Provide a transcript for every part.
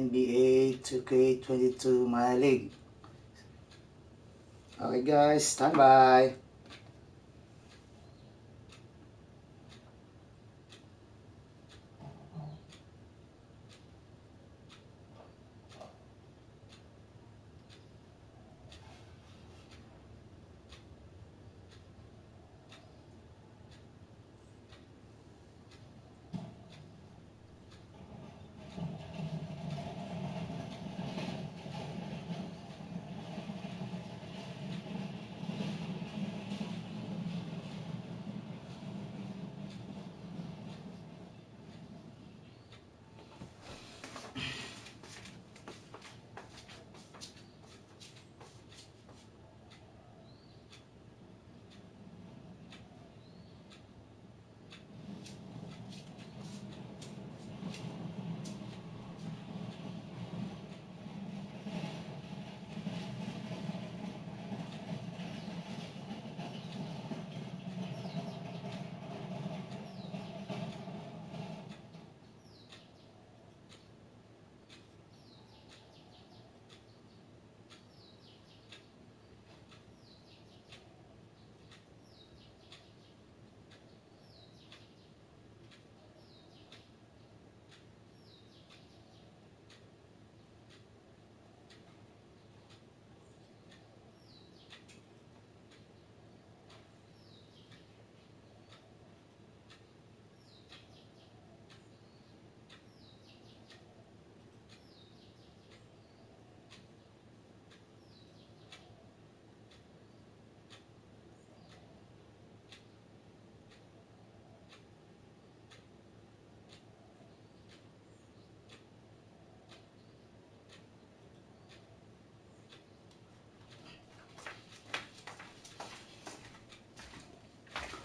NBA 2K22 My League. Okay guys, stand by.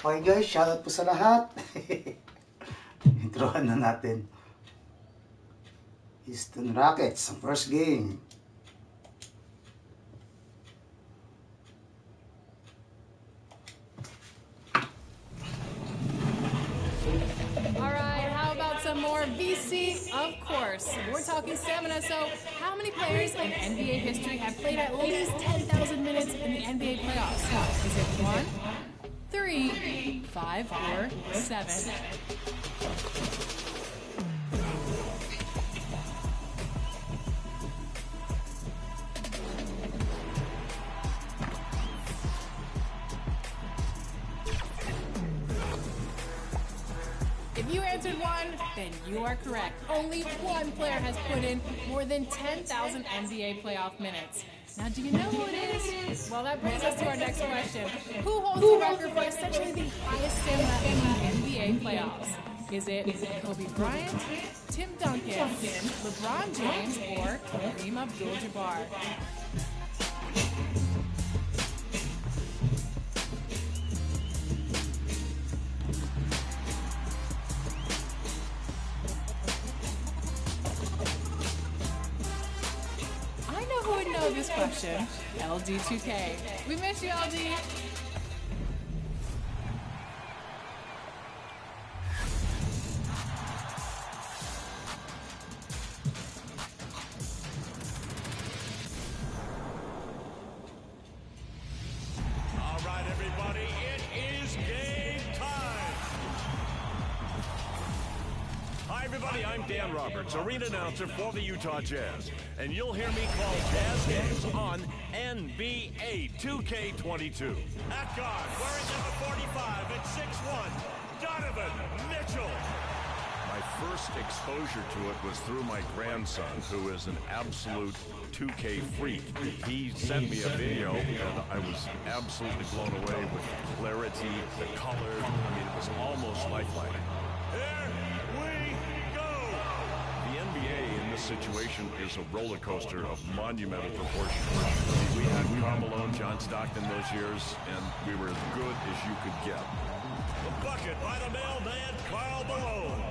Okay guys, shoutout po sa lahat. Introhan na natin. Houston Rockets, ang first game. Alright, how about some more VC? Of course. We're talking stamina, so how many players in NBA history have played at least 10,000 minutes in the NBA playoffs? Is it 1, 3, 5, or 7? If you answered 1, then you are correct. Only one player has put in more than 10,000 NBA playoff minutes. Now, do you know who it is? Well, that brings us to our next question. Who holds the record for essentially the highest stamina in the NBA playoffs? Is it Kobe Bryant, Tim Duncan, LeBron James, or Kareem Abdul-Jabbar? Who would know this question? LD2K. We miss you, LD. All right, everybody, it is game time. Hi, everybody, I'm Dan Roberts, arena announcer for the Utah Jazz. And you'll hear me call Jazz games on NBA 2K22. At guard, wearing number 45 at 6'1", Donovan Mitchell. My first exposure to it was through my grandson, who is an absolute 2K freak. He sent me a video, and I was absolutely blown away with the clarity, the color. I mean, it was almost lifelike. Here we go! The NBA in this situation is a roller coaster of monumental proportions. We had Carmelo and John Stockton those years, and we were as good as you could get. The bucket by the mailman, Karl Malone.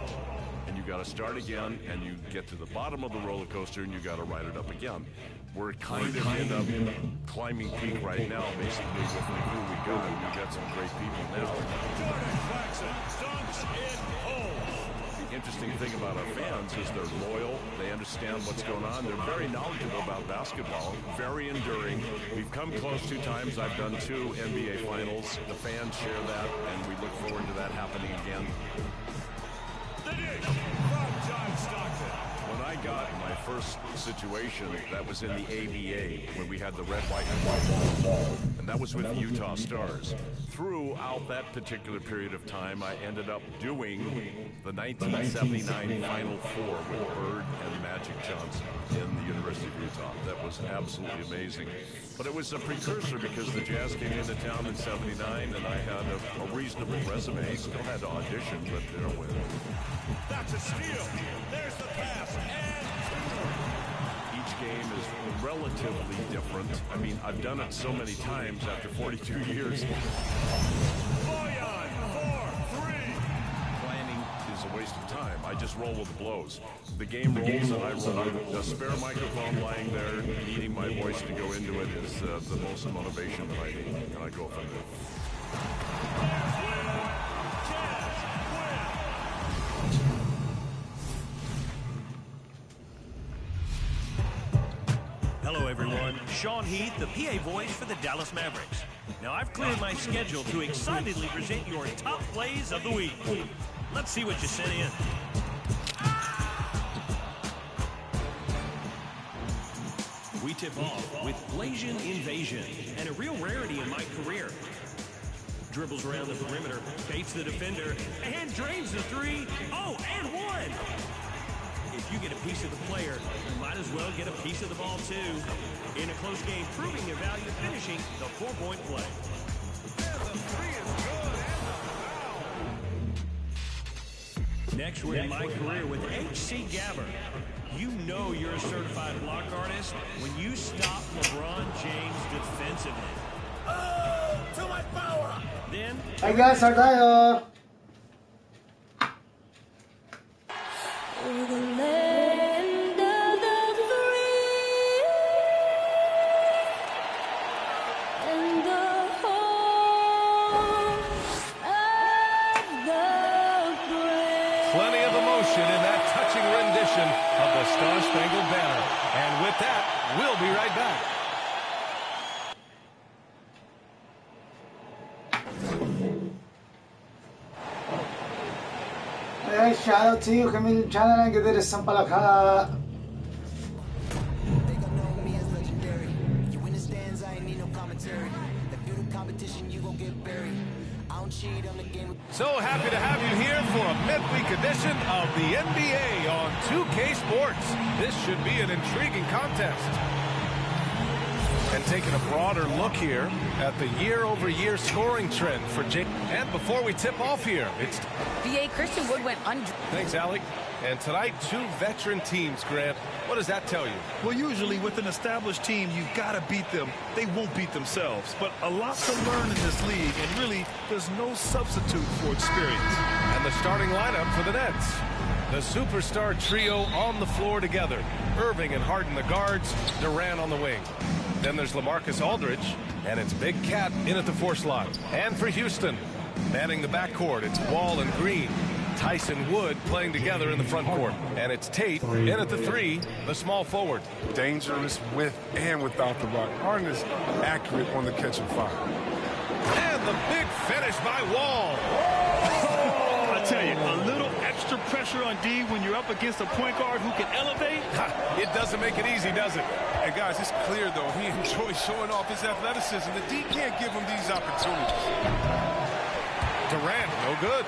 And you got to start again, and you get to the bottom of the roller coaster, and you got to ride it up again. We're kind of in a climbing peak right now, basically, with the crew we got. We got some great people now. Jordan Clarkson dunks in home. The interesting thing about our fans is they're loyal. They understand what's going on. They're very knowledgeable about basketball, very enduring. We've come close 2 times. I've done 2 NBA finals. The fans share that, and we look forward to that happening again. The dish from John Stockton. When I got my first situation, that was in the ABA, when we had the red, white, and white ball, and that was with the Utah Stars. Throughout that particular period of time, I ended up doing the 1979 Final Four with Bird and Magic Johnson in the University of Utah. That was absolutely amazing. But it was a precursor because the Jazz came into town in '79, and I had a reasonable resume. Still had to audition, but didn't win. That's a steal. There's the pass. Each game is relatively different. I mean, I've done it so many times after 42 years. Boyan, 4-3. Planning is a waste of time. I just roll with the blows. The game rolls and I roll. The spare microphone lying there, needing my voice to go into it is the most motivation that I need. And I go from there. Hello, everyone. Sean Heath, the PA voice for the Dallas Mavericks. Now, I've cleared my schedule to excitedly present your top plays of the week. Let's see what you sent in. We tip off with Blasian Invasion, and a real rarity in my career. Dribbles around the perimeter, baits the defender, and drains the 3. Oh, and 1! If you get a piece of the player, you might as well get a piece of the ball, too. In a close game, proving their value, finishing the 4-point play. Next, we're in my career with H.C. Gabber. You know you're a certified block artist when you stop LeBron James defensively. Oh, to my power! Then... Hey guys, start tayo! Plenty of emotion in that touching rendition of the Star-Spangled Banner. And with that, we'll be right back. Hey, shout out to you. Kami channel ang ganda rin sa palakha. They gon' know me as legendary. You in the stands, I ain't need no commentary. If you the competition, you gon' get buried. I don't cheat on the game. So happy to have you here for a midweek edition of the NBA on 2K Sports. This should be an intriguing contest. And taking a broader look here at the year-over-year scoring trend for Jake. And before we tip off here, it's... VA Christian Wood went under. Thanks, Alec. And tonight, 2 veteran teams, Grant. What does that tell you? Well, usually with an established team, you've got to beat them. They won't beat themselves. But a lot to learn in this league, and really, there's no substitute for experience. And the starting lineup for the Nets. The superstar trio on the floor together. Irving and Harden the guards, Durant on the wing. Then there's LaMarcus Aldridge, and it's Big Cat in at the 4 slot. And for Houston, manning the backcourt, it's Wall and Green. Tyson Wood playing together in the front court. And it's Tate in at the 3, the small forward. Dangerous with and without the rock. Harden is accurate on the catch and fire. And the big finish by Wall. I tell you, a little extra pressure on D when you're up against a point guard who can elevate. It doesn't make it easy, does it? And guys, it's clear, though, he enjoys showing off his athleticism. The D can't give him these opportunities. Durant, no good.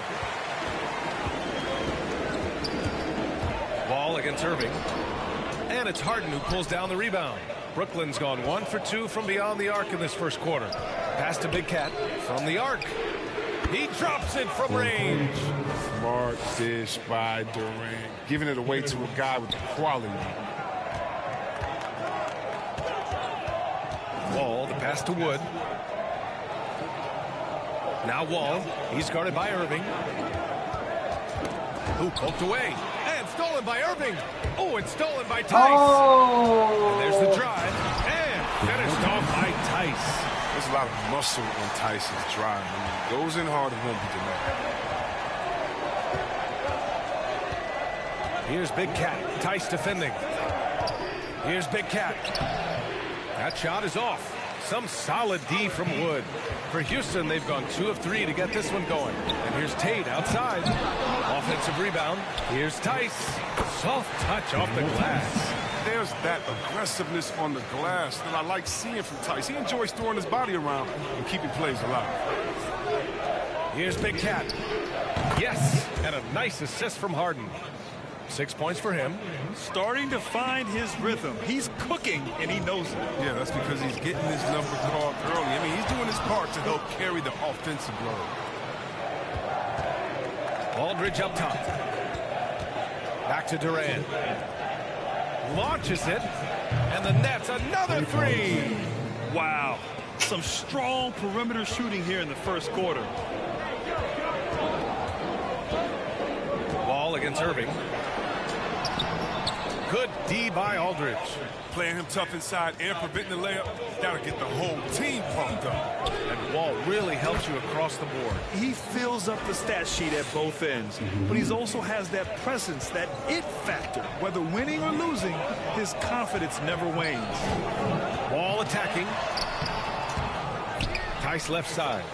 Ball against Irving. And it's Harden who pulls down the rebound. Brooklyn's gone 1 for 2 from beyond the arc in this first quarter. Pass to Big Cat from the arc. He drops it from range. Smart dish by Durant, giving it away to a guy with the quality. Wall, the pass to Wood. Now Wall, he's guarded by Irving. Who poked away. And stolen by Irving. Oh, it's stolen by Tice. Oh! And there's the drive. And finished off by Tice. There's a lot of muscle on Tyson's drive. I mean, goes in hard and won't be denied. Here's Big Cat. Tice defending. Here's Big Cat. That shot is off. Some solid D from Wood. For Houston, they've gone 2 of 3 to get this one going. And here's Tate outside. Offensive rebound. Here's Tice. Soft touch off the glass. There's that aggressiveness on the glass that I like seeing from Tice. He enjoys throwing his body around and keeping plays alive. Here's Big Cat. Yes, and a nice assist from Harden. 6 points for him. Starting to find his rhythm. He's cooking, and he knows it. Yeah, that's because he's getting his number called early. I mean, he's doing his part to help carry the offensive load. Aldridge up top. Back to Durant. Launches it, and the Nets another 3. Wow. Some strong perimeter shooting here in the first quarter. Ball against Irving. Good D by Aldridge. Playing him tough inside and preventing the layup. That'll get the whole team pumped up. And Wall really helps you across the board. He fills up the stat sheet at both ends, but he also has that presence, that it factor. Whether winning or losing, his confidence never wanes. Wall attacking. Tice left side.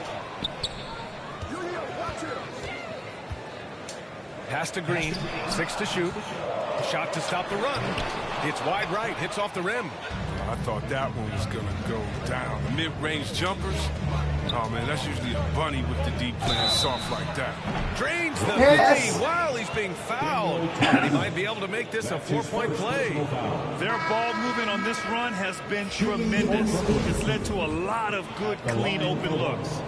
Pass to Green. 6 to shoot. Shot to stop the run. It's wide right. Hits off the rim. I thought that one was going to go down. The mid-range jumpers. Oh, man, that's usually a bunny with the deep playing soft like that. Drains the Yes. three while he's being fouled. And he might be able to make this a 4-point play. Their ball movement on this run has been tremendous. It's led to a lot of good, clean, open looks.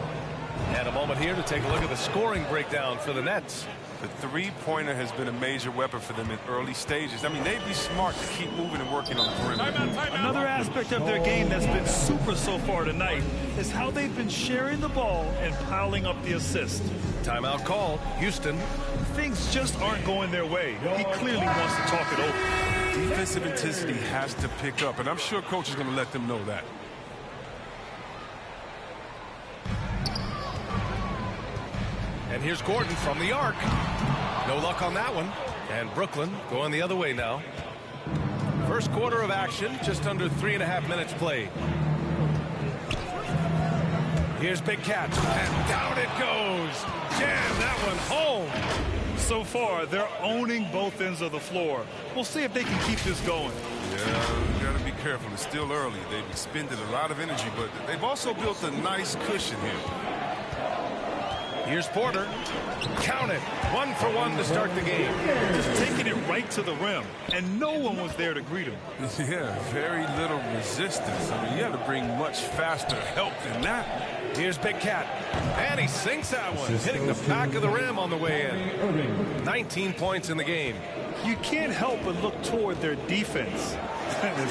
And a moment here to take a look at the scoring breakdown for the Nets. The three-pointer has been a major weapon for them in early stages. I mean, they'd be smart to keep moving and working on the perimeter. Another aspect of their game that's been super so far tonight is how they've been sharing the ball and piling up the assist. Timeout called. Houston. Things just aren't going their way. He clearly wants to talk it over. Defensive intensity has to pick up, and I'm sure coach is going to let them know that. And here's Gordon from the arc. No luck on that one. And Brooklyn going the other way now. First quarter of action, just under 3.5 minutes played. Here's Big Cat, and down it goes. Jam that one home. So far, they're owning both ends of the floor. We'll see if they can keep this going. Yeah, you got to be careful. It's still early. They've expended a lot of energy, but they've also built a nice cushion here. Here's Porter. Count it. 1 for 1 to start the game. Just taking it right to the rim, and no one was there to greet him. Yeah, very little resistance. I mean, you had to bring much faster help than that. Here's Big Cat. And he sinks that one, hitting the back of the rim on the way in. 19 points in the game. You can't help but look toward their defense.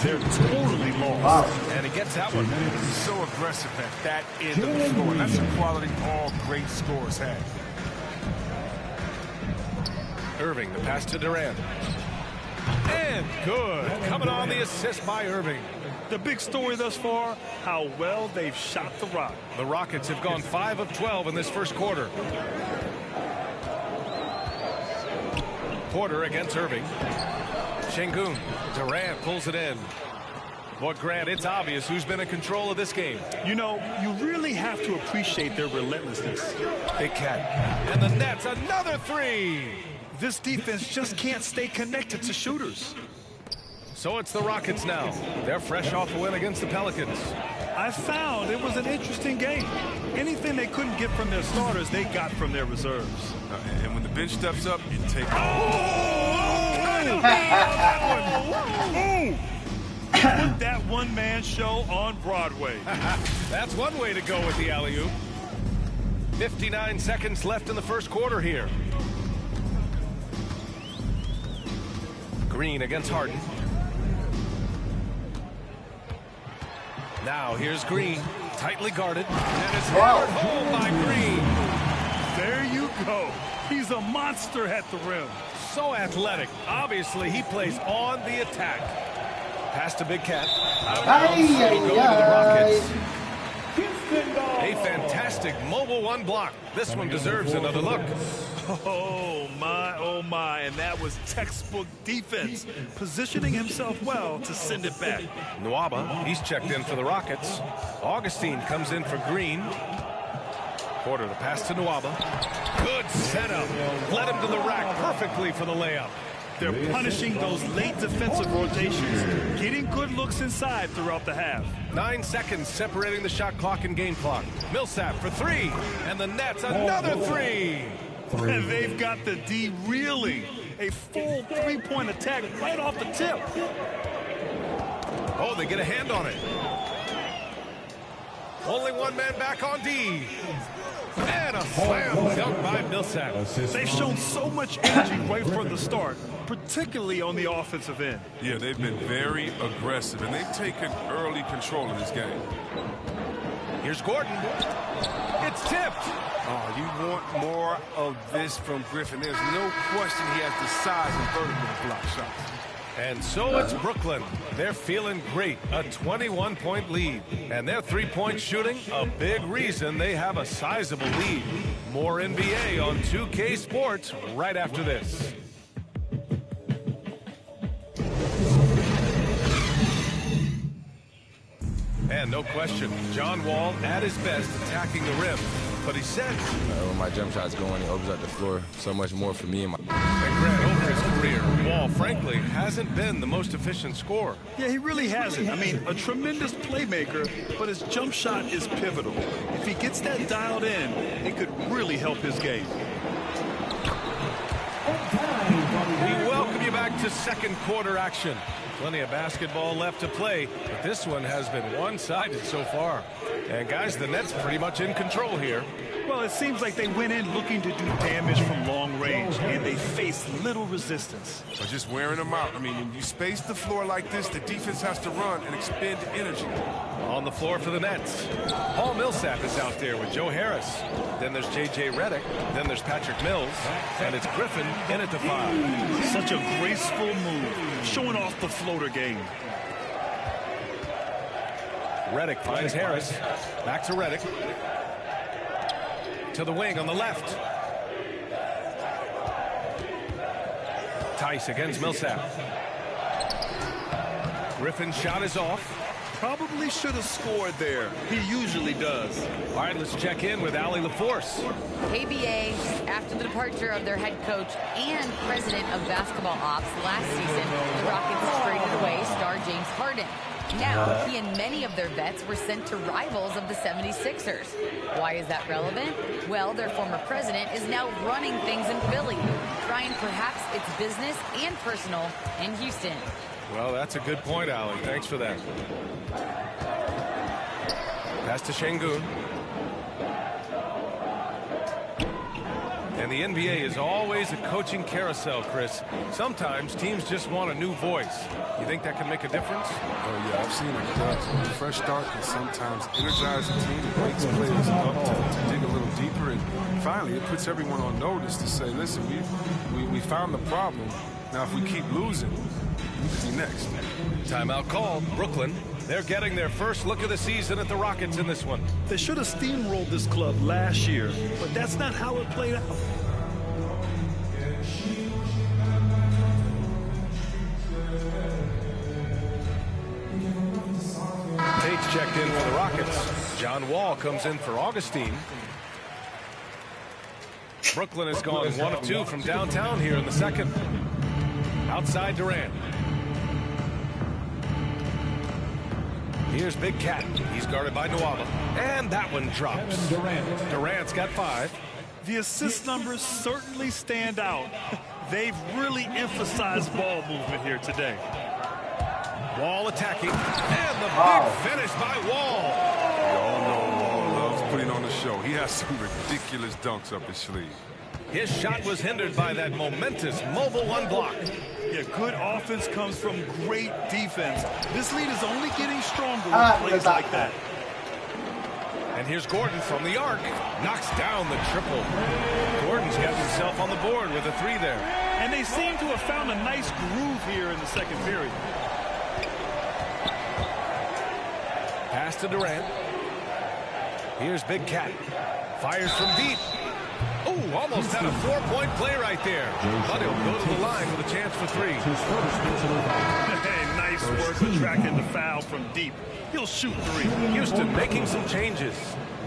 They're totally lost. Wow. And he gets that one. He's so aggressive at that end of the floor. That's a quality all great scorers have. Irving, the pass to Durant. And good. Coming on the assist by Irving. The big story thus far, how well they've shot the rock. The Rockets have gone 5 of 12 in this first quarter. Porter against Irving. Şengün. Durant pulls it in. Boy, Grant, it's obvious who's been in control of this game. You know, you really have to appreciate their relentlessness. Big Cat. And the Nets, another 3. This defense just can't stay connected to shooters. So it's the Rockets now. They're fresh off a win against the Pelicans. I found it was an interesting game. Anything they couldn't get from their starters, they got from their reserves. And when the bench steps up, you take Put that one-man show on Broadway. That's one way to go with the alley-oop. 59 seconds left in the first quarter here. Green against Harden. Now here's Green, tightly guarded, and it's hammered home by Green. There you go. He's a monster at the rim. So athletic. Obviously, he plays on the attack. Pass to Big Cat. Out of bounds. It'll go to the Rockets. They fantastic mobile one block. This one deserves another look. Oh my, and that was textbook defense, positioning himself well to send it back. Nwaba, he's checked in for the Rockets. Augustine comes in for Green. Porter, the pass to Nwaba. Good setup. Led him to the rack perfectly for the layup. They're punishing those late defensive rotations, getting good looks inside throughout the half. 9 seconds separating the shot clock and game clock. Millsap for three, and the Nets another three. And they've got the D reeling. A full three-point attack right off the tip. Oh, they get a hand on it. Only one man back on D. And a slam dunk by Millsap. They've shown so much energy right from the start, particularly on the offensive end. Yeah, they've been very aggressive, and they've taken early control of this game. Here's Gordon. It's tipped. Oh, you want more of this from Griffin. There's no question he has the size and vertical to block shots. And so it's Brooklyn. They're feeling great. A 21-point lead. And their three-point shooting, a big reason they have a sizable lead. More NBA on 2K Sports right after this. And no question, John Wall at his best attacking the rim. But he said, when my jump shot's going, it opens up the floor so much more for me. And Grant, over his career, Wall, frankly, hasn't been the most efficient scorer. Yeah, he really hasn't. I mean, a tremendous playmaker, but his jump shot is pivotal. If he gets that dialed in, it could really help his game. We welcome you back to second quarter action. Plenty of basketball left to play, but this one has been one-sided so far. And guys, the Nets pretty much in control here. Well, it seems like they went in looking to do damage from long range, and they faced little resistance. Or just wearing them out. I mean, when you space the floor like this, the defense has to run and expend energy. On the floor for the Nets, Paul Millsap is out there with Joe Harris. Then there's J.J. Redick. Then there's Patrick Mills. And it's Griffin in at the 5. Such a graceful move, showing off the floater game. Redick finds Harris. Back to Redick. To the wing on the left. Tice against Millsap. Griffin's shot is off. Probably should have scored there. He usually does. All right, let's check in with Allie LaForce. KBA, after the departure of their head coach and president of basketball ops last season, the Rockets traded away star James Harden. Now, he and many of their vets were sent to rivals of the 76ers. Why is that relevant? Well, their former president is now running things in Philly, trying perhaps it's business and personal in Houston. Well, that's a good point, Allie. Thanks for that. Pass to Şengün. And the NBA is always a coaching carousel, Chris. Sometimes teams just want a new voice. You think that can make a difference? Oh, yeah, I've seen it. It does. A fresh start can sometimes energize a team and wakes players up to dig a little deeper. And finally, it puts everyone on notice to say, listen, we found the problem. Now, if we keep losing, we could be next. Timeout called. Brooklyn. They're getting their first look of the season at the Rockets in this one. They should have steamrolled this club last year, but that's not how it played out. Tate's checked in for the Rockets. John Wall comes in for Augustine. Brooklyn has gone 1 of 2 from downtown here in the second. Outside Durant. Here's Big Cat. He's guarded by Nwaba. And that one drops. Durant's got 5. The assist numbers certainly stand out. They've really emphasized ball movement here today. Wall attacking. And the big finish by Wall. We all know Wall loves putting on the show. He has some ridiculous dunks up his sleeve. His shot was hindered by that momentous mobile one block. Yeah, good offense comes from great defense. This lead is only getting stronger with plays like that. And here's Gordon from the arc. Knocks down the triple. Gordon's got himself on the board with a 3 there. And they seem to have found a nice groove here in the second period. Pass to Durant. Here's Big Cat. Fires from deep. Oh, almost had a 4-point play right there. But he'll go to the line with a chance for 3. Hey, nice work attracting the foul from deep. He'll shoot 3. Houston making some changes.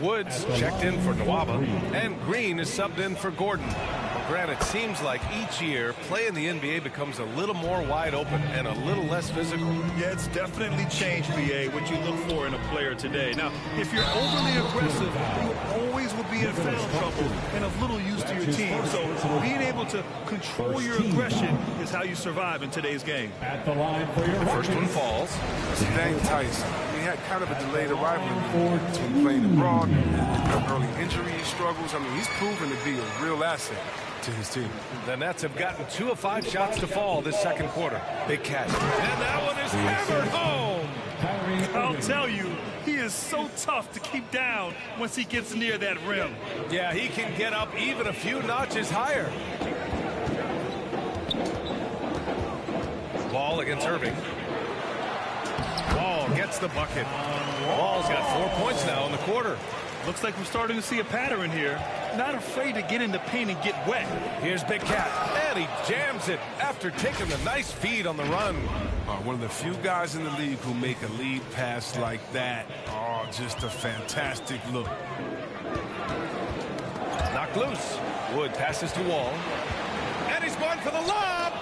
Woods checked in for Nwaba, and Green is subbed in for Gordon. Well, Grant, it seems like each year, play in the NBA becomes a little more wide open and a little less physical. Yeah, it's definitely changed, BA, what you look for in a player today. Now, if you're overly aggressive, you always will be in foul trouble and of little use to your team. So being able to control your aggression is how you survive in today's game. At the line for your First one falls. Dang Tyson. He had kind of a delayed arrival between playing abroad and early injury struggles. I mean, he's proven to be a real asset to his team. The Nets have gotten 2 of 5 shots to fall this second quarter. Big catch. And that one is hammered home. I'll tell you, he is so tough to keep down once he gets near that rim. Yeah, he can get up even a few notches higher. Ball against Irving. Wall gets the bucket. Wall's got 4 points now in the quarter. Looks like we're starting to see a pattern here. Not afraid to get in the paint and get wet. Here's Big Cat, and he jams it after taking the nice feed on the run. One of the few guys in the league who make a lead pass like that. Oh, just a fantastic look. Knocked loose. Wood passes to Wall. And he's going for the lob.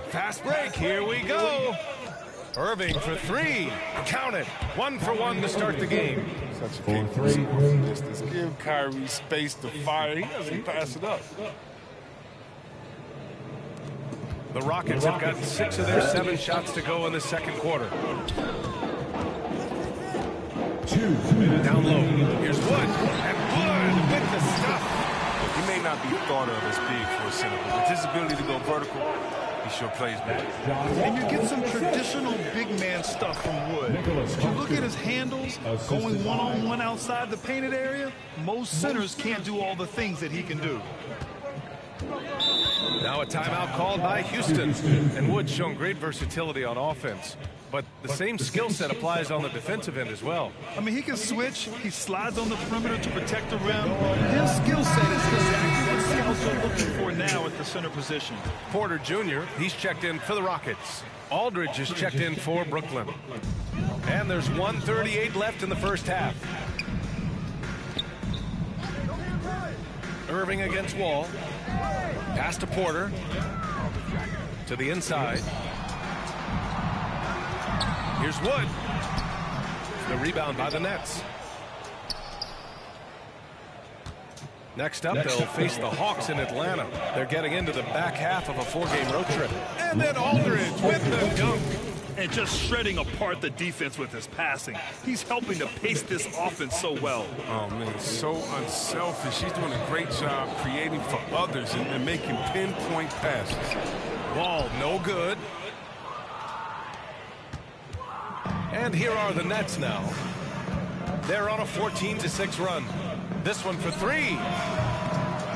Fast break. Here we go. Irving for 3. Count it. 1 for 1 to start the game. Such a capable distance. Give Kyrie space to fire. He doesn't pass it up. The Rockets have gotten 6 of their 7 shots to go in the second quarter. 2 minutes. Down low. Here's Wood. And Wood with the stuff. He may not be thought of as big for a center, but with his ability to go vertical, he sure plays back. And you get some traditional big man stuff from Wood. If you look at his handles, going one-on-one outside the painted area, most centers can't do all the things that he can do. Now a timeout called by Houston. And Wood's shown great versatility on offense. But the same skill set applies on the defensive end as well. I mean, he can switch. He slides on the perimeter to protect the rim. His skill set is exactly what scouts are looking for now at the center position. Porter Jr., he's checked in for the Rockets. Aldridge is checked in for Brooklyn. And there's 1:38 left in the first half. Irving against Wall. Pass to Porter. To the inside. Here's Wood. The rebound by the Nets. Next up, they'll face the Hawks in Atlanta. They're getting into the back half of a 4-game road trip. And then Aldridge with the dunk. And just shredding apart the defense with his passing. He's helping to pace this offense so well. Oh, man, so unselfish. He's doing a great job creating for others and making pinpoint passes. Ball no good. And here are the Nets now. They're on a 14-6 run. This one for 3.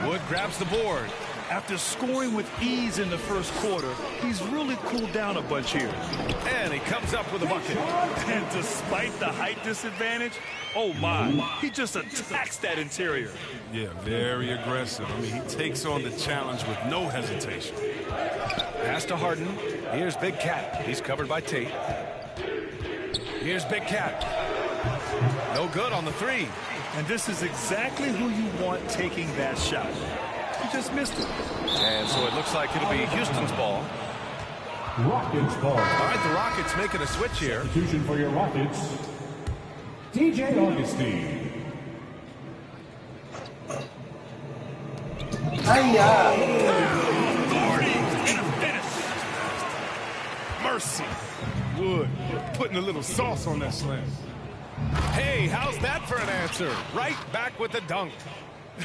Wood grabs the board. After scoring with ease in the first quarter, he's really cooled down a bunch here. And he comes up with a bucket. And despite the height disadvantage, oh my, he just attacks that interior. Yeah, very aggressive. I mean, he takes on the challenge with no hesitation. Pass to Harden. Here's Big Cat. He's covered by Tate. Here's Big Cat. No good on the 3. And this is exactly who you want taking that shot. He just missed it. And so it looks like it'll be Houston's ball. Rockets ball. All right, the Rockets making a switch here. Substitution for your Rockets, DJ Augustine. Authority and a finish. Mercy. Wood putting a little sauce on that slam. Hey, how's that for an answer? Right back with the dunk.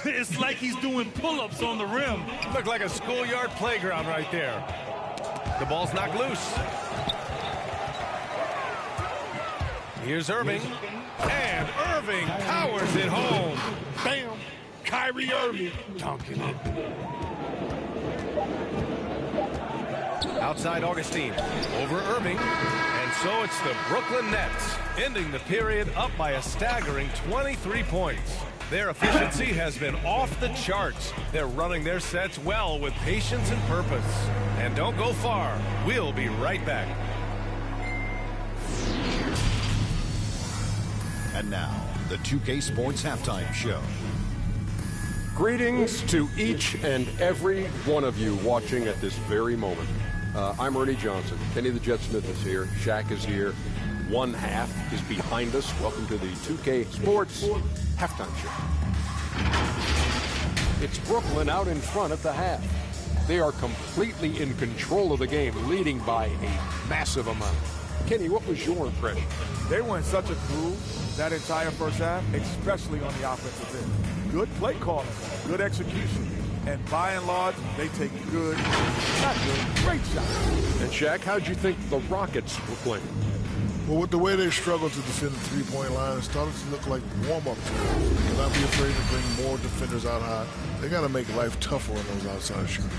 It's like he's doing pull-ups on the rim. Looked like a schoolyard playground right there. The ball's knocked loose. Here's Irving. And Irving powers it home. Bam! Kyrie Irving dunking it. Outside Augustine. Over Irving. And so it's the Brooklyn Nets, ending the period up by a staggering 23 points. Their efficiency has been off the charts. They're running their sets well with patience and purpose. And don't go far. We'll be right back. And now, the 2K Sports Halftime Show. Greetings to each and every one of you watching at this very moment. I'm Ernie Johnson. Kenny the Jet Smith is here. Shaq is here. One half is behind us. Welcome to the 2K Sports Halftime Show. It's Brooklyn out in front at the half. They are completely in control of the game, leading by a massive amount. Kenny, what was your impression? They were in such a groove that entire first half, especially on the offensive end. Good play calling, good execution, and by and large, they take good, not good, great shots. And Shaq, how'd you think the Rockets were playing? Well, with the way they struggled to defend the three-point line, it started to look like warm-up drills. Do not be afraid to bring more defenders out high. They got to make life tougher on those outside shooters.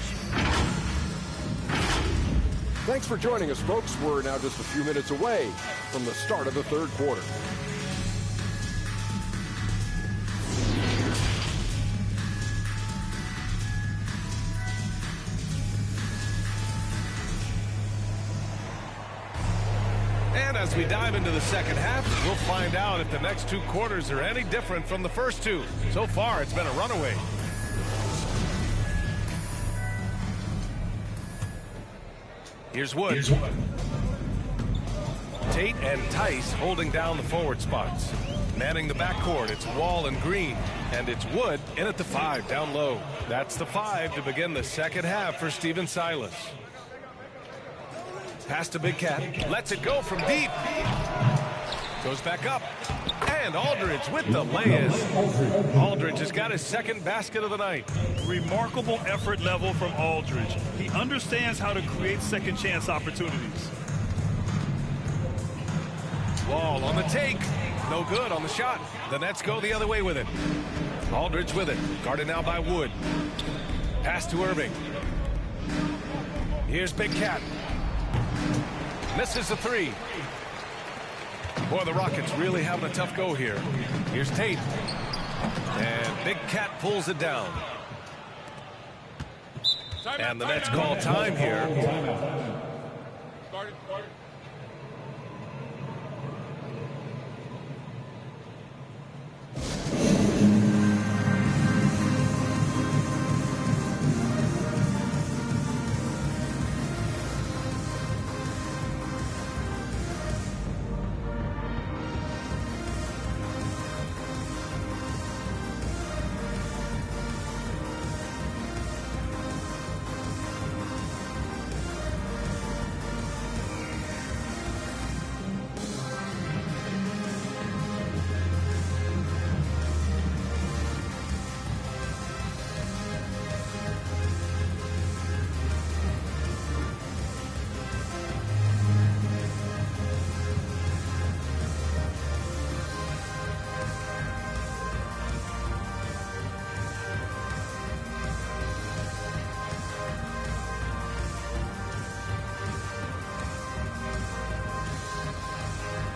Thanks for joining us, folks. We're now just a few minutes away from the start of the third quarter. And as we dive into the second half, we'll find out if the next two quarters are any different from the first two. So far, it's been a runaway. Here's Wood. Tate and Tice holding down the forward spots. Manning the backcourt, it's Wall and Green. And it's Wood in at the 5, down low. That's the 5 to begin the second half for Steven Silas. Pass to Big Cat. Lets it go from deep. Goes back up. And Aldridge with the lay-in. Aldridge has got his second basket of the night. Remarkable effort level from Aldridge. He understands how to create second chance opportunities. Wall on the take. No good on the shot. The Nets go the other way with it. Aldridge with it. Guarded now by Wood. Pass to Irving. Here's Big Cat. Misses the 3. Boy, the Rockets really having a tough go here. Here's Tate. And Big Cat pulls it down. And the Nets call time here.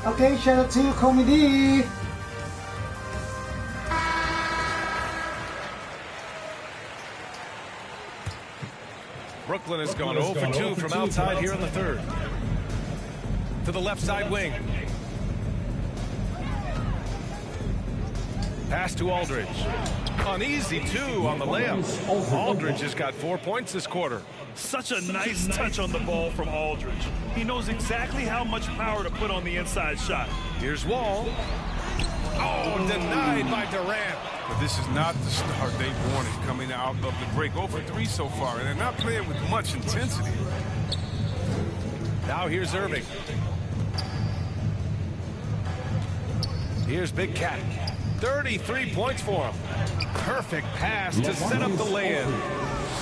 Okay, shout out to you, Comey D. Brooklyn has gone 0 for 2 from outside here in the third. To the left side wing. Pass to Aldridge. An easy 2 on the layup. Aldridge has got 4 points this quarter. Such a nice touch on the ball from Aldridge. He knows exactly how much power to put on the inside shot. Here's Wall. Oh, denied by Durant. But this is not the start they wanted coming out of the break. 0 for 3 so far, and they're not playing with much intensity. Now here's Irving. Here's Big Cat. 33 points for him. Perfect pass to set up the lay-in.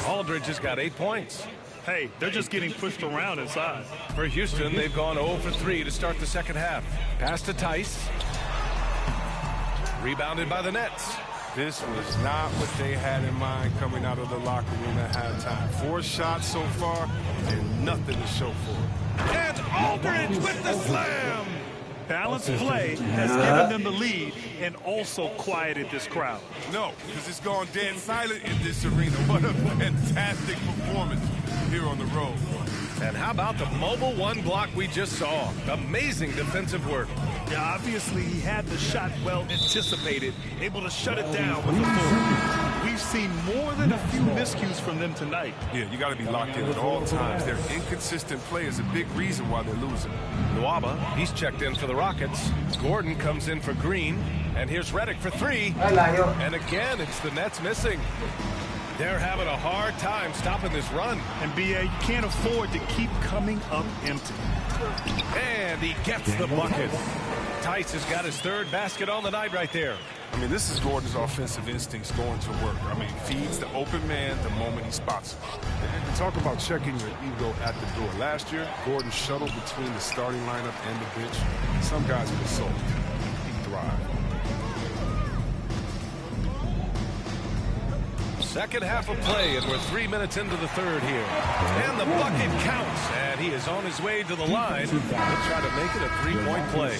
Aldridge has got 8 points. Hey, they're just getting pushed around inside. For Houston, they've gone 0 for 3 to start the second half. Pass to Tice. Rebounded by the Nets. This was not what they had in mind coming out of the locker room at halftime. 4 shots so far and nothing to show for it. And Aldridge with the slam. Balanced play has given them the lead and also quieted this crowd. No, because it's gone dead silent in this arena. What a fantastic performance here on the road. And how about the mobile one block we just saw? Amazing defensive work. Yeah, obviously he had the shot well anticipated, able to shut it down with authority. We've seen more than a few miscues from them tonight. Yeah, you got to be locked in at all times. Their inconsistent play is a big reason why they're losing. Nwaba, he's checked in for the Rockets. Gordon comes in for Green. And here's Redick for 3. And again, it's the Nets missing. They're having a hard time stopping this run. And B.A., you can't afford to keep coming up empty. And he gets the bucket. Tice has got his 3rd basket on the night right there. I mean, this is Gordon's offensive instincts going to work. I mean, feeds the open man the moment he spots him. And talk about checking your ego at the door. Last year, Gordon shuttled between the starting lineup and the bench. Some guys get sold. He thrived. Second half of play, and we're 3 minutes into the 3rd here. And the bucket counts, and he is on his way to the line. He'll try to make it a 3-point play.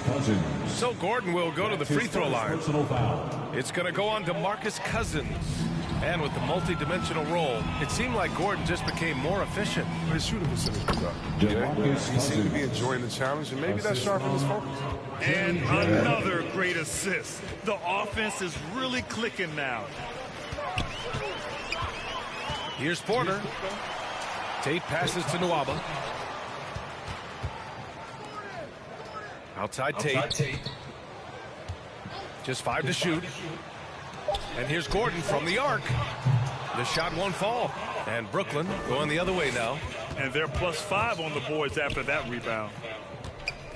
So Gordon will go to the free throw line. It's going to go on to Marcus Cousins. And with the multi-dimensional role, it seemed like Gordon just became more efficient. His shooting percentage was up. He seemed to be enjoying the challenge, and maybe that sharpened his focus. And another great assist. The offense is really clicking now. Here's Porter. Tate passes to Nwaba. Outside Tate. Just 5 to shoot. And here's Gordon from the arc. The shot won't fall. And Brooklyn going the other way now. And they're +5 on the boards after that rebound.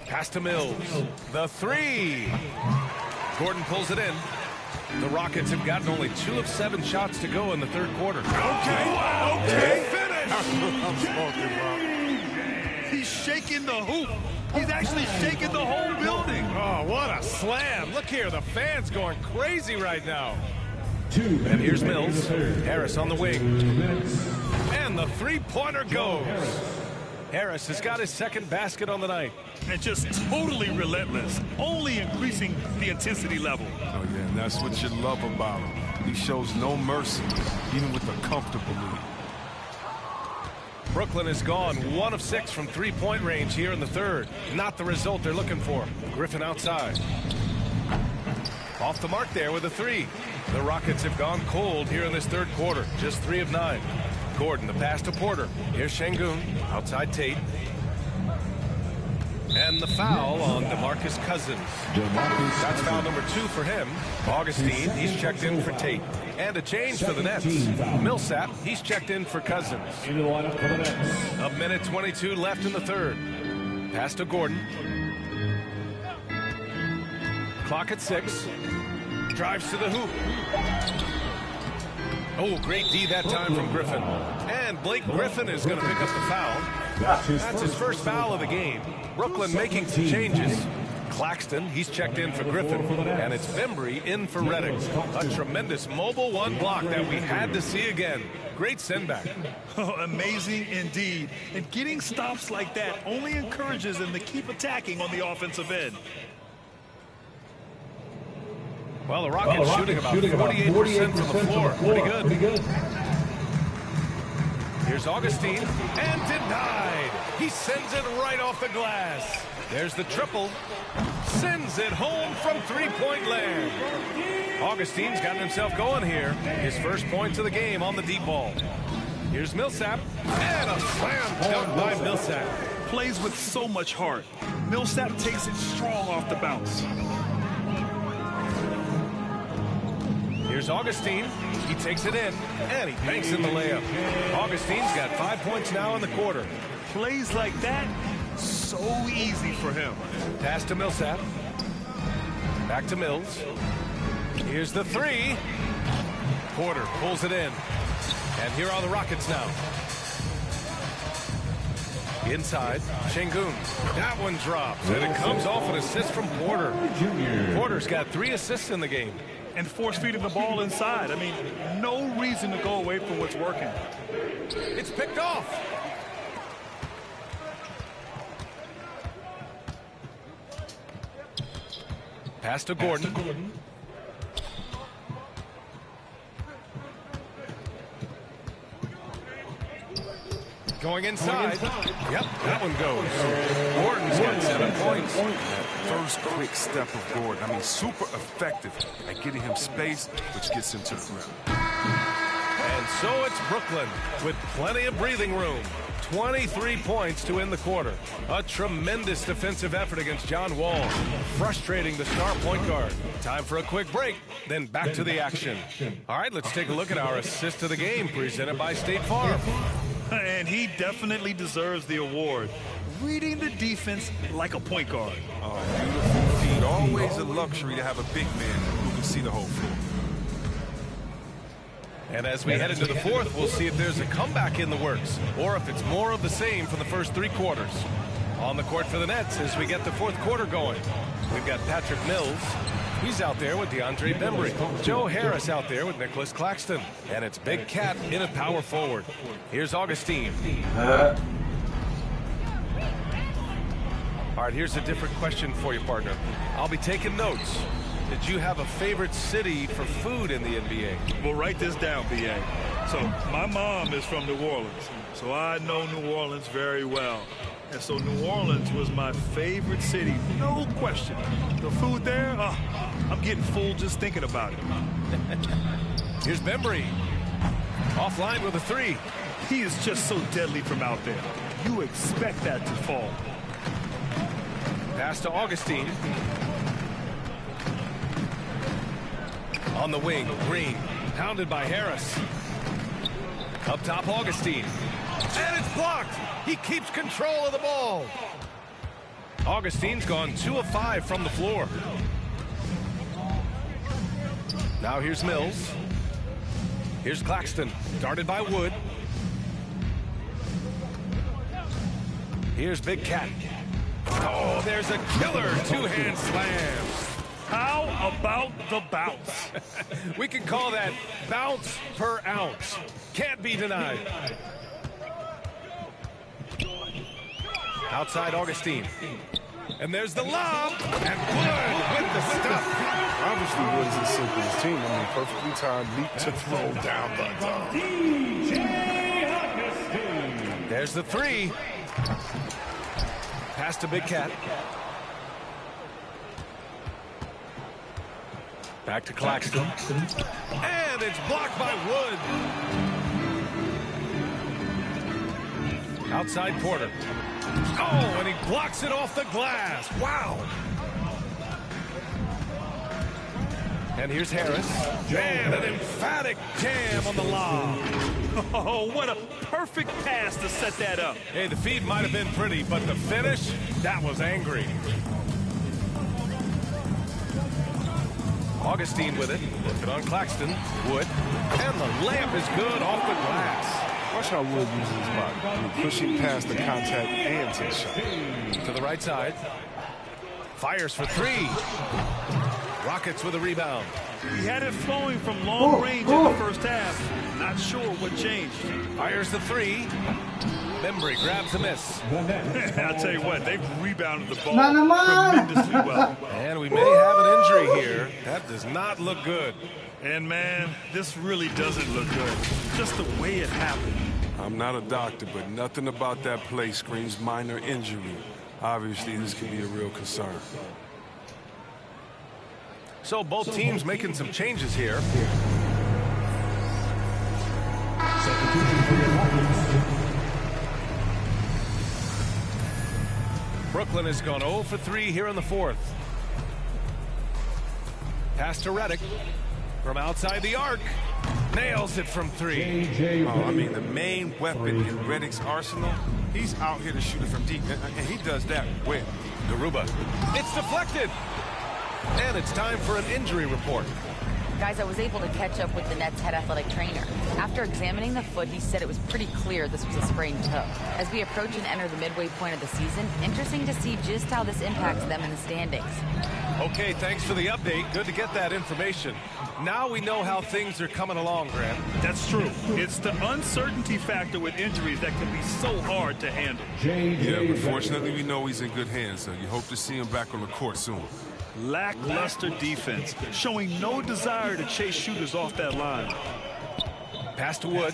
Pass to Mills. The 3. Gordon pulls it in. The Rockets have gotten only 2 of 7 shots to go in the 3rd quarter. Okay, finish! He's shaking the hoop. He's actually shaking the whole building. Oh, what a slam. Look here, the fans going crazy right now. And here's Mills. Harris on the wing. And the 3-pointer goes. Harris has got his 2nd basket on the night. And just totally relentless, only increasing the intensity level. Oh, yeah, and that's what you love about him. He shows no mercy, even with a comfortable lead. Brooklyn has gone 1 of 6 from 3-point range here in the 3rd. Not the result they're looking for. Griffin outside. Off the mark there with a 3. The Rockets have gone cold here in this 3rd quarter. Just 3 of 9. Gordon, the pass to Porter. Here's Şengün. Outside Tate. And the foul on DeMarcus Cousins. That's foul number 2 for him. Augustine, he's checked in for Tate. And a change for the Nets. Millsap, he's checked in for Cousins. A minute 22 left in the 3rd. Pass to Gordon. Clock at 6. Drives to the hoop. Oh, great D that time from Griffin. And Blake Griffin is going to pick up the foul. That's his first foul of the game. Brooklyn making some changes. Claxton, he's checked in for Griffin. And it's Bembry in for Redick. A tremendous mobile one block that we had to see again. Great send back. Oh, amazing indeed. And getting stops like that only encourages them to keep attacking on the offensive end. Well, the Rockets shooting about 48% from the floor. Pretty good. Here's Augustine, and denied. He sends it right off the glass. There's the triple. Sends it home from 3-point land. Augustine's gotten himself going here. His first points of the game on the deep ball. Here's Millsap, and a slam dunk by Millsap. Plays with so much heart. Millsap takes it strong off the bounce. Here's Augustine. He takes it in, and he banks in the layup. Augustine's got 5 points now in the quarter. Plays like that, so easy for him. Pass to Millsap. Back to Mills. Here's the 3. Porter pulls it in. And here are the Rockets now. Inside, Şengün. That one drops, and it comes off an assist from Porter. Porter's got 3 assists in the game. and force-feeding the ball inside. I mean, no reason to go away from what's working. It's picked off. Pass to Gordon. Going inside. Yep, that one goes. Gordon's got 7 points. That first quick step of Gordon, I mean, super effective at getting him space, which gets him to the rim. And so it's Brooklyn with plenty of breathing room. 23 points to end the quarter. A tremendous defensive effort against John Wall, frustrating the star point guard. Time for a quick break, then back to the action. All right, let's take a look at our assist of the game presented by State Farm. And he definitely deserves the award. Reading the defense like a point guard. Oh, beautiful feet. Always a luxury to have a big man who can see the whole floor. And as we head into the fourth, we'll see if there's a comeback in the works or if it's more of the same for the first 3 quarters. On the court for the Nets as we get the fourth quarter going. We've got Patrick Mills. He's out there with DeAndre Bembry. Joe Harris out there with Nicholas Claxton. And it's Big Cat in at power forward. Here's Augustine. All right, here's a different question for you, partner. I'll be taking notes. Did you have a favorite city for food in the NBA? Well, write this down, B.A. So my mom is from New Orleans, so I know New Orleans very well. And so New Orleans was my favorite city, no question. The food there, I'm getting full just thinking about it. Here's Bembry. Offline with a 3. He is just so deadly from out there. You expect that to fall. Pass to Augustine. On the wing, Green, pounded by Harris. Up top, Augustine. And it's blocked. He keeps control of the ball. Augustine's gone 2 of 5 from the floor. Now here's Mills. Here's Claxton, guarded by Wood. Here's Big Cat. Oh, there's a killer 2-hand slam. How about the bounce? We can call that bounce per ounce. Can't be denied. Outside Augustine. And there's the lob. And Wood with the stuff. Obviously, Wood is as simple as team. I mean, perfectly timed leap to throw down the dome. There's the 3. Pass to Big Cat. Back to Claxton. And it's blocked by Wood. Outside Porter. Oh, and he blocks it off the glass. Wow. And here's Harris. And an emphatic jam on the lob. Oh, what a perfect pass to set that up. Hey, the feed might have been pretty, but the finish, that was angry. Augustine with it. Working on Claxton. Wood. And the layup is good off the glass. Watch how Wood uses his body. Pushing past the contact and to the shot. To the right side. Fires for 3. Rockets with a rebound. He had it flowing from long range in the first half. Not sure what changed. Fires the 3. Bembry grabs a miss. I'll tell you what, they've rebounded the ball tremendously well. And we may have an injury here. That does not look good. And man, this really doesn't look good. Just the way it happened. I'm not a doctor, but nothing about that play screams minor injury. Obviously, this could be a real concern. So both teams making some changes here. Brooklyn has gone 0 for 3 here in the fourth. Pass to Redick from outside the arc. Nails it from 3. Oh, I mean, the main weapon in Redick's arsenal, he's out here to shoot it from deep, and he does that well. Garuba. It's deflected. And it's time for an injury report. Guys, I was able to catch up with the Nets head athletic trainer. After examining the foot, he said it was pretty clear this was a sprained toe. As we approach and enter the midway point of the season, interesting to see just how this impacts them in the standings. Okay, thanks for the update. Good to get that information. Now we know how things are coming along, Grant. That's true. It's the uncertainty factor with injuries that can be so hard to handle. Yeah, but fortunately we know he's in good hands, so you hope to see him back on the court soon. Lackluster defense, showing no desire to chase shooters off that line. Pass to Wood.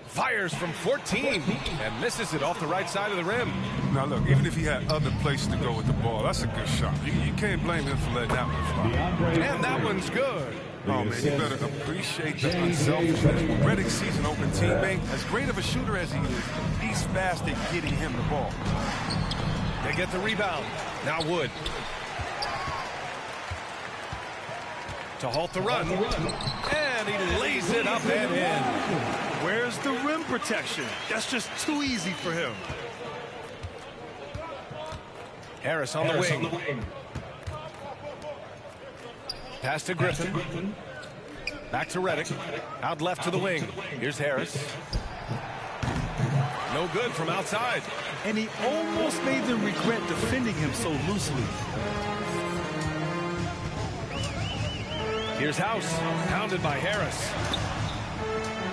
Fires from 14 and misses it off the right side of the rim. Now look, even if he had other places to go with the ball, that's a good shot. You can't blame him for letting that one fly. And that one's good. Oh, man, you better appreciate the unselfishness. When Reddick sees an open teammate, as great of a shooter as he is, he's fast at getting him the ball. They get the rebound. Now Wood. To halt the run. And he lays it up and in. Where's the rim protection? That's just too easy for him. Harris on the wing. Pass to Griffin. Back to Reddick. Out left to the wing. Here's Harris. No good from outside. And he almost made them regret defending him so loosely. Here's House. Pounded by Harris.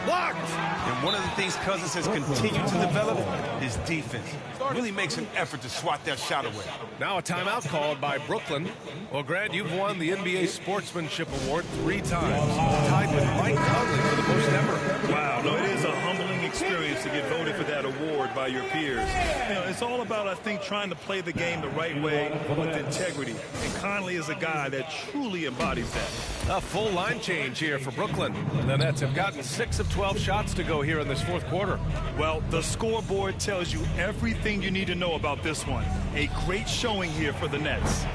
Blocked! And one of the things Cousins has continued to develop is defense. Really makes an effort to swat that shot away. Now a timeout called by Brooklyn. Well, Grant, you've won the NBA Sportsmanship Award 3 times. Tied with Mike Conley for the most ever. Wow, no, it is a humbling experience to get voted for that award by your peers. You know, it's all about, I think, trying to play the game the right way with integrity. And Conley is a guy that truly embodies that. A full line change here for Brooklyn. The Nets have gotten 6 of 12 shots to go here in this fourth quarter. Well, the scoreboard tells you everything you need to know about this one. A great showing here for the Nets.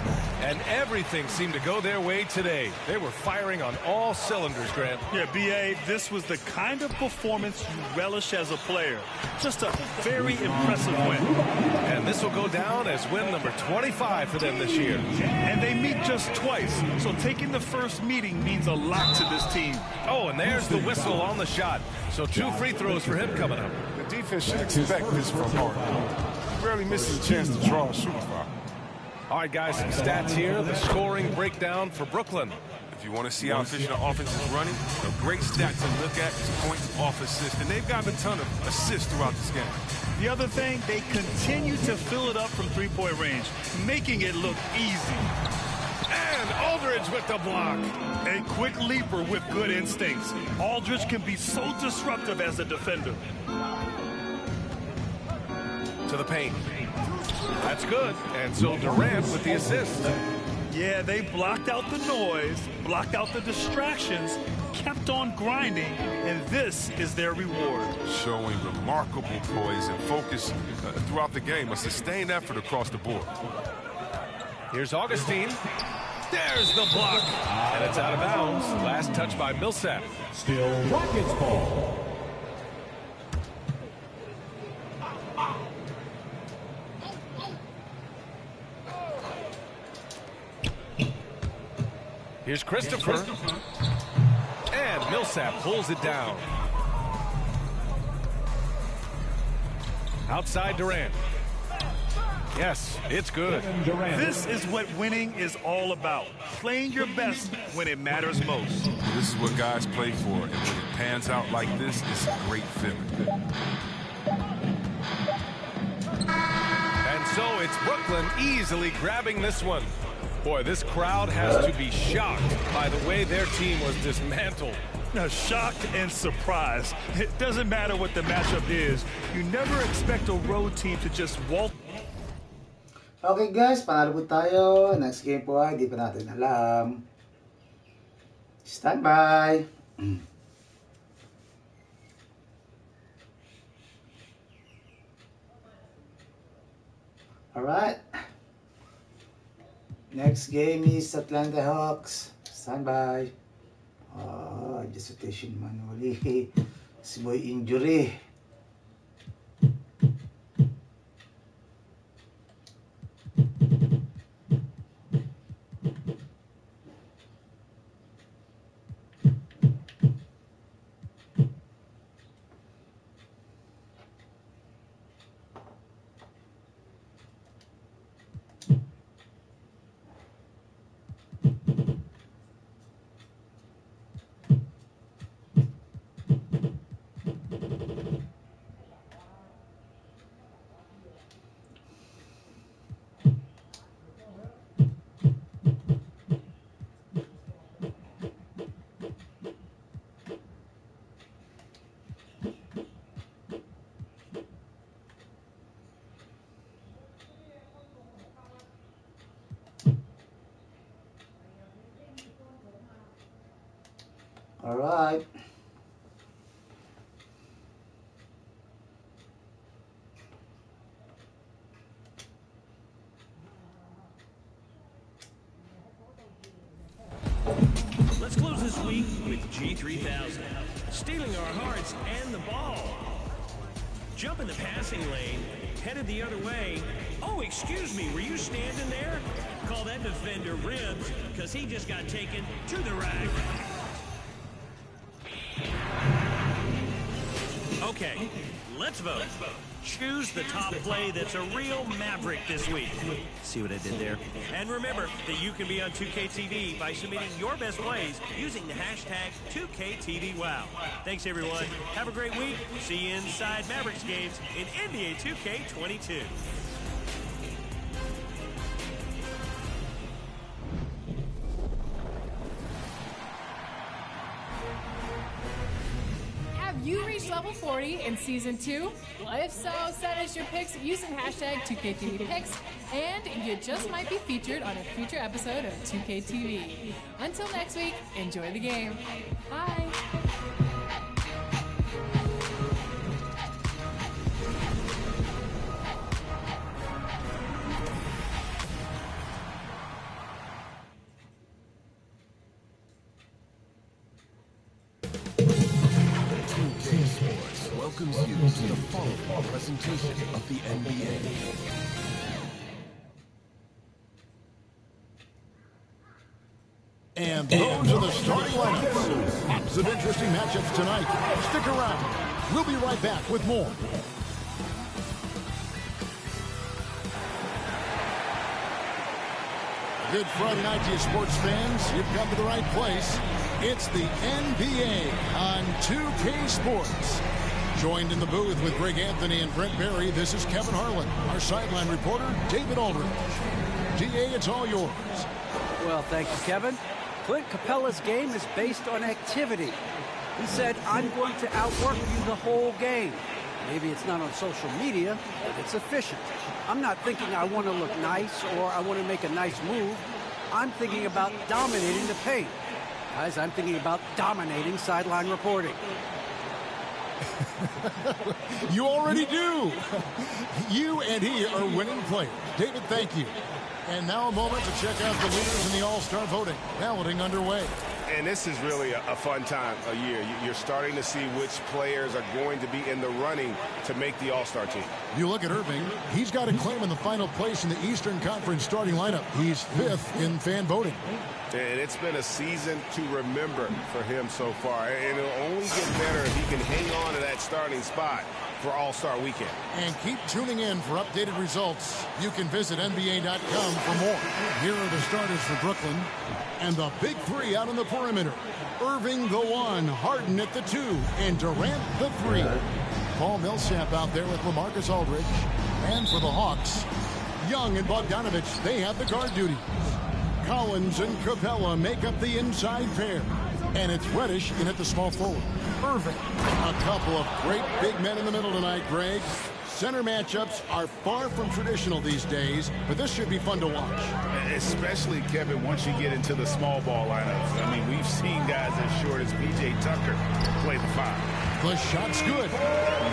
And everything seemed to go their way today. They were firing on all cylinders, Grant. Yeah, B.A., this was the kind of performance you relish as a player. Just a very impressive win. And this will go down as win number 25 for them this year. And they meet just twice, so taking the first meeting means a lot to this team. Oh, and there's the whistle on the shot. So 2 free throws for him coming up. The defense should expect this from Harden. He rarely misses a chance to draw a shooting foul. All right, guys, some stats here. The scoring breakdown for Brooklyn. If you want to see how efficient the offense is running, a great stat to look at is points off assists. And they've gotten a ton of assists throughout this game. The other thing, they continue to fill it up from three-point range, making it look easy. And Aldridge with the block. A quick leaper with good instincts. Aldridge can be so disruptive as a defender. To the paint. That's good. And so Durant with the assist. Yeah, they blocked out the noise, blocked out the distractions, kept on grinding, and this is their reward. Showing remarkable poise and focus throughout the game, a sustained effort across the board. Here's Augustine. There's the block. And it's out of bounds. Last touch by Millsap. Still Rockets ball. Here's Christopher. And Millsap pulls it down. Outside Durant. Yes, it's good. This is what winning is all about. Playing your best when it matters most. This is what guys play for, and when it pans out like this, it's a great feeling. And so it's Brooklyn easily grabbing this one. Boy, this crowd has to be shocked by the way their team was dismantled. Now, shocked and surprised. It doesn't matter what the matchup is. You never expect a road team to just walk. Okay guys, panalo po tayo. Next game po ay di pa natin alam. Stand by. Alright. Next game is Atlanta Hawks. Stand by. Dissertation manually. Si Boy injury. All right. Let's close this week with G3000, stealing our hearts and the ball. Jump in the passing lane, headed the other way. Oh, excuse me, were you standing there? Call that defender ribs, because he just got taken to the rack. Okay, let's vote. Choose the top play that's a real maverick this week. See what I did there? And remember that you can be on 2KTV by submitting your best plays using the hashtag 2KTVWow. Thanks, everyone. Have a great week. See you inside Mavericks games in NBA 2K22. Have you reached level 40 in Season 2? Well, if so, send us your picks using hashtag 2KTVPicks, and you just might be featured on a future episode of 2KTV. Until next week, enjoy the game. Bye. Welcomes you to the following presentation of the NBA. And those are the starting lineups. Lots of interesting matchups tonight. Stick around. We'll be right back with more. Good Friday night to you sports fans. You've come to the right place. It's the NBA on 2K Sports. Joined in the booth with Greg Anthony and Brent Barry, this is Kevin Harlan. Our sideline reporter, David Aldridge. DA, it's all yours. Well, thank you, Kevin. Clint Capella's game is based on activity. He said, I'm going to outwork you the whole game. Maybe it's not on social media, but it's efficient. I'm not thinking I want to look nice or I want to make a nice move. I'm thinking about dominating the paint. Guys, I'm thinking about dominating sideline reporting. You already do. You and he are winning players. David, thank you. And now a moment to check out the leaders in the All-Star voting. Balloting underway. And this is really a fun time of year. You're starting to see which players are going to be in the running to make the All-Star team. You look at Irving. He's got a claim in the final place in the Eastern Conference starting lineup. He's 5th in fan voting. And it's been a season to remember for him so far. And it'll only get better if he can hang on to that starting spot for All-Star Weekend. And keep tuning in for updated results. You can visit NBA.com for more. Here are the starters for Brooklyn. And the big three out on the perimeter. Irving the 1, Harden at the 2, and Durant the 3. Paul Millsap out there with LaMarcus Aldridge. And for the Hawks, Young and Bogdanovich, they have the guard duties. Collins and Capella make up the inside pair. And it's Reddish in at the small forward. Irving. A couple of great big men in the middle tonight, Greg. Center matchups are far from traditional these days, but this should be fun to watch. Especially, Kevin, once you get into the small ball lineups. I mean, we've seen guys as short as P.J. Tucker play the 5. The shot's good.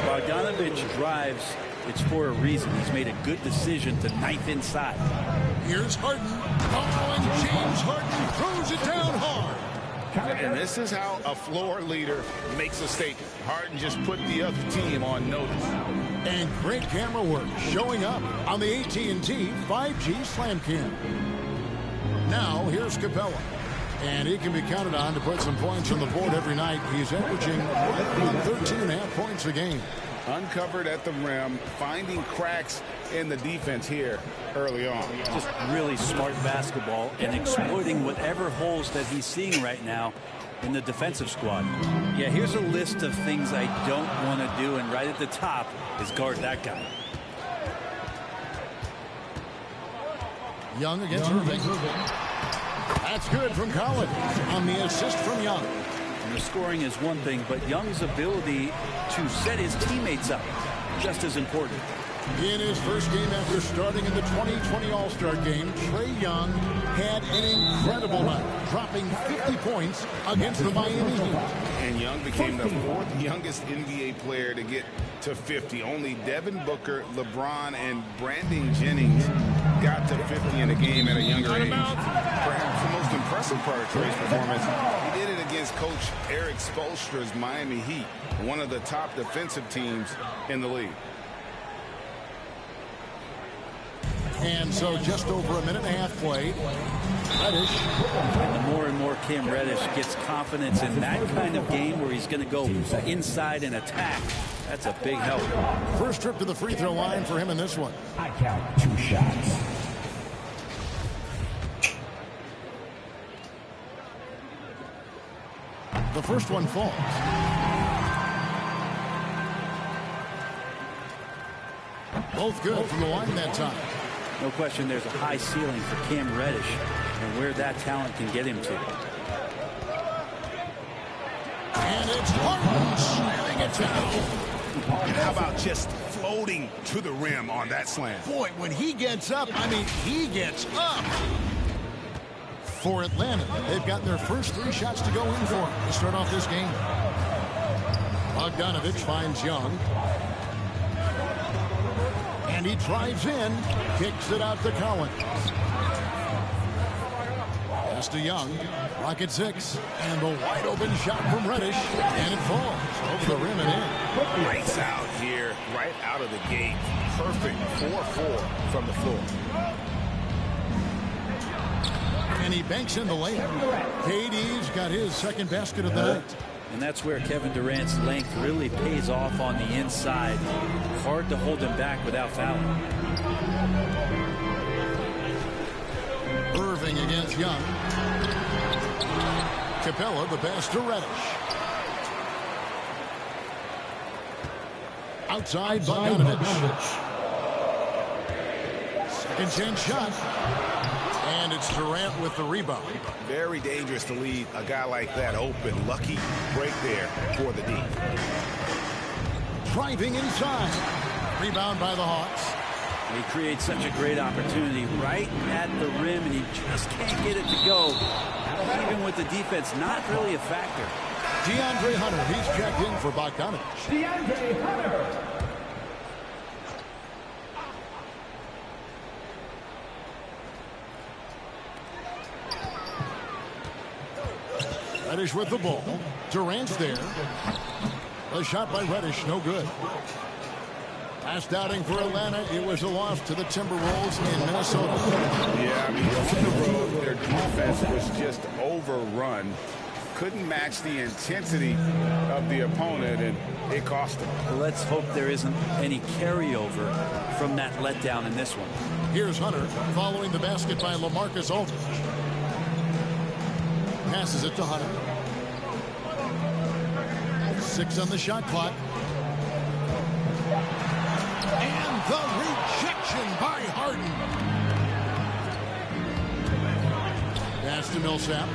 Bogdanovich drives. It's for a reason. He's made a good decision to knife inside. Here's Harden. Oh, and James Harden throws it down hard. And this is how a floor leader makes a statement. Harden just put the other team on notice. And great camera work showing up on the AT&T 5G Slam Cam. Now, here's Capella. And he can be counted on to put some points on the board every night. He's averaging 13.5 points a game. Uncovered at the rim, finding cracks in the defense here early on. Just really smart basketball and exploiting whatever holes that he's seeing right now in the defensive squad. Yeah, here's a list of things I don't want to do, and right at the top is guard that guy. Young against Irving. That's good from Collins on the assist from Young. And the scoring is one thing, but Young's ability to set his teammates up just as important. In his first game after starting in the 2020 All-Star Game, Trae Young had an incredible night, dropping 50 points against the Miami Heat. And Young became the fourth youngest NBA player to get to 50. Only Devin Booker, LeBron, and Brandon Jennings got to 50 in a game at a younger age. Perhaps the most impressive part of Trae's performance, he did it against Coach Eric Spoelstra's Miami Heat, one of the top defensive teams in the league. And so just over a minute and a half played. Reddish. And the more and more Cam Reddish gets confidence in that kind of game where he's going to go inside and attack, that's a big help. First trip to the free throw line for him in this one. I count 2 shots. The first one falls. Both good from the line that time. No question there's a high ceiling for Cam Reddish and where that talent can get him to. And it's Harden slamming it down. How about just floating to the rim on that slam? Boy, when he gets up, I mean, he gets up. For Atlanta, they've gotten their first 3 shots to go in for to start off this game. Bogdanovich finds Young. And he drives in, kicks it out to Collins. Pass to Young, Rocket 6, and the wide open shot from Reddish, and it falls over the rim and in. Lights out here, right out of the gate. Perfect 4-4 from the floor. And he banks in the layup. KD's got his second basket of the night. And that's where Kevin Durant's length really pays off on the inside. Hard to hold him back without fouling. Irving against Young. Capella, the pass to Reddish. Outside Bogdanovich. Second chance shot. And it's Durant with the rebound. Very dangerous to leave a guy like that open. Lucky break there for the D. Driving inside. Rebound by the Hawks. He creates such a great opportunity right at the rim, and he just can't get it to go. Even with the defense, not really a factor. DeAndre Hunter, he's checked in for Bogdanovich. DeAndre Hunter. Reddish with the ball. Durant's there. A shot by Reddish, no good. Last outing for Atlanta, it was a loss to the Timberwolves in Minnesota. Yeah, I mean, on the road, their defense was just overrun. Couldn't match the intensity of the opponent, and it cost them. Let's hope there isn't any carryover from that letdown in this one. Here's Hunter following the basket by LaMarcus Aldridge. Passes it to Hunter. 6 on the shot clock. And the rejection by Harden. Pass to Millsap.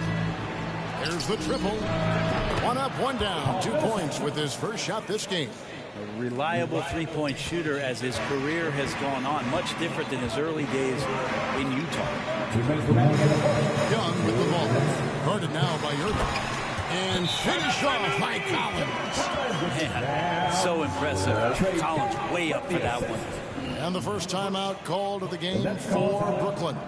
There's the triple. 1 up, 1 down. 2 points with his first shot this game. A reliable three-point shooter as his career has gone on. Much different than his early days in Utah. Young with the ball. Guarded now by Irving. And finished off by Collins. Man, so impressive. Collins way up for that one. And the first timeout called of the game for Brooklyn.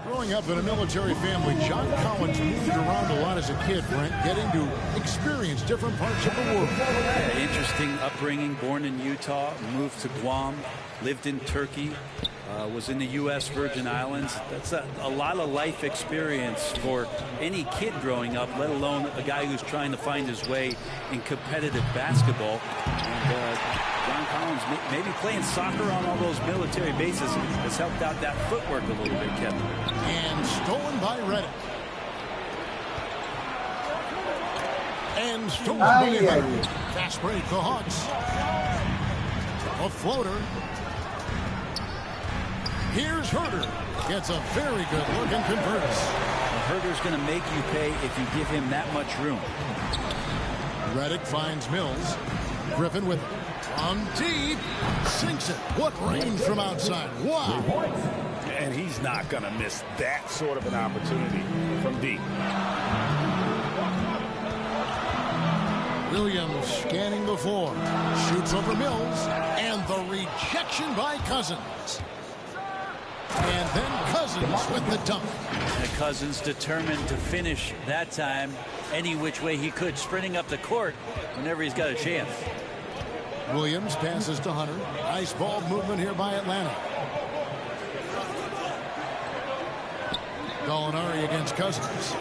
Growing up in a military family, John Collins moved around a lot as a kid, Brent, getting to experience different parts of the world. Yeah, interesting upbringing, born in Utah, moved to Guam, lived in Turkey, was in the U.S. Virgin Islands. That's a lot of life experience for any kid growing up, let alone a guy who's trying to find his way in competitive basketball. And John Collins, maybe playing soccer on all those military bases has helped out that footwork a little bit, Kevin. And stolen by Reddish. And stolen by Reddish. Fast break, the Hawks. A floater. Here's Herter. Gets a very good look and converts. Herter's going to make you pay if you give him that much room. Reddick finds Mills. Griffin with it. From deep, sinks it. What range from outside. Wow. And he's not going to miss that sort of an opportunity from deep. Williams scanning the floor. Shoots over Mills. And the rejection by Cousins. And then Cousins with the dunk. And Cousins determined to finish that time any which way he could, sprinting up the court whenever he's got a chance. Williams passes to Hunter. Nice ball movement here by Atlanta. Gallinari against Cousins.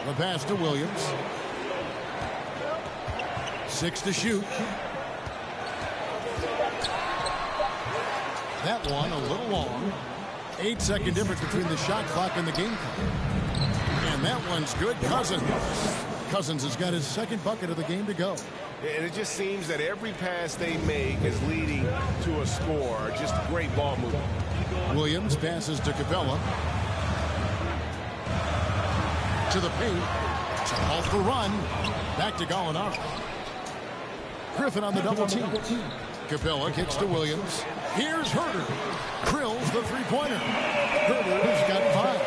The pass to Williams. 6 to shoot. That one a little long. 8-second difference between the shot clock and the game clock. And that one's good. Cousins has got his second bucket of the game to go. And it just seems that every pass they make is leading to a score. Just great ball movement. Williams passes to Capella. To the paint. To halt the run. Back to Gallinari. Griffin on the double team. Capella kicks to Williams. Here's Herter. Drills the three-pointer. Herter has got 5.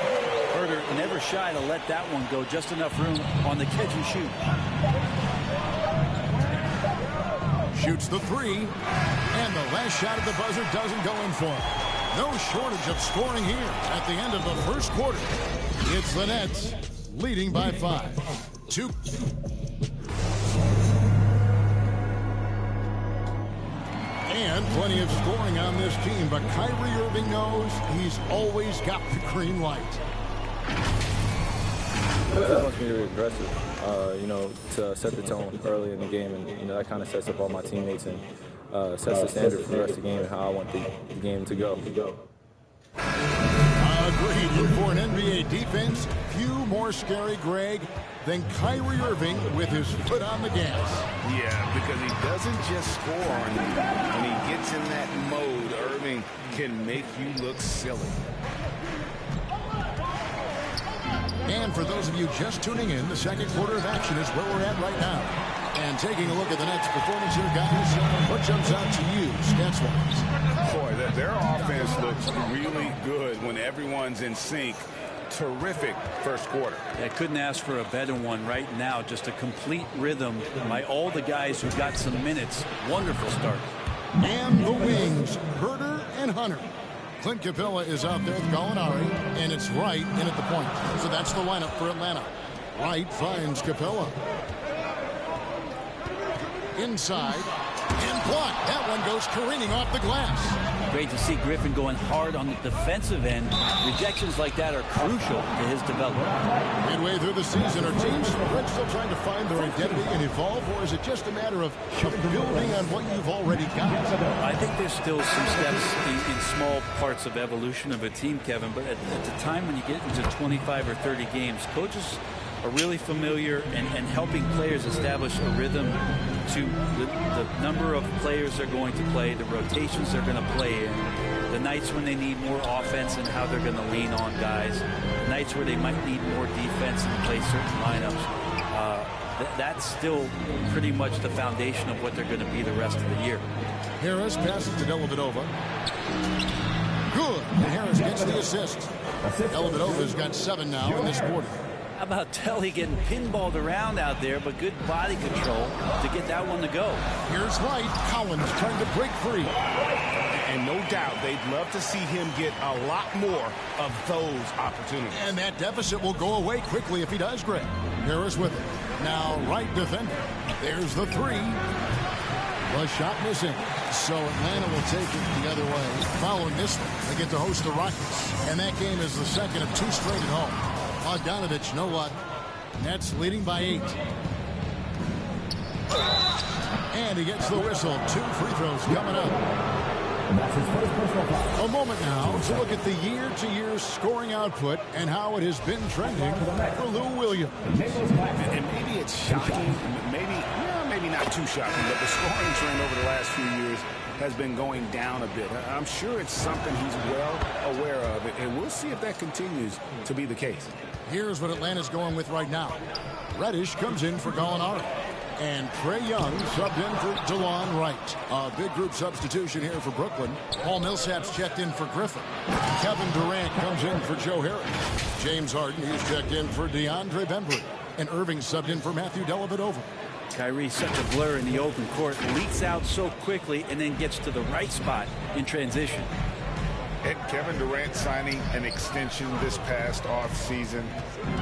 Herter never shy to let that one go. Just enough room on the catch and shoot. Shoots the 3. And the last shot at the buzzer doesn't go in for him. No shortage of scoring here at the end of the first quarter. It's the Nets leading by 5. 2. And plenty of scoring on this team, but Kyrie Irving knows he's always got the green light. It wants me to be aggressive, to set the tone early in the game, and that kind of sets up all my teammates and sets the standard for the rest of the game and how I want the game to go. Agreed. Look for an NBA defense. Few more scary, Greg, than Kyrie Irving with his foot on the gas. Yeah, because he doesn't just score on you. When he gets in that mode, Irving can make you look silly. And for those of you just tuning in, the second quarter of action is where we're at right now. And taking a look at the Nets' performance here, guys, what jumps out to you, stats-wise? Boy, their offense looks really good when everyone's in sync. Terrific first quarter. I couldn't ask for a better one right now. Just a complete rhythm by all the guys who got some minutes. Wonderful start. And the wings, Herter and Hunter. Clint Capella is out there with Gallinari, and it's Wright in at the point. So that's the lineup for Atlanta. Wright finds Capella. Inside, and blocked. That one goes careening off the glass. Great to see Griffin going hard on the defensive end. Rejections like that are crucial to his development. Midway through the season, are teams still trying to find their identity and evolve, or is it just a matter of building on what you've already got? I think there's still some steps in small parts of evolution of a team, Kevin, but at the time when you get into 25 or 30 games, coaches are really familiar and helping players establish a rhythm to the number of players they're going to play, the rotations they're going to play in, the nights when they need more offense and how they're going to lean on guys, the nights where they might need more defense and play certain lineups. That's still pretty much the foundation of what they're going to be the rest of the year. Harris passes to Dellavedova. Good. And Harris gets the assist. Dellavedova's got 7 now in this quarter. How about Telly getting pinballed around out there, but good body control to get that one to go. Here's Wright. Collins trying to break free. And no doubt they'd love to see him get a lot more of those opportunities. And that deficit will go away quickly if he does, Greg. Harris with it. Now Wright defending. There's the 3. The shot missing. So Atlanta will take it the other way. Following this one, they get to host the Rockets. And that game is the second of 2 straight at home. Bogdanovich, no luck. Nets leading by 8. And he gets the whistle. 2 free throws coming up. A moment now to look at the year-to-year scoring output and how it has been trending for Lou Williams. And maybe it's shocking, maybe not too shocking, but the scoring trend over the last few years has been going down a bit. I'm sure it's something he's well aware of, and we'll see if that continues to be the case. Here's what Atlanta's going with right now. Reddish comes in for Gallinari. And Trae Young subbed in for DeLon Wright. A big group substitution here for Brooklyn. Paul Millsap's checked in for Griffin. Kevin Durant comes in for Joe Harris. James Harden, he's checked in for DeAndre Bembry. And Irving subbed in for Matthew Dellavedova. Kyrie, such a blur in the open court, leaks out so quickly and then gets to the right spot in transition. And Kevin Durant signing an extension this past offseason,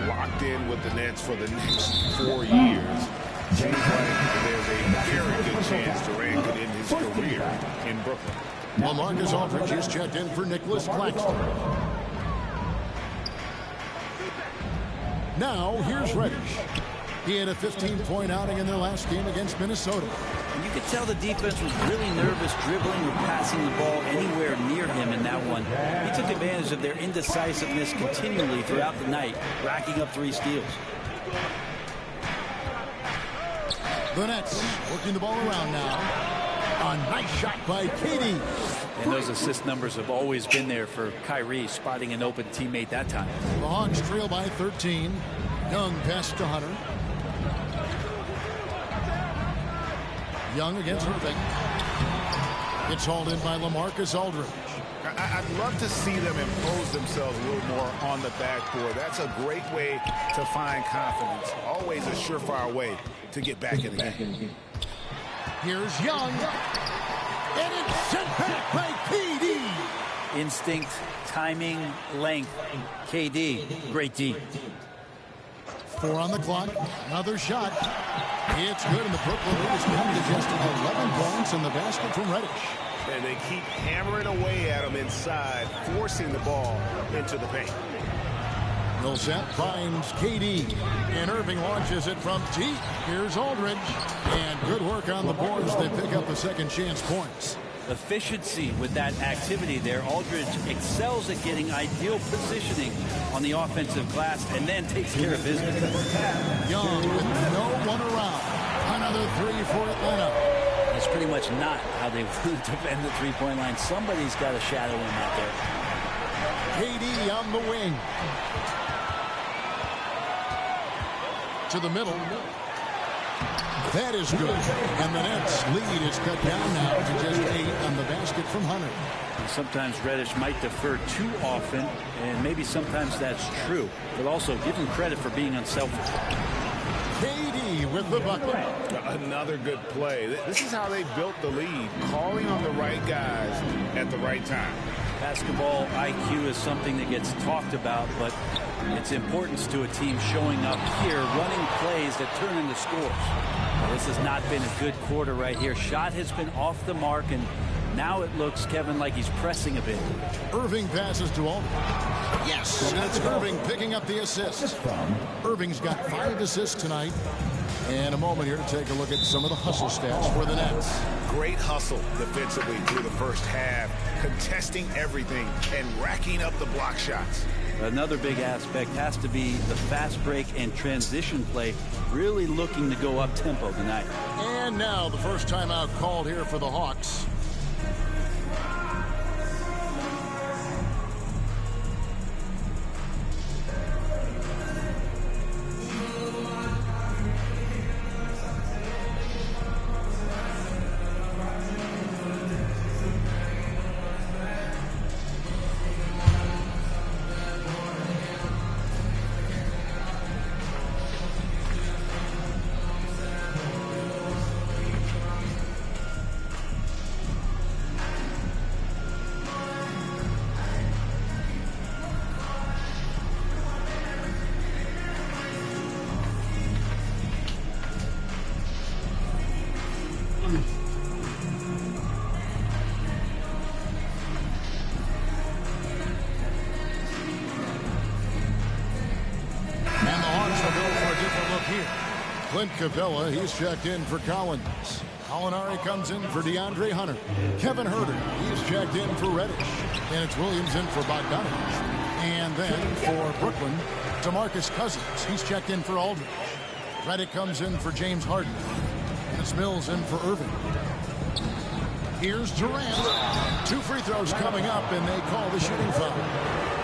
locked in with the Nets for the next 4 years. Seems like there's a very good chance Durant could end his career in Brooklyn. LaMarcus Aldridge is checked in for Nicholas Claxton. Now, here's Reddish. He had a 15-point outing in their last game against Minnesota. And you could tell the defense was really nervous dribbling or passing the ball anywhere near him in that one. He took advantage of their indecisiveness continually throughout the night, racking up 3 steals. The Nets working the ball around now. A nice shot by KD. And those assist numbers have always been there for Kyrie, spotting an open teammate that time. The Hawks trail by 13. Young passes to Hunter. Young against Irving. It's hauled in by LaMarcus Aldridge. I'd love to see them impose themselves a little more on the backboard. That's a great way to find confidence. Always a surefire way to get back in the game. Here's Young. And it's sent back by KD. Instinct, timing, length. KD, great D. 4 on the clock. Another shot. It's good, and the Brooklyn Nets come to just 11 points in the basket from Reddish. And they keep hammering away at him inside, forcing the ball into the paint. Millsap finds KD, and Irving launches it from deep. Here's Aldridge, and good work on the boards. They pick up the second chance points. Efficiency with that activity there. Aldridge excels at getting ideal positioning on the offensive glass and then takes care of business. Young with no one around. Another 3 for Atlanta. That's pretty much not how they would defend the three-point line. Somebody's got to shadow him out there. KD on the wing. To the middle. That is good. And the Nets lead is cut down now to just 8 on the basket from Hunter. And sometimes Reddish might defer too often, and maybe sometimes that's true. But also give him credit for being unselfish. KD with the bucket. Another good play. This is how they built the lead, calling on the right guys at the right time. Basketball IQ is something that gets talked about, but its importance to a team showing up here, running plays that turn into scores. Now, this has not been a good quarter right here. Shot has been off the mark, and now it looks, Kevin, like he's pressing a bit. Irving passes to Aldridge. Yes, that's Irving picking up the assist. Irving's got 5 assists tonight. And a moment here to take a look at some of the hustle stats for the Nets. Great hustle defensively through the first half, contesting everything and racking up the block shots. Another big aspect has to be the fast break and transition play, really looking to go up tempo tonight. And now the first timeout called here for the Hawks. Clint Capella, he's checked in for Collins. Molinari comes in for DeAndre Hunter. Kevin Huerter, he's checked in for Reddish. And it's Williams in for Bogdanovich. And then for Brooklyn, DeMarcus Cousins, he's checked in for Aldridge. Reddick comes in for James Harden. And it's Mills in for Irving. Here's Durant. 2 free throws coming up, and they call the shooting foul.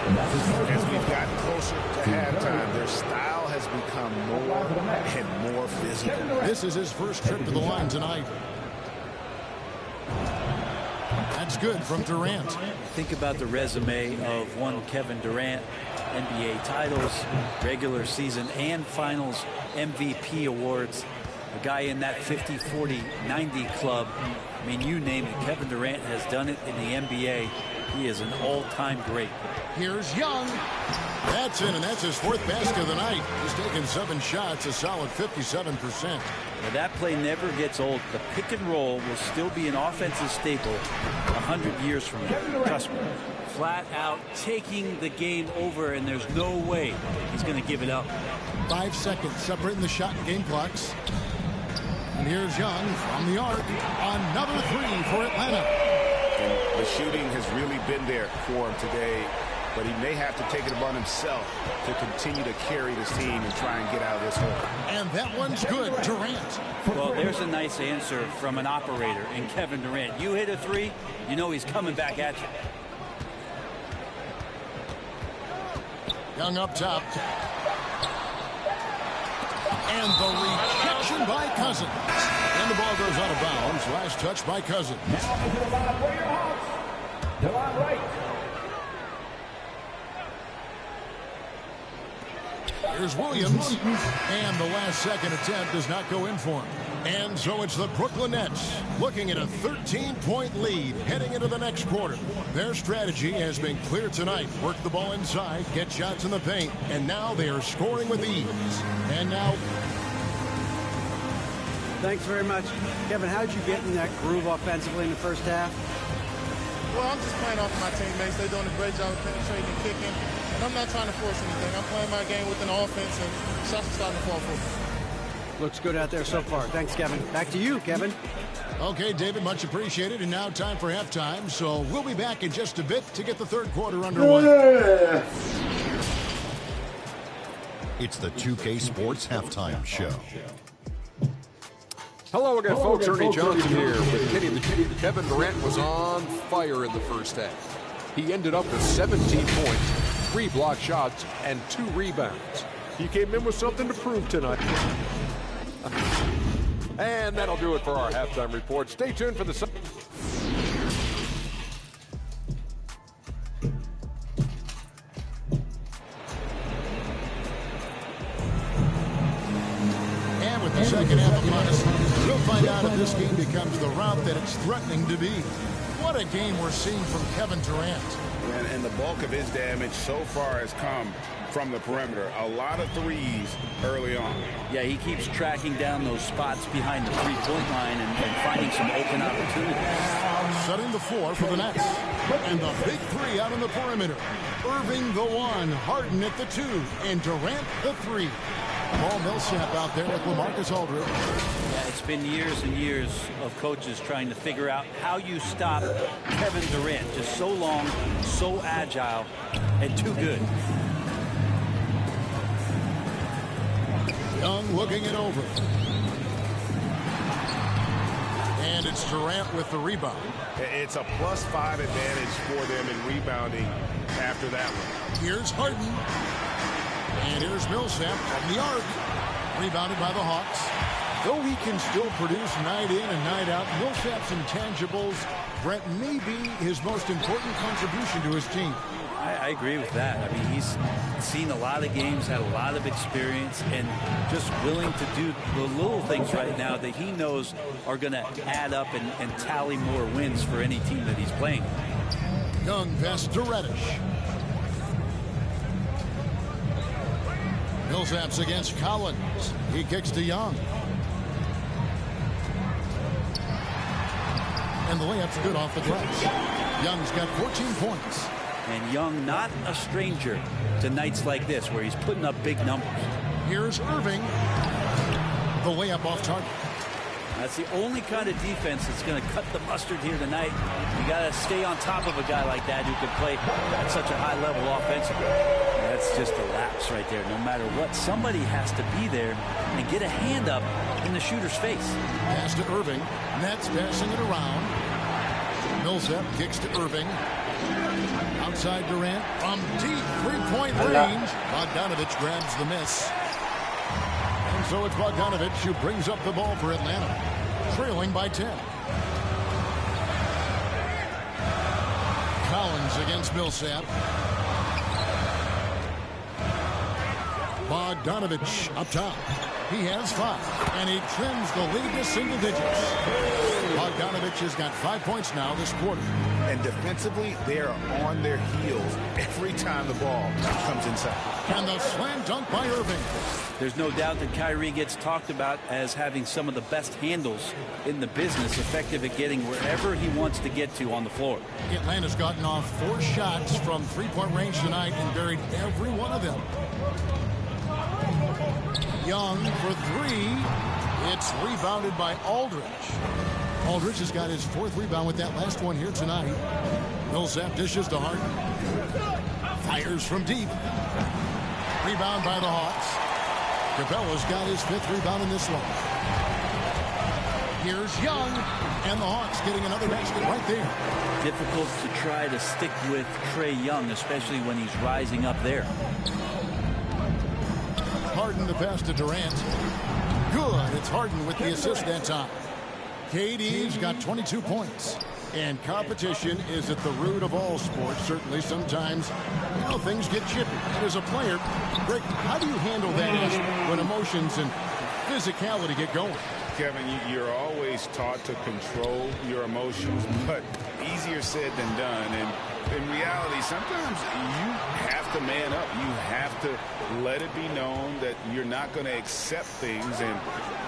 As we've gotten closer to halftime, their style has become more and more physical. This is his first trip to the line tonight. That's good from Durant. Think about the resume of one Kevin Durant, NBA titles, regular season and finals MVP awards. A guy in that 50, 40, 90 club. I mean, you name it. Kevin Durant has done it in the NBA. He is an all-time great. Here's Young. That's in, and that's his fourth basket of the night. He's taken 7 shots, a solid 57%. Well, that play never gets old. The pick and roll will still be an offensive staple 100 years from now. Trust me. Flat out taking the game over, and there's no way he's going to give it up. 5 seconds separating the shot and game clocks. And here's Young from the arc. Another 3 for Atlanta. And the shooting has really been there for him today, but he may have to take it upon himself to continue to carry this team and try and get out of this hole. And that one's good. Durant. Well, there's a nice answer from an operator in Kevin Durant. You hit a 3, you know he's coming back at you. Young up top. And the rejection by Cousins. And the ball goes out of bounds. Last touch by Cousins. Here's Williams. And the last second attempt does not go in for him. And so it's the Brooklyn Nets looking at a 13-point lead heading into the next quarter. Their strategy has been clear tonight. Work the ball inside, get shots in the paint, and now they are scoring with ease. And now... Thanks very much. Kevin, how did you get in that groove offensively in the first half? Well, I'm just playing off of my teammates. They're doing a great job of penetrating and kicking. And I'm not trying to force anything. I'm playing my game with an offense, and shots are starting to fall for me. Looks good out there so far. Thanks, Kevin. Back to you, Kevin. Okay, David, much appreciated. And now time for halftime. So we'll be back in just a bit to get the third quarter underway. It's the 2K Sports Halftime Show. Hello again, folks. Ernie Johnson here with Kenny the Kitty. Kevin Durant was on fire in the first half. He ended up with 17 points, 3 block shots, and 2 rebounds. He came in with something to prove tonight. And that'll do it for our halftime report. Stay tuned for the... And with the second half upon us, we'll find out if this game becomes the route that it's threatening to be. What a game we're seeing from Kevin Durant. And the bulk of his damage so far has come from the perimeter. A lot of threes early on. Yeah, he keeps tracking down those spots behind the three-point line and finding some open opportunities. Setting the floor for the Nets. And the big 3 out on the perimeter. Irving the 1, Harden at the 2, and Durant the 3. Paul Millsap out there with LaMarcus Aldridge. Yeah, it's been years and years of coaches trying to figure out how you stop Kevin Durant. Just so long, so agile, and too good. Young looking it over. And it's Durant with the rebound. It's a +5 advantage for them in rebounding after that one. Here's Harden. And here's Millsap from the arc. Rebounded by the Hawks. Though he can still produce night in and night out, Millsap's intangibles, Brett, may be his most important contribution to his team. I agree with that. I mean, he's seen a lot of games, had a lot of experience, and just willing to do the little things right now that he knows are going to add up and tally more wins for any team that he's playing. Young pass to Reddish. Millsap's against Collins. He kicks to Young. And the layup's good off the glass. Young's got 14 points. And Young not a stranger to nights like this where he's putting up big numbers. Here's Irving. The layup off target. That's the only kind of defense that's going to cut the mustard here tonight. You got to stay on top of a guy like that who can play at such a high level offensively. That's just a lapse right there. No matter what, somebody has to be there and get a hand up in the shooter's face. Pass to Irving. Nets passing it around. Millsap kicks to Irving. Out Outside Durant from deep three-point range. Bogdanovich grabs the miss. And so it's Bogdanovich who brings up the ball for Atlanta, trailing by 10. Collins against Millsap. Bogdanovich up top. He has 5, and he trims the lead to single digits. Bogdanovich has got 5 points now this quarter. And defensively, they are on their heels every time the ball comes inside. And the slam dunk by Irving. There's no doubt that Kyrie gets talked about as having some of the best handles in the business, effective at getting wherever he wants to get to on the floor. Atlanta's gotten off 4 shots from three-point range tonight and buried every one of them. Young for 3. It's rebounded by Aldridge. Aldridge has got his 4th rebound with that last one here tonight. Millsap dishes to Harden. Fires from deep. Rebound by the Hawks. Capella's got his 5th rebound in this one. Here's Young, and the Hawks getting another basket right there. Difficult to try to stick with Trae Young, especially when he's rising up there. Harden the pass to Durant. Good. It's Harden with the assist that time. KD's got 22 points. And competition is at the root of all sports. Certainly sometimes, things get chippy. And as a player, Greg, how do you handle that when emotions and physicality get going? Kevin, you're always taught to control your emotions, but easier said than done. And in reality, sometimes you have to man up. You have to let it be known that you're not going to accept things. And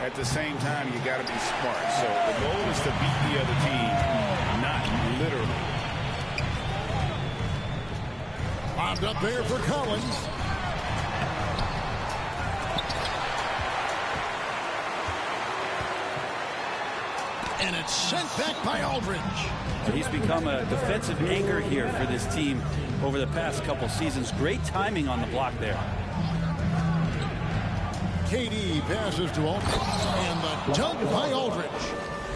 at the same time, you got to be smart. So the goal is to beat the other team, not literally. Bobbed up there for Collins. And it's sent back by Aldridge. He's become a defensive anchor here for this team over the past couple seasons. Great timing on the block there. KD passes to Aldridge. And the dunk by Aldridge.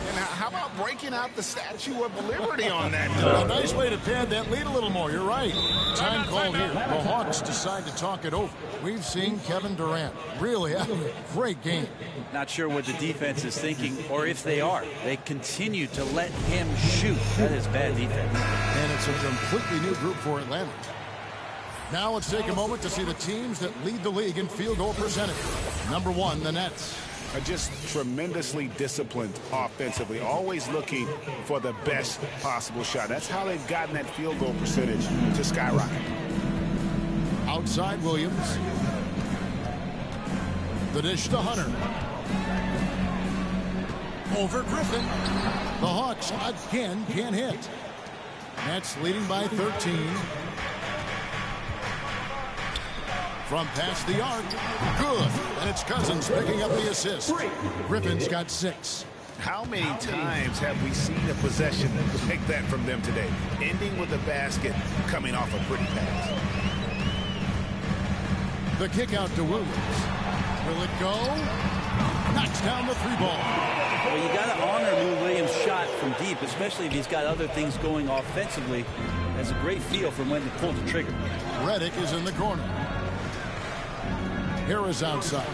And how about breaking out the Statue of Liberty on that A dunk? nice way to pad that lead a little more. You're right. Time called here. The Hawks decide to talk it over. We've seen Kevin Durant really have a great game. Not sure what the defense is thinking, or if they are. They continue to let him shoot. That is bad defense. And it's a completely new group for Atlanta. Now let's take a moment to see the teams that lead the league in field goal percentage. Number 1, the Nets. Are just tremendously disciplined offensively, always looking for the best possible shot. That's how they've gotten that field goal percentage to skyrocket. Outside Williams. The dish to Hunter. Over Griffin. The Hawks again can't hit. Nets leading by 13. From past the arc. Good. And it's Cousins picking up the assist. Griffin's got 6. How many times have we seen a possession like that from them today? Ending with a basket, coming off a pretty pass. The kick out to Williams. Will it go? Knocks down the 3-ball. Well, you got to honor Lou Williams' shot from deep, especially if he's got other things going offensively. Has a great feel for when to pull the trigger. Redick is in the corner. Harris outside.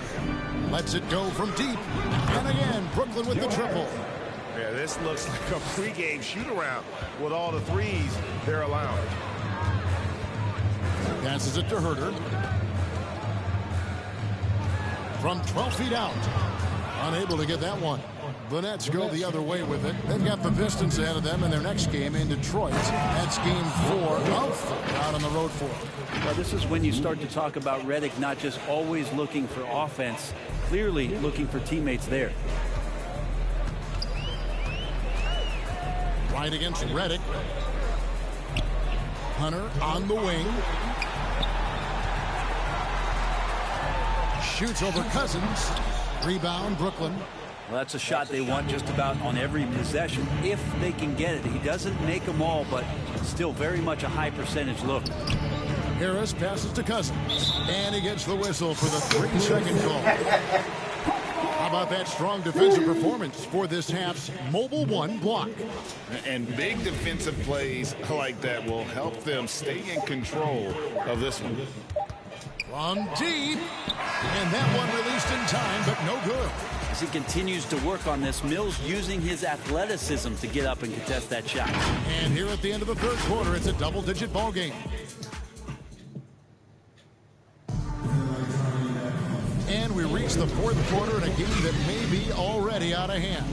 Lets it go from deep. And again, Brooklyn with the triple. Yeah, this looks like a pregame shoot-around with all the threes they're allowing. Passes it to Herter. From 12 feet out. Unable to get that one. The Nets go the other way with it. They've got the Pistons ahead of them in their next game in Detroit. That's game 4 of 4 out on the road for them. Well, this is when you start to talk about Redick not just always looking for offense, clearly looking for teammates there. Right against Redick. Hunter on the wing. Shoots over Cousins. Rebound, Brooklyn. Well, that's a shot they want just about on every possession, if they can get it. He doesn't make them all, but still very much a high percentage look. Harris passes to Cousins, and he gets the whistle for the 3-second call. How about that strong defensive performance for this half's Mobile One block? And big defensive plays like that will help them stay in control of this one. From deep. And that one released in time, but no good. As he continues to work on this, Mills using his athleticism to get up and contest that shot. And here at the end of the third quarter, it's a double-digit ball game. And we reach the fourth quarter in a game that may be already out of hand.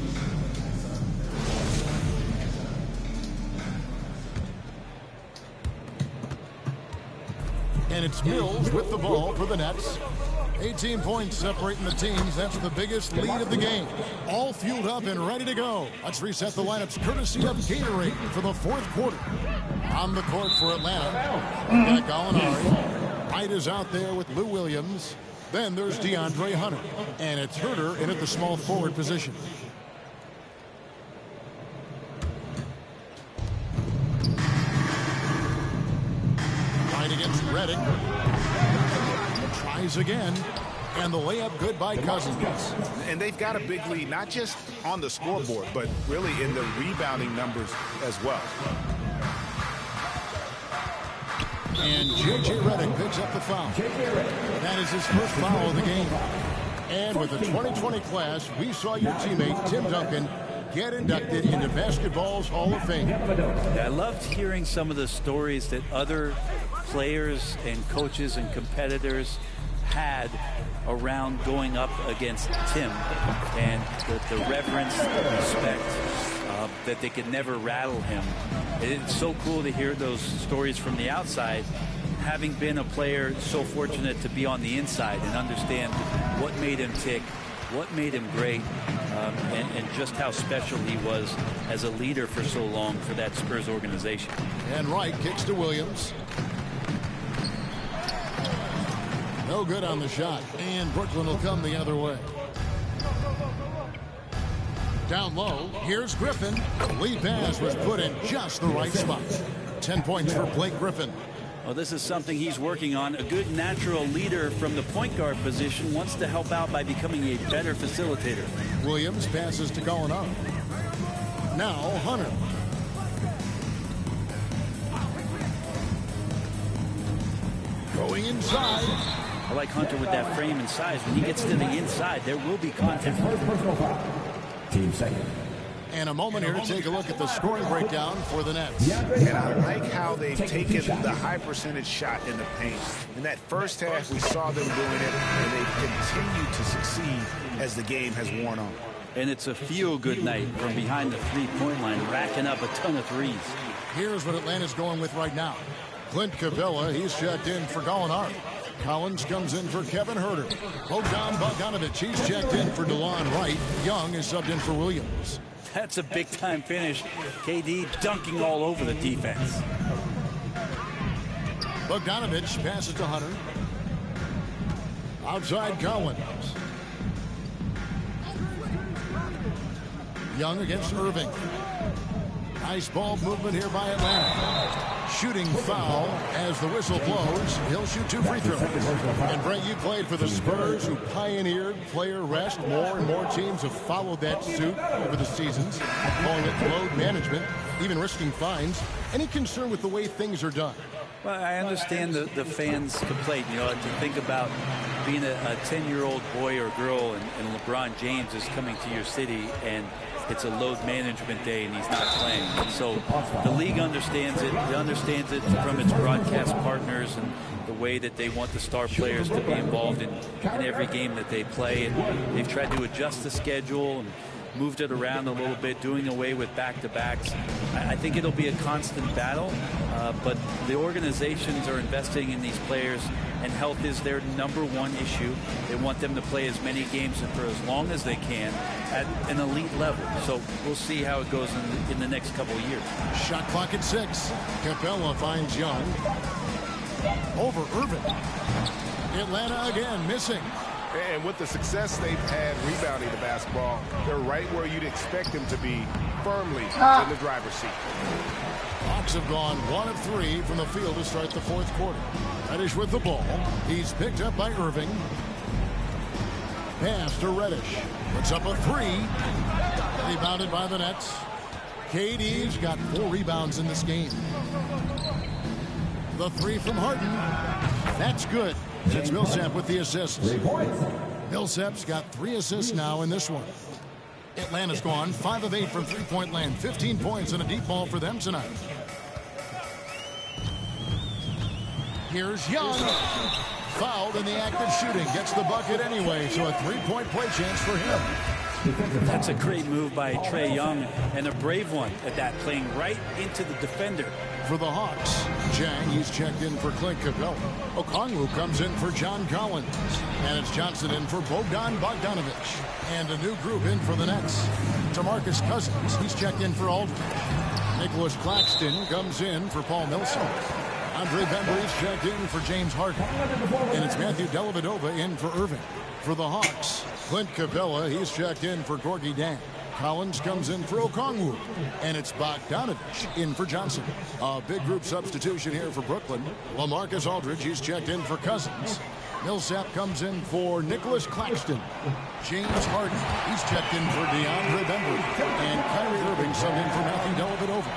And it's Mills with the ball for the Nets. 18 points separating the teams. That's the biggest lead of the game. All fueled up and ready to go. Let's reset the lineups courtesy of Gatorade for the fourth quarter. On the court for Atlanta, we've got Gallinari. Wright is out there with Lou Williams. Then there's DeAndre Hunter. And it's Herter in at the small forward position. Wright against Reddick. Tries again. And the layup good by Cousins. And they've got a big lead, not just on the scoreboard, but really in the rebounding numbers as well. And J.J. Reddick picks up the foul. That is his first foul of the game. And with the 2020 class, we saw your teammate, Tim Duncan, get inducted into basketball's Hall of Fame. I loved hearing some of the stories that other players and coaches and competitors had around going up against Tim, and the reverence, the respect, that they could never rattle him. It's so cool to hear those stories from the outside, having been a player so fortunate to be on the inside and understand what made him tick, what made him great, and just how special he was as a leader for so long for that Spurs organization. And Wright kicks to Williams. No good on the shot, and Brooklyn will come the other way. Down low, here's Griffin. The lead pass was put in just the right spot. 10 points for Blake Griffin. Well, this is something he's working on. A good natural leader from the point guard position wants to help out by becoming a better facilitator. Williams passes to Gallinari. Now Hunter. Going inside. I like Hunter with that frame and size. When he gets to the inside, there will be contact. Team second. And a moment here to take a look at the scoring breakdown for the Nets. And I like how they've taken the high percentage shot in the paint. In that first half, we saw them doing it, and they've continued to succeed as the game has worn on. And it's a feel-good night from behind the three-point line, racking up a ton of threes. Here's what Atlanta's going with right now. Clint Capella, he's checked in for Gallinari. Collins comes in for Kevin Herter. Bogdanovich, he's checked in for DeLon Wright. Young is subbed in for Williams. That's a big-time finish. KD dunking all over the defense. Bogdanovich passes to Hunter. Outside Collins. Young against Irving. Nice ball movement here by Atlanta. Shooting foul as the whistle blows. He'll shoot 2 free throws. And Brent, you played for the Spurs, who pioneered player rest. More and more teams have followed that suit over the seasons, calling it load management, even risking fines. Any concern with the way things are done? Well, I understand the fans' complaint. You know, to think about being a 10-year-old boy or girl and LeBron James is coming to your city and it's a load management day and he's not playing. And so the league understands it. It understands it from its broadcast partners and the way that they want the star players to be involved in every game that they play. And they've tried to adjust the schedule and moved it around a little bit, doing away with back-to-backs. I think it'll be a constant battle, but the organizations are investing in these players, and health is their #1 issue. They want them to play as many games and for as long as they can at an elite level. So we'll see how it goes in the next couple of years. Shot clock at 6. Capella finds Young. Over Irving. Atlanta again missing. And with the success they've had rebounding the basketball, they're right where you'd expect them to be, firmly in the driver's seat. Hawks have gone 1 of 3 from the field to start the fourth quarter. Reddish with the ball. He's picked up by Irving. pass to Reddish. Puts up a three. Rebounded by the Nets. KD's got 4 rebounds in this game. The three from Harden. That's good. And it's Millsap with the assist. Millsap's got 3 assists now in this one. Atlanta's gone 5 of 8 from three-point land. 15 points and a deep ball for them tonight. Here's Young. Fouled in the act of shooting. Gets the bucket anyway, so a 3-point play chance for him. That's a great move by Trae Young, and a brave one at that, playing right into the defender. For the Hawks, Jang, he's checked in for Clint Capella. Okongwu comes in for John Collins. And it's Johnson in for Bogdan Bogdanovic. And a new group in for the Nets. DeMarcus Cousins, he's checked in for Aldridge. Nicholas Claxton comes in for Paul Millsap. Andre Bembry's checked in for James Harden. And it's Matthew Dellavedova in for Irving. For the Hawks, Clint Capella, he's checked in for Gorgie Dang. Collins comes in for Okongwu. And it's Bogdanovic in for Johnson. A big group substitution here for Brooklyn. LaMarcus Aldridge, he's checked in for Cousins. Millsap comes in for Nicholas Claxton. James Harden, he's checked in for DeAndre Bembry. And Kyrie Irving subbed in for Matthew Dellavedova.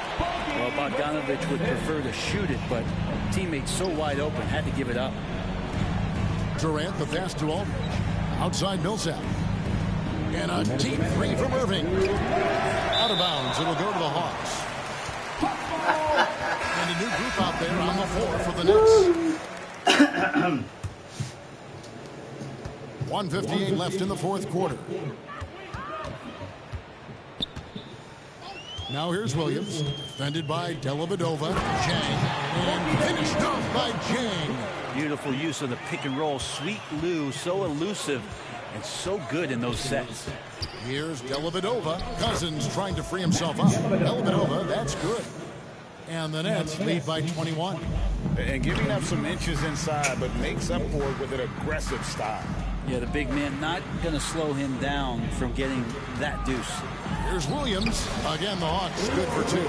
Well, Bogdanovic would prefer to shoot it, but teammates so wide open, had to give it up. Durant, the pass to Aldridge. Outside Millsap. And a deep three from Irving. Out of bounds. It'll go to the Hawks. And a new group out there on the floor for the Nets. 1:58 left in the fourth quarter. Now here's Williams. Defended by Dellavedova. Jang. And finished off by Jang. Beautiful use of the pick and roll. Sweet Lou, so elusive and so good in those sets. Here's Dellavedova. Cousins trying to free himself up. Dellavedova, that's good. And the Nets lead by 21. And giving up some inches inside, but makes up for it with an aggressive style. Yeah, the big man not going to slow him down from getting that deuce. Here's Williams. Again, the Hawks good for 2.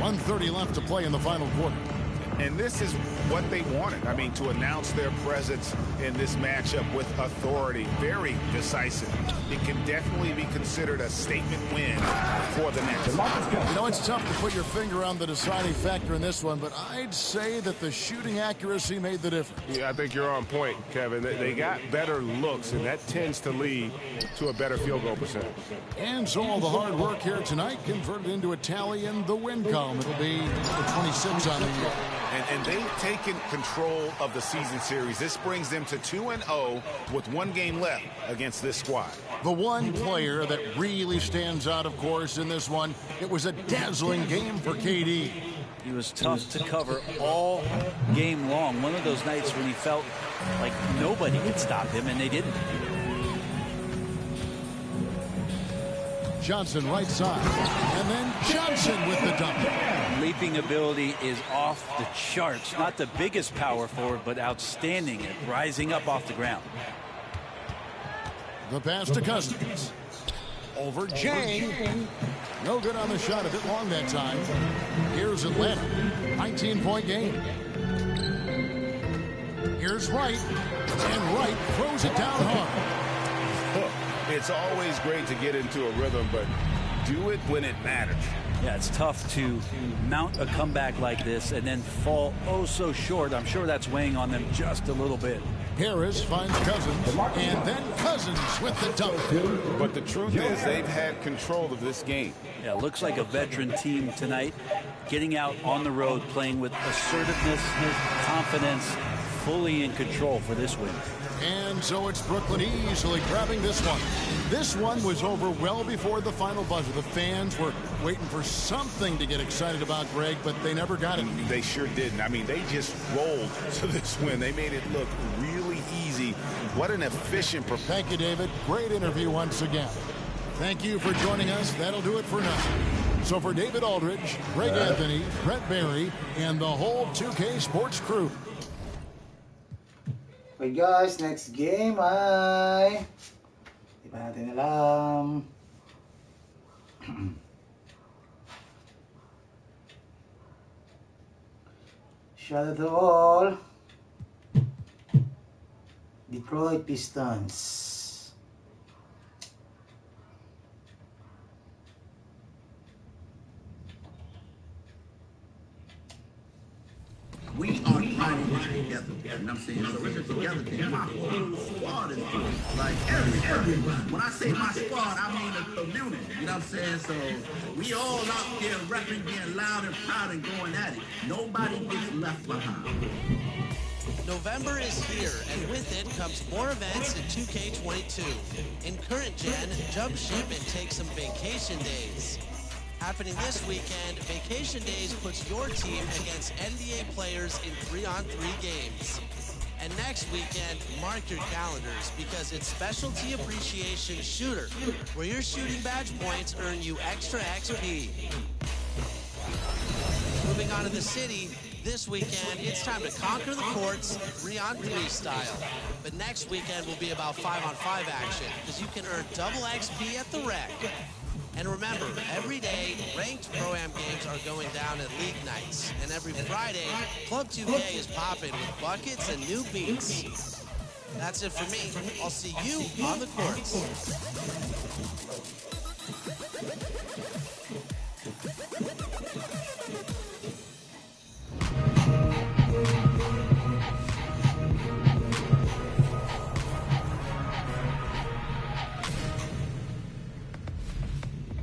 1:30 left to play in the final quarter. And this is what they wanted. I mean, to announce their presence in this matchup with authority. Very decisive. It can definitely be considered a statement win for the Nets. You know, it's tough to put your finger on the deciding factor in this one, but I'd say that the shooting accuracy made the difference. Yeah, I think you're on point, Kevin. They got better looks, and that tends to lead to a better field goal percentage. And so all the hard work here tonight converted into a tally in the win column. It'll be the 26 on the year. And they've taken control of the season series. This brings them to 2-0 with 1 game left against this squad. The one player that really stands out, of course, in this one, it was a dazzling game for KD. He was tough to cover all game long. One of those nights when he felt like nobody could stop him, and they didn't. Johnson right side. And then Johnson with the dunk. Leaping ability is off the charts. Not the biggest power forward, but outstanding at rising up off the ground. The pass to Cousins. Over Jang. No good on the shot. A bit long that time. Here's Atlanta. 19-point game. Here's Wright. And Wright throws it down hard. It's always great to get into a rhythm, but do it when it matters. Yeah, it's tough to mount a comeback like this and then fall oh so short. I'm sure that's weighing on them just a little bit. Harris finds Cousins, and then Cousins with the dunk. But the truth is they've had control of this game. Yeah, looks like a veteran team tonight, getting out on the road, playing with assertiveness, confidence, fully in control for this win. And so it's Brooklyn easily grabbing this one. This one was over well before the final buzzer. The fans were waiting for something to get excited about, Greg, but they never got it. They sure didn't. I mean, they just rolled to this win. They made it look really easy. What an efficient performance. Thank you, David. Great interview once again. Thank you for joining us. That'll do it for now. So for David Aldridge, Greg Anthony, Brett Barry, and the whole 2K Sports crew, Okay guys, next game ay di pa natin alam. Shout out to all. Detroit Pistons. We are grinding this together. You know what I'm saying? So it's a together thing. My whole squad is doing it. Like everyone. When I say my squad, I mean the community. You know what I'm saying? So we all out there repping, being loud and proud and going at it. Nobody gets left behind. November is here, and with it comes more events in 2K22. In current gen, jump ship and take some vacation days. Happening this weekend, Vacation Days puts your team against NBA players in 3-on-3 games. And next weekend, mark your calendars because it's Specialty Appreciation Shooter, where your shooting badge points earn you extra XP. Moving on to the city, this weekend, it's time to conquer the courts 3-on-3 style. But next weekend will be about 5-on-5 action because you can earn double XP at the rec. And remember, every day, ranked Pro-Am games are going down at league nights. And every Friday, Club 2K is popping with buckets and new beats. That's it for me. I'll see you on the courts.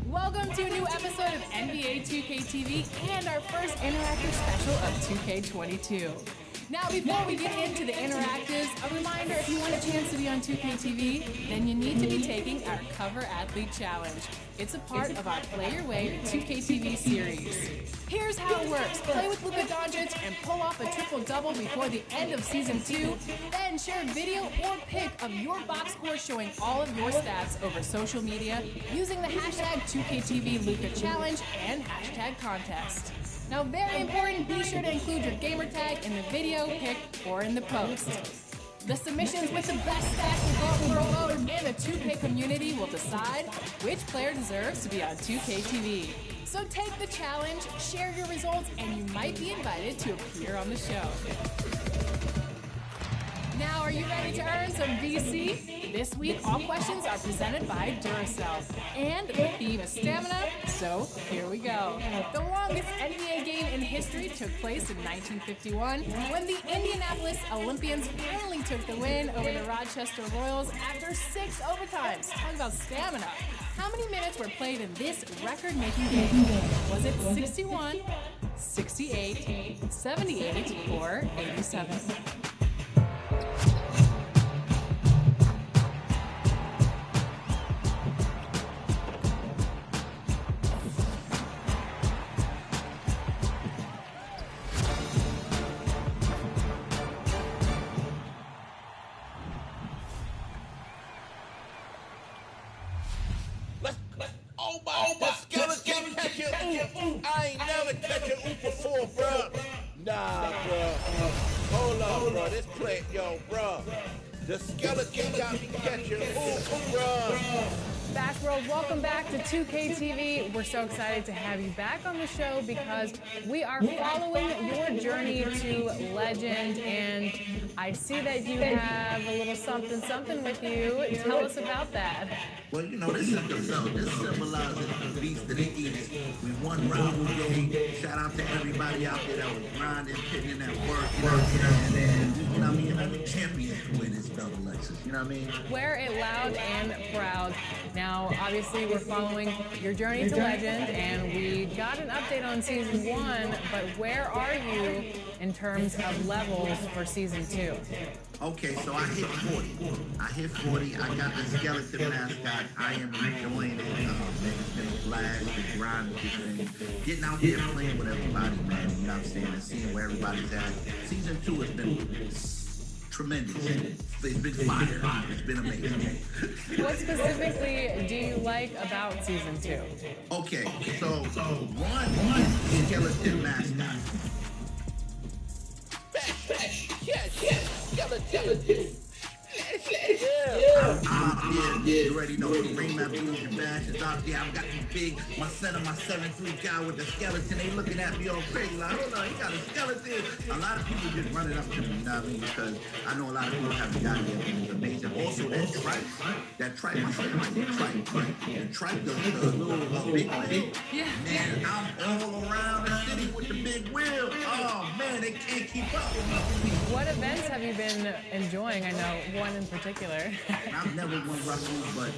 Welcome to a new episode of NBA 2K TV and our first interactive special of 2K22. Now, before we get into the interactives, a reminder, if you want a chance to be on 2K TV, then you need to be taking our Cover Athlete Challenge. It's a part of our Play Your Way 2K TV series. Here's how it works. Play with Luka Doncic and pull off a triple-double before the end of Season 2. Then share a video or pic of your box score showing all of your stats over social media using the hashtag 2KTVLuka Challenge and hashtag contest. Now, very important, be sure to include your gamer tag in the video, pic, or in the post. The submissions with the best stats will go up for a vote, and the 2K community will decide which player deserves to be on 2K TV. So take the challenge, share your results, and you might be invited to appear on the show. Now, are you ready to earn some VC? This week, all questions are presented by Duracell. And the theme is stamina, so here we go. The longest NBA game in history took place in 1951 when the Indianapolis Olympians finally took the win over the Rochester Royals after 6 overtimes. Talk about stamina. How many minutes were played in this record-making game? Was it 61, 68, 78, or 87? I ain't never catch an oop before, bro. Nah, bro. Hold on, bro. This play, yo, bro. The skeleton got me catching oop, bro. Bash World, welcome back to 2K TV. We're so excited to have you back on the show because we are following your journey to legend, and I see that you have a little something with you. Tell us about that. Well, you know, this symbolizes the beast that they eat. We won round game. Shout out to everybody out there that was grinding, putting in that work, you know what I'm saying? And, you know what I mean? I'm the champion to win this double Lexus, you know what I mean? Wear it loud and proud. Now, obviously, we're following your journey to legend, and we got an update on Season 1, but where are you in terms of levels for Season 2? Okay, so I hit 40. I got the skeleton mascot. I am enjoying it. It's been a blast, the grind, everything. Getting out there playing with everybody, man. You know what I'm saying? And seeing where everybody's at. Season 2 has been tremendous. It's been fire. It's been amazing. What specifically do you like about Season 2? Okay, so one is skeleton mascot. Bash. Yeah. I'm out there. You already know the Ring Abdul Bash is out there. I've got big, my center, my 7'3" guy with the skeleton. They looking at me all crazy, like, hold on, he got a skeleton. A lot of people just running up to me, you know what I mean? Because I know a lot of people haven't got it yet, and it's amazing. Also, that tripe, my son, like the tripe, the little big thing. Yeah. Man, I'm all around the city with the big wheel. Oh, man, they can't keep up with me. What events have you been enjoying? I know one in particular. I've never won Russell, but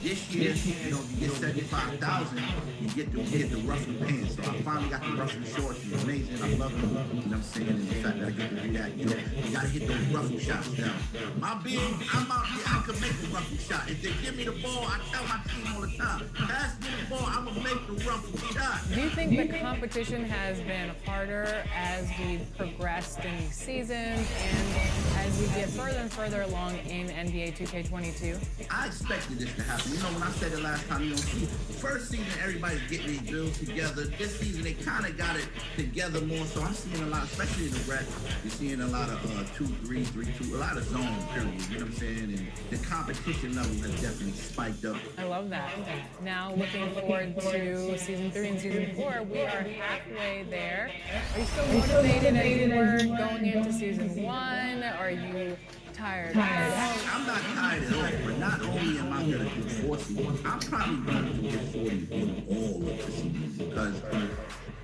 this year, you know, you get 75,000, you get the Russell pants. So I finally got the Russell shorts. It's amazing. I love them. You know what I'm saying? And the fact that I get to do that, you know, you gotta hit those Russell shots down. My big, I'm out here, I can make a Russell shot. If they give me the ball, I tell my team all the time, pass me the ball, I'm gonna make the Russell shot. Do you think the competition has been harder as we've progressed in these seasons and as we get further and further along in NBA 2K22? I expected this to happen. You know, when I said it last time, you know, see, first season everybody's getting their bills together. This season they kind of got it together more. So I'm seeing a lot, especially in the rec, you're seeing a lot of 2-3, 3-2, a lot of zone period. You know what I'm saying? And the competition level has definitely spiked up. I love that. Now looking forward to season 3 and season 4. We are halfway there. Are you still motivated as you were going into season 1? Are you tired? I'm not tired at all, but not only am I going to do 40, I'm probably going to get 40 in all of the seasons because,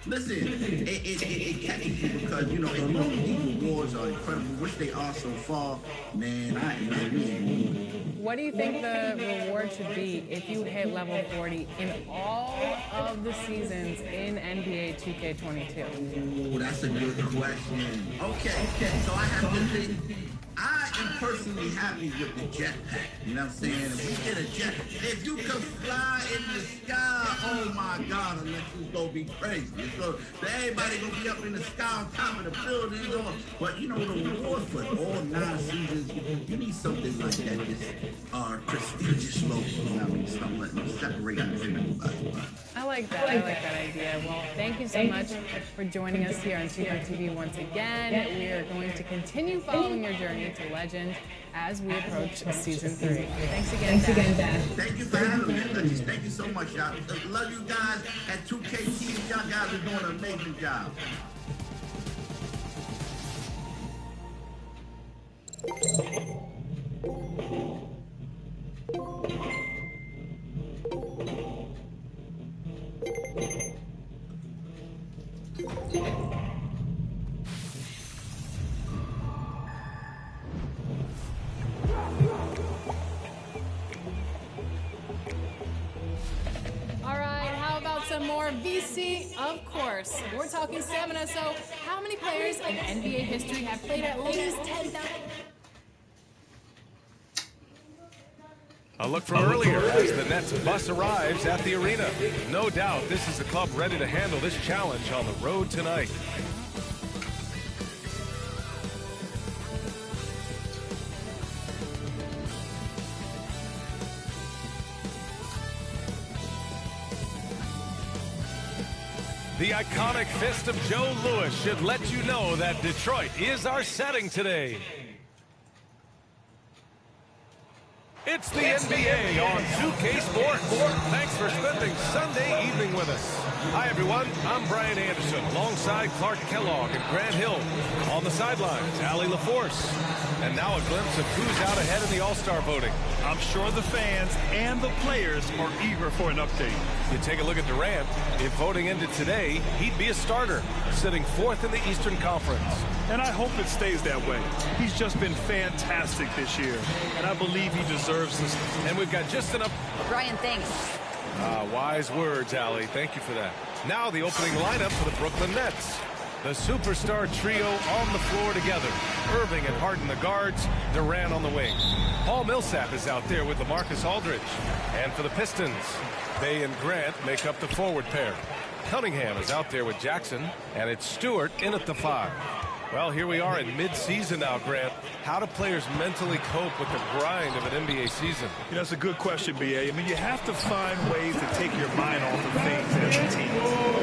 listen, it catches you because, you know, and you know, these awards are incredible, which they are so far. Man, I ain't really. What do you think the reward should be if you hit level 40 in all of the seasons in NBA 2K22? Oh, that's a good question. Okay, so I have to think. I am personally happy with the jetpack. You know what I'm saying? If we get a jet, if you can fly in the sky, oh my God, unless you go be crazy. So everybody gonna be up in the sky on top of the building. You know? But you know, the reward for all 9 seasons, you need something like that. This prestigious logo. You know what I mean? Something like that. Separate us from everybody. I like that. I like that idea. Well, thank you so much for joining us here on Super TV once again. We are going to continue following your journey to legend as we approach season 3. Thanks again, Dad. Thank you for having me, ladies. Thank you so much, y'all. Love you guys at 2K Team. Y'all guys are doing an amazing job. Some more VC, of course. We're talking stamina, so how many players in NBA history have played at least 10,000? A look from earlier as the Nets bus arrives at the arena. No doubt this is the club ready to handle this challenge on the road tonight. The iconic fist of Joe Louis should let you know that Detroit is our setting today. It's the NBA on 2K Sports. Thanks for spending Sunday evening with us. Hi, everyone. I'm Brian Anderson, alongside Clark Kellogg and Grant Hill. On the sidelines, Allie LaForce. And now a glimpse of who's out ahead in the All-Star voting. I'm sure the fans and the players are eager for an update. You take a look at Durant. If voting ended today, he'd be a starter, sitting 4th in the Eastern Conference. And I hope it stays that way. He's just been fantastic this year, and I believe he deserves this. And we've got just enough. Brian, thanks. Wise words, Allie. Thank you for that. Now the opening lineup for the Brooklyn Nets. The superstar trio on the floor together. Irving and Harden the guards, Durant on the wing. Paul Millsap is out there with LaMarcus Aldridge. And for the Pistons, Bay and Grant make up the forward pair. Cunningham is out there with Jackson, and it's Stewart in at the 5. Well, here we are in mid-season now, Grant. How do players mentally cope with the grind of an NBA season? You know, that's a good question, B.A. I mean, you have to find ways to take your mind off of things as a team.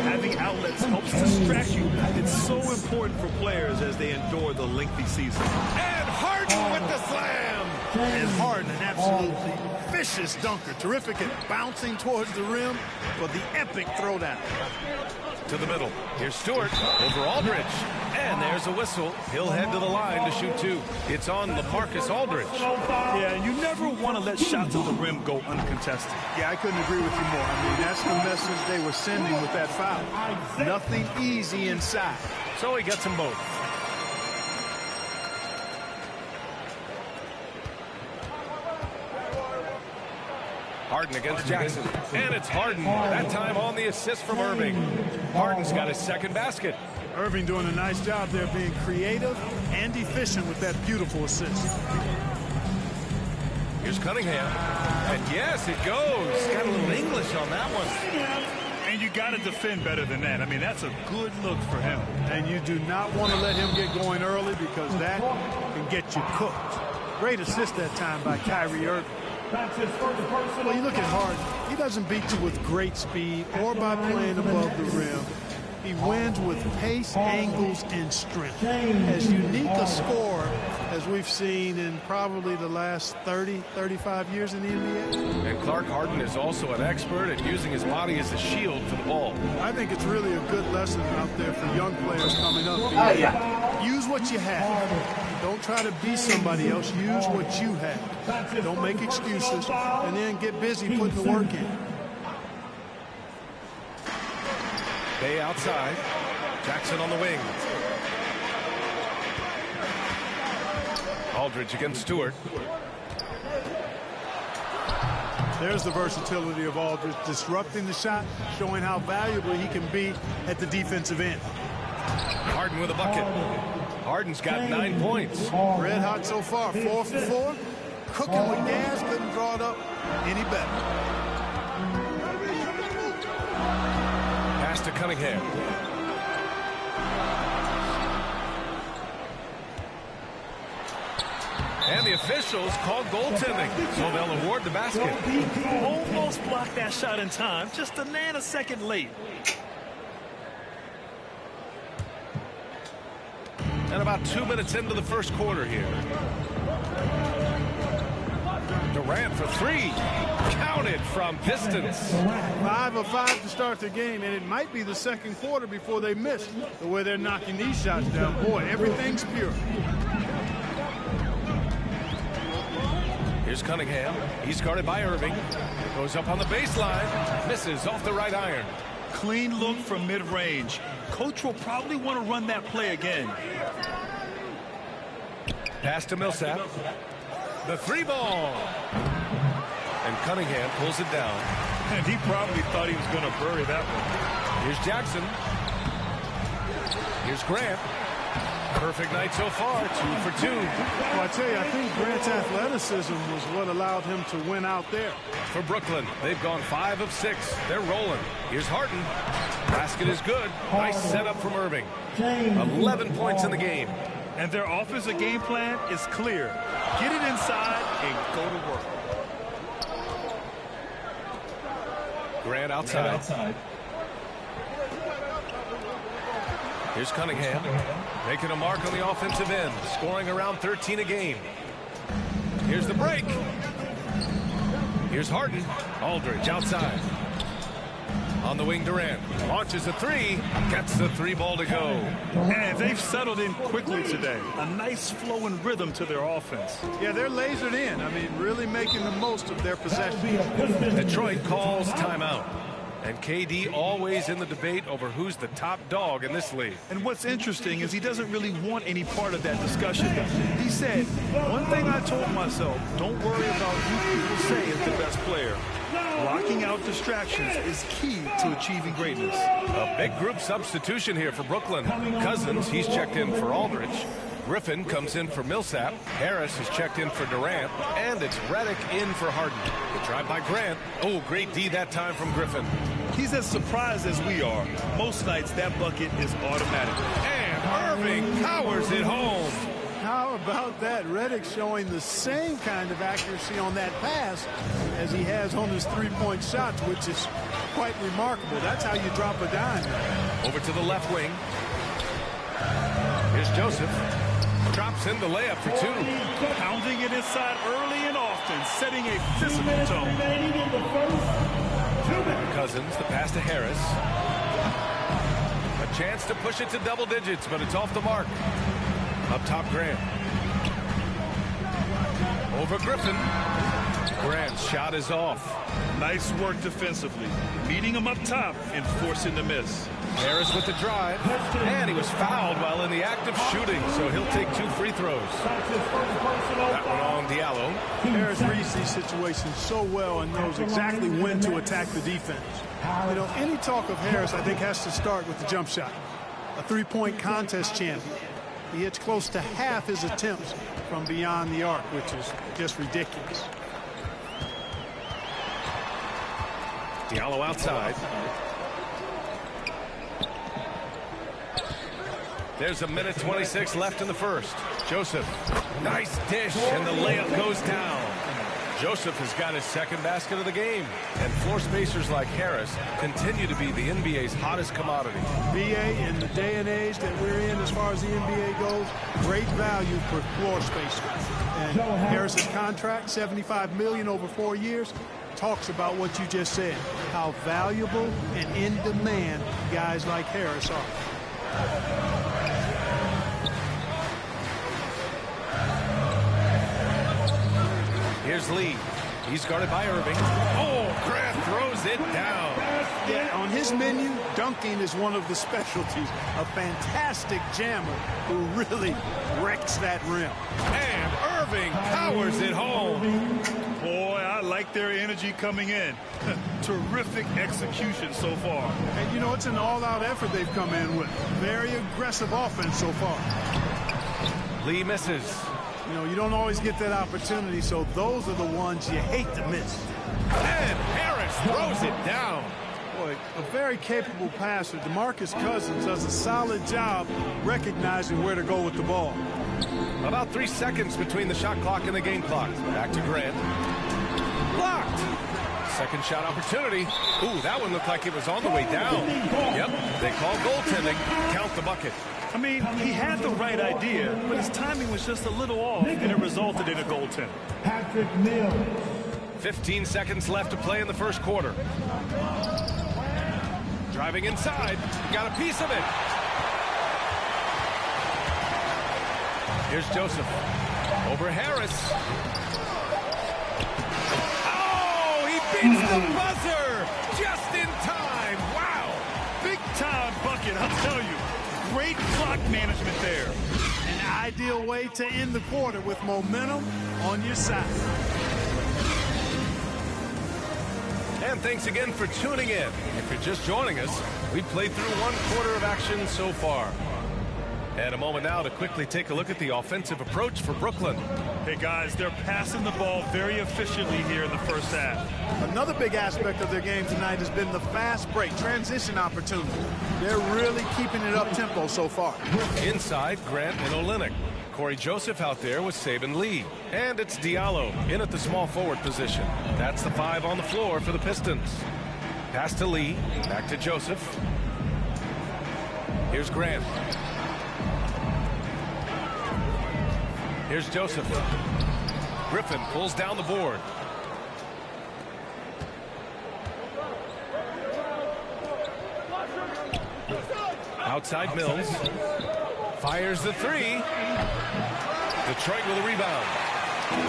Having outlets helps distract you. It's so important for players as they endure the lengthy season. And Harden with the slam! And Harden, absolutely vicious dunker. Terrific at bouncing towards the rim for the epic throwdown. To the middle. Here's Stewart over Aldridge. And there's a whistle. He'll head to the line to shoot two. It's on LaMarcus Aldridge. Yeah, you never want to let shots at the rim go uncontested. Yeah, I couldn't agree with you more. I mean, that's the message they were sending with that foul. Nothing easy inside. So he gets them both. Harden against Jackson. And it's Harden. That time on the assist from Irving. Harden's got his second basket. Irving doing a nice job there being creative and efficient with that beautiful assist. Here's Cunningham. And yes, it goes. Got a little English on that one. And you got to defend better than that. I mean, that's a good look for him. And you do not want to let him get going early because that can get you cooked. Great assist that time by Kyrie Irving. Well, you look at Harden. He doesn't beat you with great speed or by playing above the rim. He wins with pace, angles, and strength. As unique a scorer as we've seen in probably the last 30, 35 years in the NBA. And Clark, Harden is also an expert at using his body as a shield for the ball. I think it's really a good lesson out there for young players coming up. Use what you have. Don't try to be somebody else. Use what you have. Don't make excuses. And then get busy putting the work in. Bay outside. Jackson on the wing. Aldridge against Stewart. There's the versatility of Aldridge, disrupting the shot, showing how valuable he can be at the defensive end. Harden with a bucket. Harden's got 9 points. Red hot so far, 4 for 4. Cooking with gas, couldn't draw it up any better. Pass to Cunningham. And the officials called goaltending, so they'll award the basket. Almost blocked that shot in time, just a nanosecond late. And about 2 minutes into the first quarter here. Durant for three. Counted from Pistons. 5 of 5 to start the game, and it might be the second quarter before they miss the way they're knocking these shots down. Boy, everything's pure. Here's Cunningham. He's guarded by Irving. Goes up on the baseline. Misses off the right iron. Clean look from mid-range. Coach will probably want to run that play again. Pass to Millsap. The three ball. And Cunningham pulls it down. And he probably thought he was going to bury that one. Here's Jackson. Here's Grant. Perfect night so far, 2 for 2. Well, I tell you, I think Grant's athleticism was what allowed him to win out there. For Brooklyn, they've gone 5 of 6. They're rolling. Here's Harden. Basket is good. Nice setup from Irving. 11 points in the game. And their offensive game plan is clear. Get it inside and go to work. Grant outside. Here's Cunningham, making a mark on the offensive end, scoring around 13 a game. Here's the break. Here's Harden. Aldridge outside. On the wing, Durant launches a three, gets the three ball to go. And they've settled in quickly today. A nice flow and rhythm to their offense. Yeah, they're lasered in. I mean, really making the most of their possession. Detroit calls timeout. And KD always in the debate over who's the top dog in this league. And what's interesting is he doesn't really want any part of that discussion. He said, one thing I told myself, don't worry about who people say is the best player. Blocking out distractions is key to achieving greatness. A big group substitution here for Brooklyn. Cousins, he's checked in for Aldridge. Griffin comes in for Millsap. Harris is checked in for Durant. And it's Redick in for Harden. The drive by Grant. Oh, great D that time from Griffin. He's as surprised as we are. Most nights that bucket is automatic. And Irving powers it home. How about that? Redick showing the same kind of accuracy on that pass as he has on his three-point shots, which is quite remarkable. That's how you drop a dime. Over to the left wing. Here's Joseph. Drops in the layup for two. Pounding it inside early and often. soft and setting a physical tone. Cousins, the pass to Harris. A chance to push it to double digits, but it's off the mark. Up top, Grant. Over Griffin. Grant's shot is off. Nice work defensively. Meeting him up top and forcing the miss. Harris with the drive. And he was fouled while in the act of shooting, so he'll take 2 free throws. That one on Diallo. Harris reads these situations so well and knows exactly when to attack the defense. You know, any talk of Harris, I think, has to start with the jump shot. A three-point contest champion. He hits close to half his attempts from beyond the arc, which is just ridiculous. Diallo outside. There's a minute 26 left in the first. Joseph, nice dish, and the layup goes down. Joseph has got his second basket of the game. And floor spacers like Harris continue to be the NBA's hottest commodity. BA, in the day and age that we're in as far as the NBA goes, great value for floor spacer. And Harris's contract, $75 million over 4 years, talks about what you just said, how valuable and in demand guys like Harris are. Here's Lee. He's guarded by Irving. Oh, Grant throws it down. Yeah, on his menu, dunking is one of the specialties. A fantastic jammer who really wrecks that rim. And Irving powers it home. Boy, I like their energy coming in. Terrific execution so far. And, you know, it's an all-out effort they've come in with. Very aggressive offense so far. Lee misses. You know, you don't always get that opportunity, so those are the ones you hate to miss. And Harris throws it down. Boy, a very capable passer. DeMarcus Cousins does a solid job recognizing where to go with the ball. About 3 seconds between the shot clock and the game clock. Back to Grant. Blocked. Second shot opportunity. Ooh, that one looked like it was on the way down. Yep, they call goaltending. Count the bucket. I mean, he had the right idea, but his timing was just a little off, and it resulted in a goaltend. 15 seconds left to play in the first quarter. Driving inside. Got a piece of it. Here's Joseph. Over Harris. Oh, he beats the buzzer just in time. Wow. Big time bucket, I'll tell you. Great clock management there. An ideal way to end the quarter with momentum on your side. And thanks again for tuning in. If you're just joining us, we've played through 1 quarter of action so far. And a moment now to quickly take a look at the offensive approach for Brooklyn. Hey, guys, they're passing the ball very efficiently here in the first half. Another big aspect of their game tonight has been the fast break, transition opportunity. They're really keeping it up-tempo so far. Inside, Grant and Olynyk. Corey Joseph out there with Saban Lee. And it's Diallo in at the small forward position. That's the 5 on the floor for the Pistons. Pass to Lee, back to Joseph. Here's Grant. Here's Joseph. Griffin pulls down the board. Outside Mills. Fires the 3. Detroit with a rebound.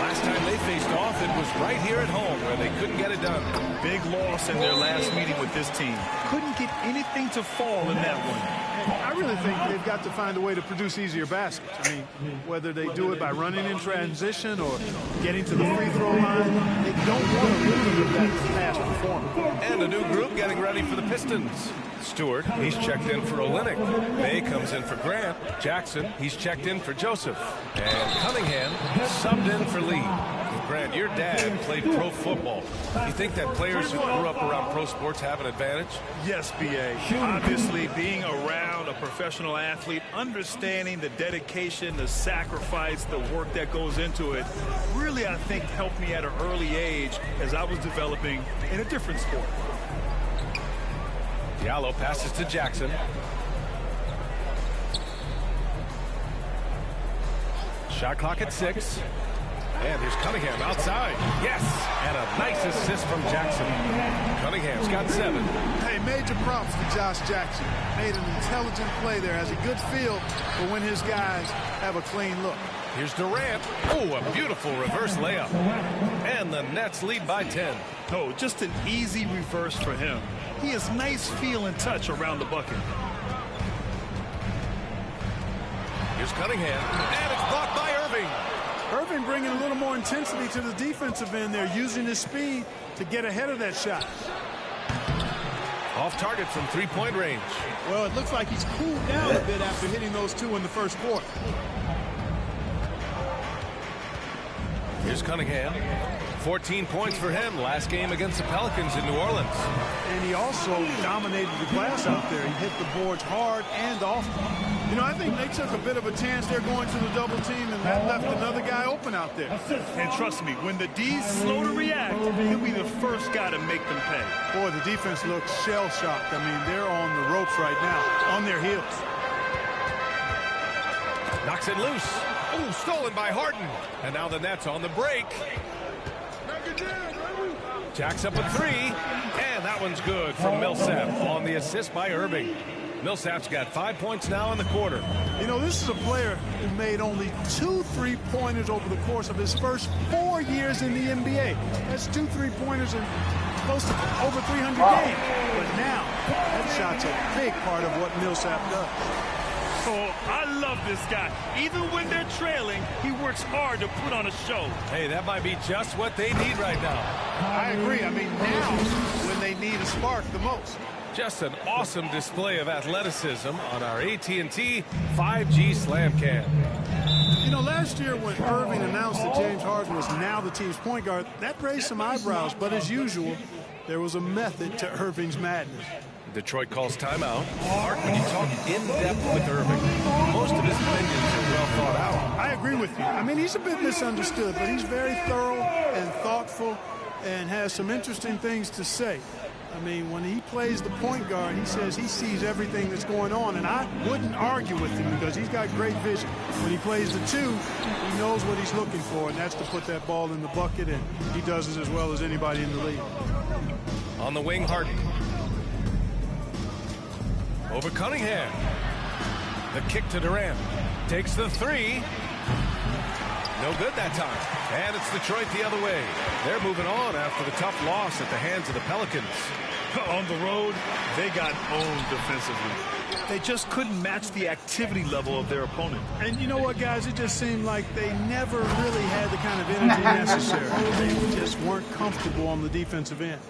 Last time they faced off, it was right here at home where they couldn't get it done. Big loss in their last meeting with this team. Couldn't get anything to fall in that one. I really think they've got to find a way to produce easier baskets. I mean, whether they do it by running in transition or getting to the free throw line, they don't want to lose that fast performance. And a new group getting ready for the Pistons. Stewart, he's checked in for Olynyk. May comes in for Grant. Jackson, he's checked in for Joseph. And Cunningham subbed in for Lee. Grant, your dad played pro football. You think that players who grew up around pro sports have an advantage? Yes, B.A. Obviously, being around a professional athlete, understanding the dedication, the sacrifice, the work that goes into it, really, I think, helped me at an early age as I was developing in a different sport. Diallo passes to Jackson. Shot clock at 6. And here's Cunningham outside. Yes, and a nice assist from Jackson. Cunningham's got 7. Hey, major props to Josh Jackson. Made an intelligent play there. Has a good feel for when his guys have a clean look. Here's Durant. Oh, a beautiful reverse layup. And the Nets lead by 10. Oh, just an easy reverse for him. He has nice feel and touch around the bucket. Here's Cunningham, and it's blocked by Irving. Irving bringing a little more intensity to the defensive end there, using his speed to get ahead of that shot. Off target from three-point range. Well, it looks like he's cooled down a bit after hitting those 2 in the first quarter. Here's Cunningham. 14 points for him last game against the Pelicans in New Orleans. And he also dominated the glass out there. He hit the boards hard and often. You know, I think they took a bit of a chance there going to the double team, and that left another guy open out there. And trust me, when the D's slow to react, he'll be the first guy to make them pay. Boy, the defense looks shell-shocked. I mean, they're on the ropes right now, on their heels. Knocks it loose. Oh, stolen by Harden. And now the Nets on the break. Jacks up a 3, and that one's good from Millsap on the assist by Irving. Millsap's got 5 points now in the quarter. You know, this is a player who made only 2 3-pointers over the course of his first 4 years in the NBA. That's 2 3-pointers in close to over 300 games. But now, that shot's a big part of what Millsap does. Oh, I love this guy. Even when they're trailing, he works hard to put on a show. Hey, that might be just what they need right now. I agree. I mean, now, when they need a spark the most. Just an awesome display of athleticism on our AT&T 5G Slam Cam. You know, last year when Irving announced that James Harden was now the team's point guard, that raised some eyebrows. But as usual, there was a method to Irving's madness. Detroit calls timeout. Mark, when you talk in depth with Irving, most of his opinions are well thought out. I agree with you. I mean, he's a bit misunderstood, but he's very thorough and thoughtful and has some interesting things to say. I mean, when he plays the point guard, he says he sees everything that's going on, and I wouldn't argue with him because he's got great vision. When he plays the 2, he knows what he's looking for, and that's to put that ball in the bucket, and he does it as well as anybody in the league. On the wing, Harden. Over Cunningham. The kick to Durant. Takes the 3. No good that time. And it's Detroit the other way. They're moving on after the tough loss at the hands of the Pelicans. On the road, they got owned defensively. They just couldn't match the activity level of their opponent. And you know what, guys? It just seemed like they never really had the kind of energy necessary. They just weren't comfortable on the defensive end.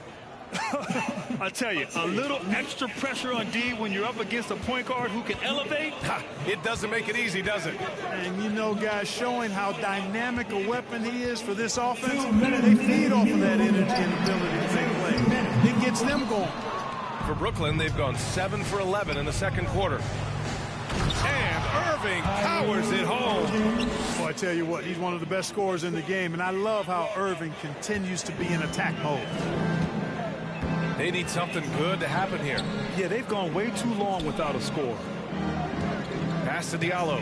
I tell you, a little extra pressure on D when you're up against a point guard who can elevate. It doesn't make it easy, does it? And you know, guys, showing how dynamic a weapon he is for this offense, they feed off of that energy and ability to make plays. It gets them going. For Brooklyn, they've gone 7 for 11 in the second quarter. And Irving powers it home. Well, I tell you what, he's one of the best scorers in the game, and I love how Irving continues to be in attack mode. They need something good to happen here. Yeah, they've gone way too long without a score. Pass to Diallo.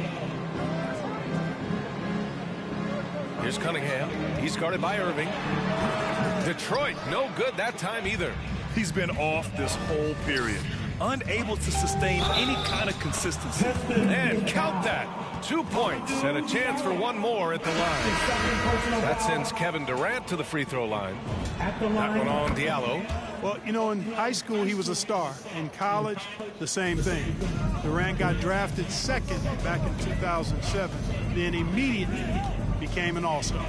Here's Cunningham. He's guarded by Irving. Detroit, no good that time either. He's been off this whole period. Unable to sustain any kind of consistency. And count that. 2 points and a chance for one more at the line. That sends Kevin Durant to the free throw line. That one on Diallo. Well, you know, in high school, he was a star. In college, the same thing. Durant got drafted second back in 2007, then immediately became an all-star.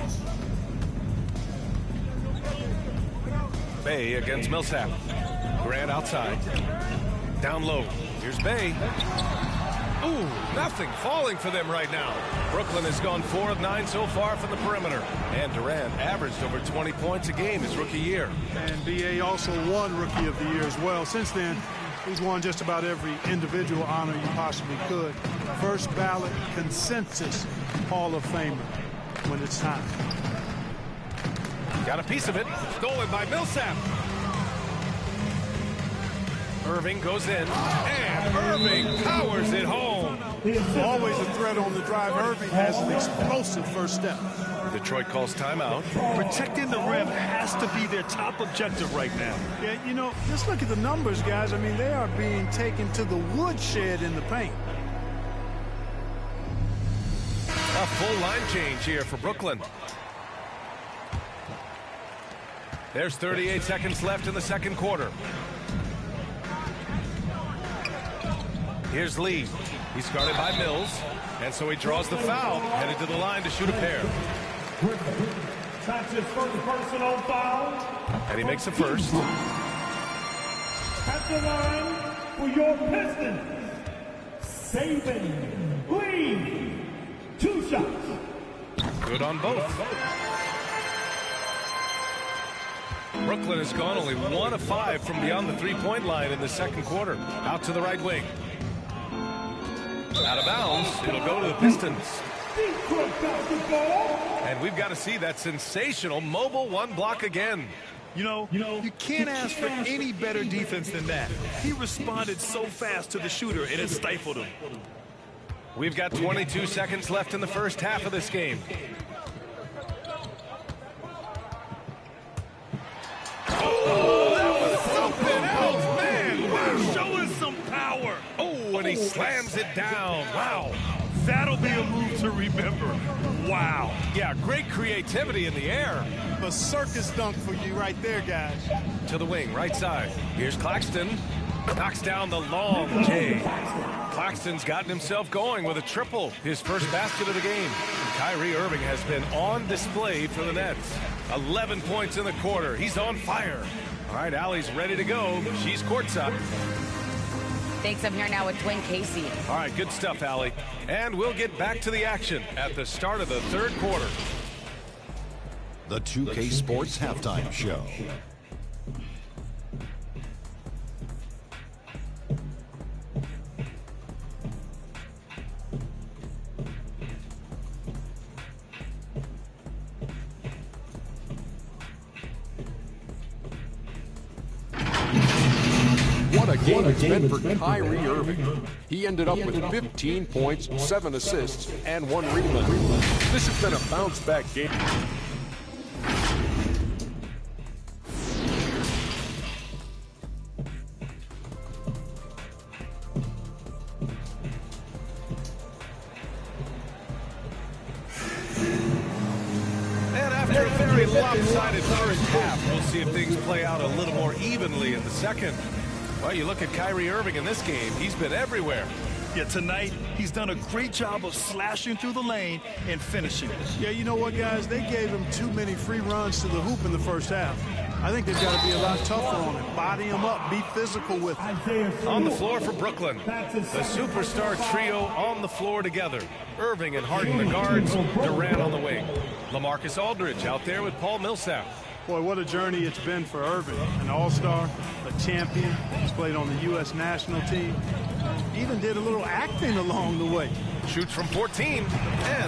Bay against Millsap. Durant outside. Down low. Here's Bay. Ooh, nothing falling for them right now. Brooklyn has gone 4 of 9 so far from the perimeter. And Durant averaged over 20 points a game his rookie year. And B.A. also won Rookie of the Year as well. Since then, he's won just about every individual honor you possibly could. First ballot consensus Hall of Famer when it's time. Got a piece of it. Stolen by Millsap. Irving goes in, and Irving powers it home. Always a threat on the drive. Irving has an explosive first step. Detroit calls timeout. Protecting the rim has to be their top objective right now. Yeah, you know, just look at the numbers, guys. I mean, they are being taken to the woodshed in the paint. A full line change here for Brooklyn. There's 38 seconds left in the second quarter. Here's Lee. He's guarded by Mills, and so he draws the foul, headed to the line to shoot a pair. That's his first personal foul. And he makes a first. At the line for your Pistons, Saban Lee. 2 shots. Good on both. Brooklyn has gone only 1 of 5 from beyond the three-point line in the second quarter. Out to the right wing. Out of bounds. It'll go to the Pistons. And we've got to see that sensational mobile one block again. You know, you can't ask for any better defense than that. He responded so fast to the shooter, and it stifled him. We've got 22 seconds left in the first half of this game. Oh, that was something else, man. Wow, show us some power. Oh, and he slams it down. Wow. That'll be a move to remember. Wow. Yeah, great creativity in the air. A circus dunk for you right there, guys. To the wing, right side. Here's Claxton. Knocks down the long J. Claxton's gotten himself going with a triple, his first basket of the game. Kyrie Irving has been on display for the Nets. 11 points in the quarter. He's on fire. All right, Allie's ready to go. She's courtside. Thanks, I'm here now with Dwayne Casey. All right, good stuff, Allie. And we'll get back to the action at the start of the third quarter. The 2K Sports Halftime Show. What a game it's been for Kyrie Irving. He ended up with 15 points, 7 assists, and 1 rebound. This has been a bounce-back game. And after a very lopsided first half, we'll see if things play out a little more evenly in the second. Well, you look at Kyrie Irving in this game, he's been everywhere. Yeah, tonight, he's done a great job of slashing through the lane and finishing. Yeah, you know what, guys? They gave him too many free runs to the hoop in the first half. I think they've got to be a lot tougher on him. Body him up, be physical with him. On the floor for Brooklyn, the superstar trio on the floor together. Irving and Harden the guards, Durant on the wing. LaMarcus Aldridge out there with Paul Millsap. Boy, what a journey it's been for Irving. An all-star, a champion. He's played on the U.S. national team. Even did a little acting along the way. Shoots from 14, and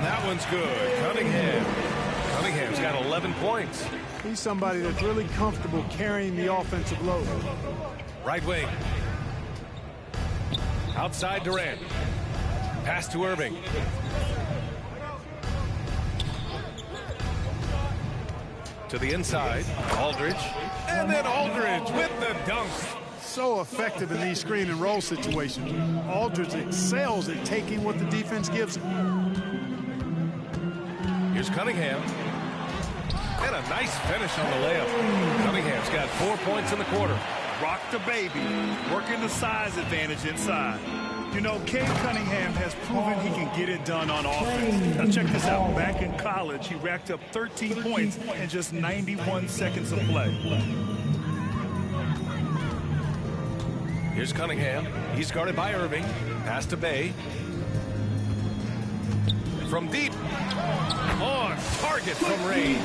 that one's good. Cunningham's got 11 points. He's somebody that's really comfortable carrying the offensive load. Right wing. Outside Durant. Pass to Irving. To the inside, Aldridge, and then Aldridge with the dunk. So effective in these screen and roll situations. Aldridge excels at taking what the defense gives him. Here's Cunningham. And a nice finish on the layup. Cunningham's got 4 points in the quarter. Rock the baby, working the size advantage inside. You know, Cade Cunningham has proven he can get it done on offense. Now check this out. Back in college, he racked up 13 points in just 91 seconds of play. Here's Cunningham. He's guarded by Irving. Pass to Bay. From deep. On target from range.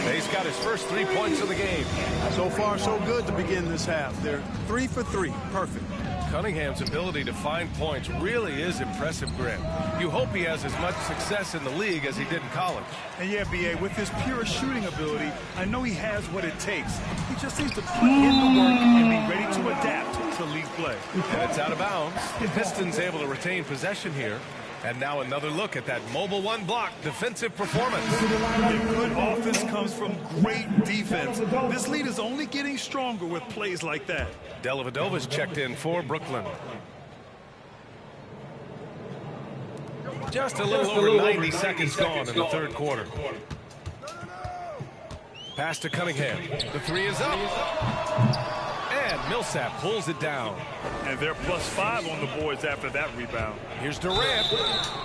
Bay's got his first 3 points of the game. So far, so good to begin this half. They're 3 for 3. Perfect. Cunningham's ability to find points really is impressive, Grant. You hope he has as much success in the league as he did in college. And yeah, B.A., with his pure shooting ability, I know he has what it takes. He just needs to put in the work and be ready to adapt to league play. And it's out of bounds. The Pistons able to retain possession here. And now another look at that mobile one block defensive performance. Good offense comes from great defense. This lead is only getting stronger with plays like that. Dellavedova's checked in for Brooklyn. Just a little over 90 seconds gone in the third quarter. Pass to Cunningham. The three is up. And Millsap pulls it down. And they're +5 on the boards after that rebound. Here's Durant.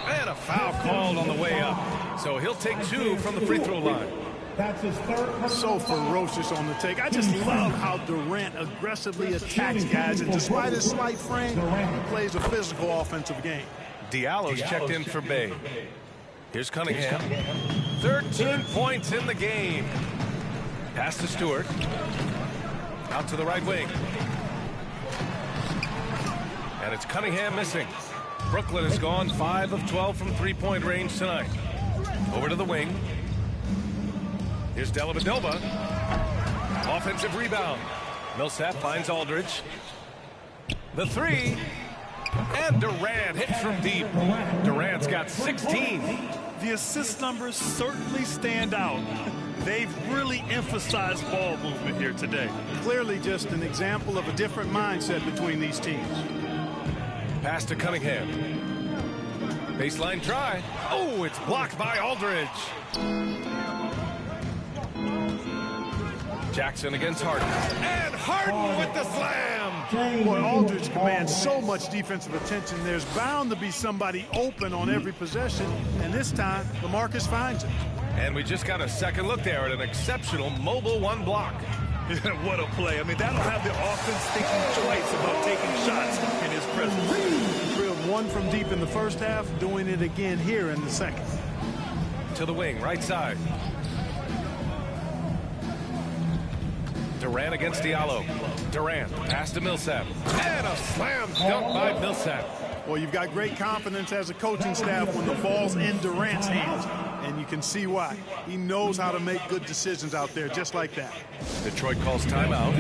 And a foul called on the way up. So he'll take 2 from the free throw line. That's his third. So ferocious on the take. I just love how Durant aggressively attacks guys. And despite his slight frame, he plays a physical offensive game. Diallo's checked in for Bay. Here's Cunningham. 13 points in the game. Pass to Stewart. Out to the right wing. And it's Cunningham missing. Brooklyn has gone 5 of 12 from three-point range tonight. Over to the wing. Here's Dellavedova. Offensive rebound. Millsap finds Aldridge. The three. And Durant hits from deep. Durant's got 16. The assist numbers certainly stand out. They've really emphasized ball movement here today. Clearly just an example of a different mindset between these teams. Pass to Cunningham. Baseline try. Oh, it's blocked by Aldridge. Jackson against Harden. And Harden with the slam. Boy, Aldridge commands so much defensive attention. There's bound to be somebody open on every possession. And this time, LaMarcus finds it. And we just got a second look there at an exceptional mobile one block. What a play. I mean, that'll have the offense thinking twice about taking shots in his presence. Drilled 1 from deep in the first half, doing it again here in the second. To the wing, right side. Durant against Diallo. Durant, pass to Millsap. And a slam dunk by Millsap. Well, you've got great confidence as a coaching staff when the ball's in Durant's hands. And you can see why. He knows how to make good decisions out there, just like that. Detroit calls timeout.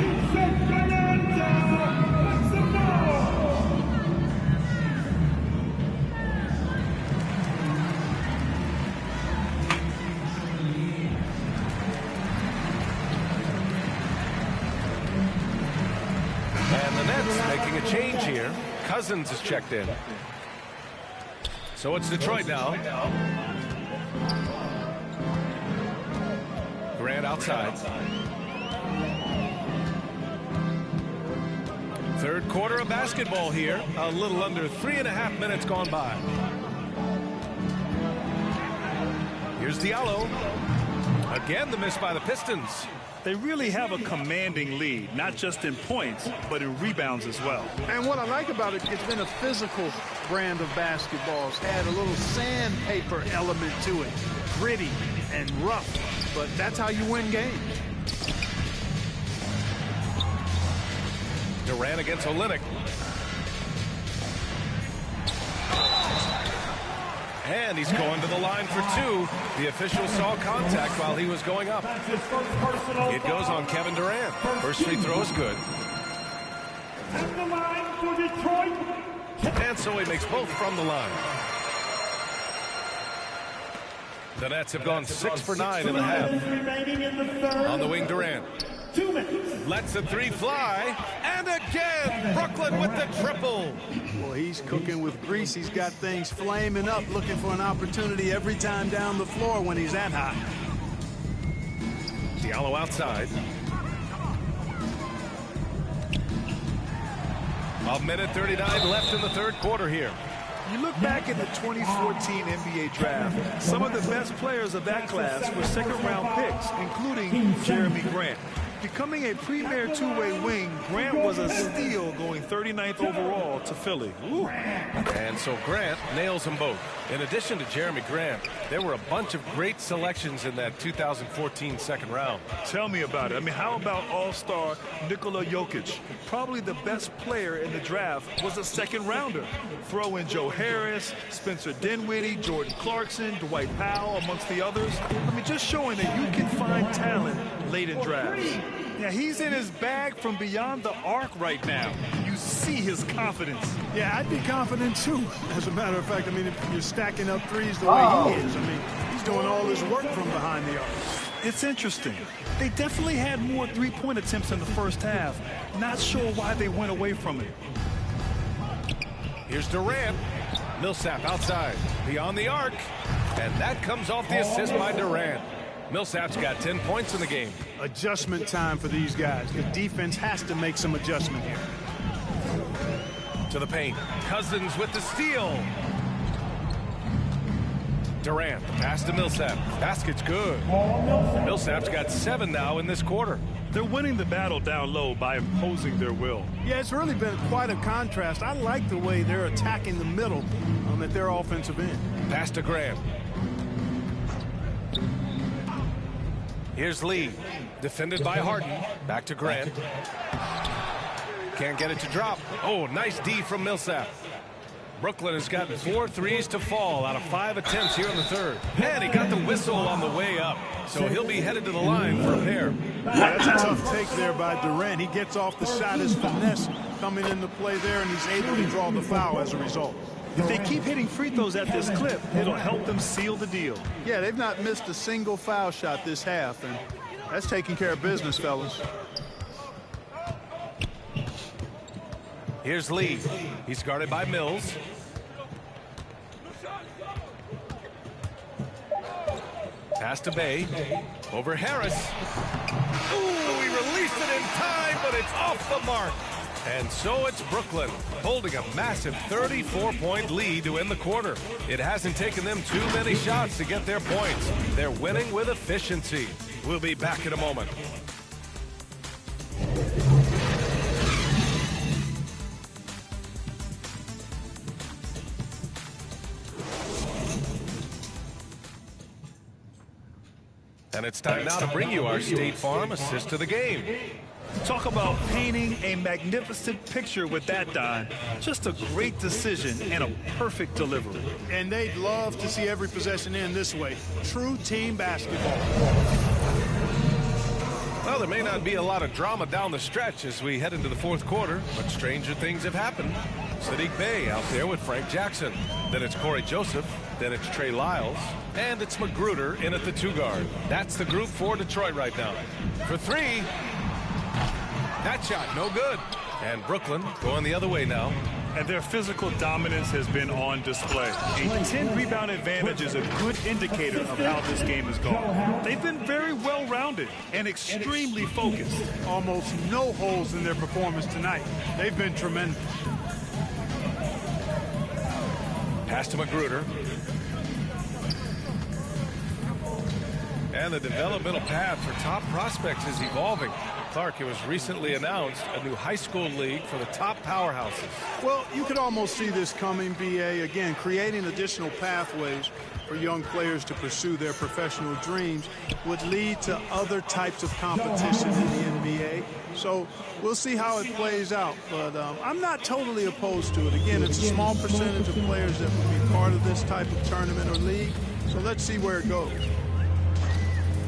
And the Nets making a change here. Cousins is checked in. So it's Detroit now. Grant outside. Third quarter of basketball here. A little under 3.5 minutes gone by. Here's Diallo. Again, the miss by the Pistons. They really have a commanding lead, not just in points, but in rebounds as well. And what I like about it, it's been a physical brand of basketball. It's had a little sandpaper element to it. Gritty and rough, but that's how you win games. Durant against Olynyk. And he's going to the line for 2. The official saw contact while he was going up. It goes on Kevin Durant. First free throw is good. At the line for Detroit. And so he makes both from the line. The Nets have gone 6 for 9 in the half. On the wing, Durant. 2 minutes. Lets the three fly. And again, Brooklyn with the triple. Well, he's cooking with grease. He's got things flaming up, looking for an opportunity every time down the floor when he's that hot. Diallo outside. A minute 39 left in the third quarter here. You look back at the 2014 NBA draft, some of the best players of that class were second-round picks, including Jeremy Grant. Becoming a premier two-way wing, Grant was a steal going 39th overall to Philly. Ooh. And so Grant nails them both. In addition to Jeremy Grant, there were a bunch of great selections in that 2014 second round. Tell me about it. I mean, how about all-star Nikola Jokic? Probably the best player in the draft was a second-rounder. Throw in Joe Harris, Spencer Dinwiddie, Jordan Clarkson, Dwight Powell, amongst the others. I mean, just showing that you can find talent late in drafts. Yeah, he's in his bag from beyond the arc right now. You see his confidence. Yeah, I'd be confident too. As a matter of fact, I mean, if you're stacking up threes the way he is, I mean, he's doing all his work from behind the arc. It's interesting. They definitely had more three-point attempts in the first half. Not sure why they went away from it. Here's Durant. Millsap outside, beyond the arc. And that comes off the assist by Durant. Millsap's got 10 points in the game. Adjustment time for these guys. The defense has to make some adjustment here. To the paint. Cousins with the steal. Durant, pass to Millsap. Basket's good. Millsap's got 7 now in this quarter. They're winning the battle down low by imposing their will. Yeah, it's really been quite a contrast. I like the way they're attacking the middle at their offensive end. Pass to Graham. Here's Lee, defended by Harden. Back to Grant. Can't get it to drop. Oh, nice D from Millsap. Brooklyn has gotten 4 threes to fall out of 5 attempts here in the third. And he got the whistle on the way up, so he'll be headed to the line for a pair. Yeah, that's a tough take there by Durant. He gets off the shot, his finesse coming into play there, and he's able to draw the foul as a result. If they keep hitting free throws at this clip, it'll help them seal the deal. Yeah, they've not missed a single foul shot this half, and that's taking care of business, fellas. Here's Lee. He's guarded by Mills. Pass to Bay. Over Harris. Ooh, he released it in time, but it's off the mark. And so it's Brooklyn holding a massive 34-point lead to end the quarter. It hasn't taken them too many shots to get their points. They're winning with efficiency. We'll be back in a moment. And it's time now to bring you our State Farm assist of the game. Talk about painting a magnificent picture with that, Don. Just a great decision and a perfect delivery. And they'd love to see every possession end this way. True team basketball. Well, there may not be a lot of drama down the stretch as we head into the fourth quarter, but stranger things have happened. Sadiq Bey out there with Frank Jackson. Then it's Corey Joseph. Then it's Trey Lyles. And it's Magruder in at the 2 guard. That's the group for Detroit right now. For 3. That shot, no good. And Brooklyn going the other way now. And their physical dominance has been on display. A 10-rebound advantage is a good indicator of how this game has gone. They've been very well-rounded and extremely focused. Almost no holes in their performance tonight. They've been tremendous. Pass to Magruder. And the developmental path for top prospects is evolving. Clark, it was recently announced a new high school league for the top powerhouses. Well, you could almost see this coming, B.A. Again, creating additional pathways for young players to pursue their professional dreams would lead to other types of competition in the NBA. So we'll see how it plays out. But I'm not totally opposed to it. Again, it's a small percentage of players that will be part of this type of tournament or league. So let's see where it goes.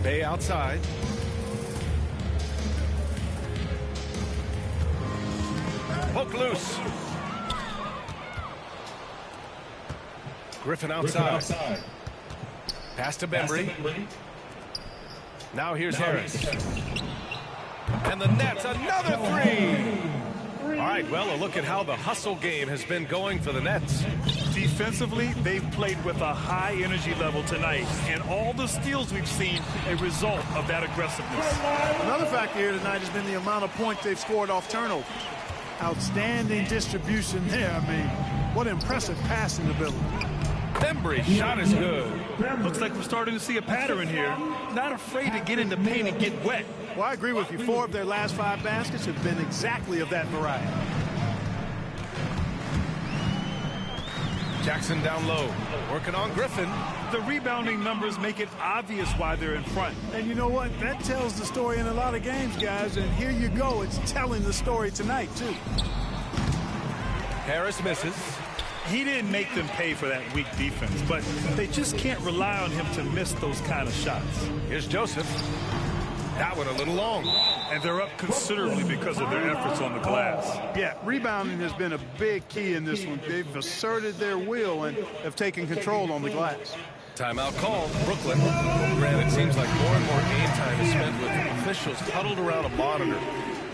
Bay outside. Hook loose. Griffin outside. Pass to Bembry. Now here's Harris. And the Nets, another 3. All right, well, a look at how the hustle game has been going for the Nets. Defensively, they've played with a high energy level tonight, and all the steals we've seen a result of that aggressiveness. Another factor here tonight has been the amount of points they've scored off turnover. Outstanding distribution there. I mean, what impressive passing ability. Bembry's shot is good. Looks like we're starting to see a pattern here. Not afraid to get in the paint and get wet. Well, I agree with you. 4 of their last 5 baskets have been exactly of that variety. Jackson down low, working on Griffin. The rebounding numbers make it obvious why they're in front. And you know what? That tells the story in a lot of games, guys. And here you go. It's telling the story tonight, too. Harris misses. He didn't make them pay for that weak defense, but they just can't rely on him to miss those kind of shots. Here's Joseph. That one a little long. And they're up considerably because of their efforts on the glass. Yeah, rebounding has been a big key in this one. They've asserted their will and have taken control on the glass. Timeout called. Brooklyn. Grant, it seems like more and more game time is spent with officials huddled around a monitor.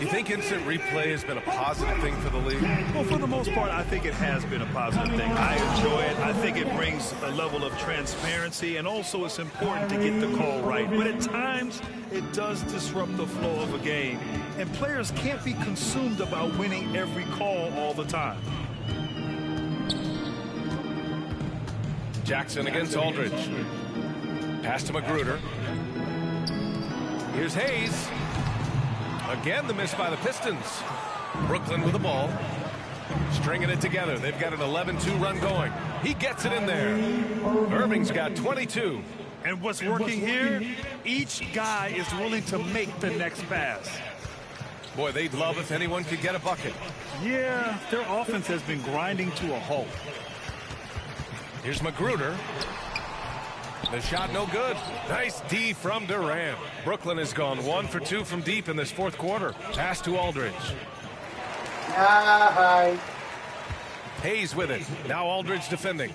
You think instant replay has been a positive thing for the league? Well, for the most part, I think it has been a positive thing. I enjoy it. I think it brings a level of transparency, and also it's important to get the call right. But at times, it does disrupt the flow of a game, and players can't be consumed about winning every call all the time. Jackson against Aldridge. Pass to Magruder. Here's Hayes. Again, the miss by the Pistons. Brooklyn with the ball. Stringing it together. They've got an 11-2 run going. He gets it in there. Irving's got 22. And what's working here, each guy is willing to make the next pass. Boy, they'd love if anyone could get a bucket. Yeah, their offense has been grinding to a halt. Here's Magruder. The shot no good. Nice D from Durant. Brooklyn has gone 1 for 2 from deep in this fourth quarter. Pass to Aldridge. Hi. Hayes with it. Now Aldridge defending.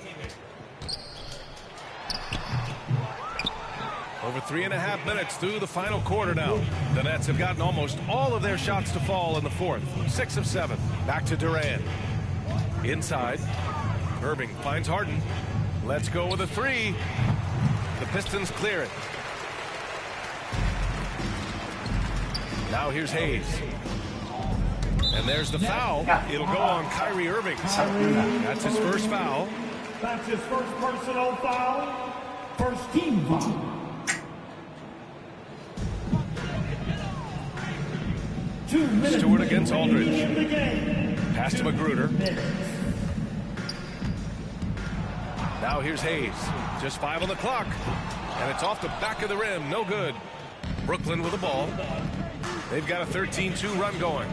Over 3.5 minutes through the final quarter now. The Nets have gotten almost all of their shots to fall in the fourth. 6 of 7. Back to Durant. Inside. Irving finds Harden. Let's go with a 3. The Pistons clear it. Now here's Hayes. And there's the foul. It'll go on Kyrie Irving. That's his first foul. That's his first personal foul. First team foul. Stewart against Aldridge. Pass to Magruder. Now here's Hayes. Just 5 on the clock. And it's off the back of the rim. No good. Brooklyn with the ball. They've got a 13-2 run going.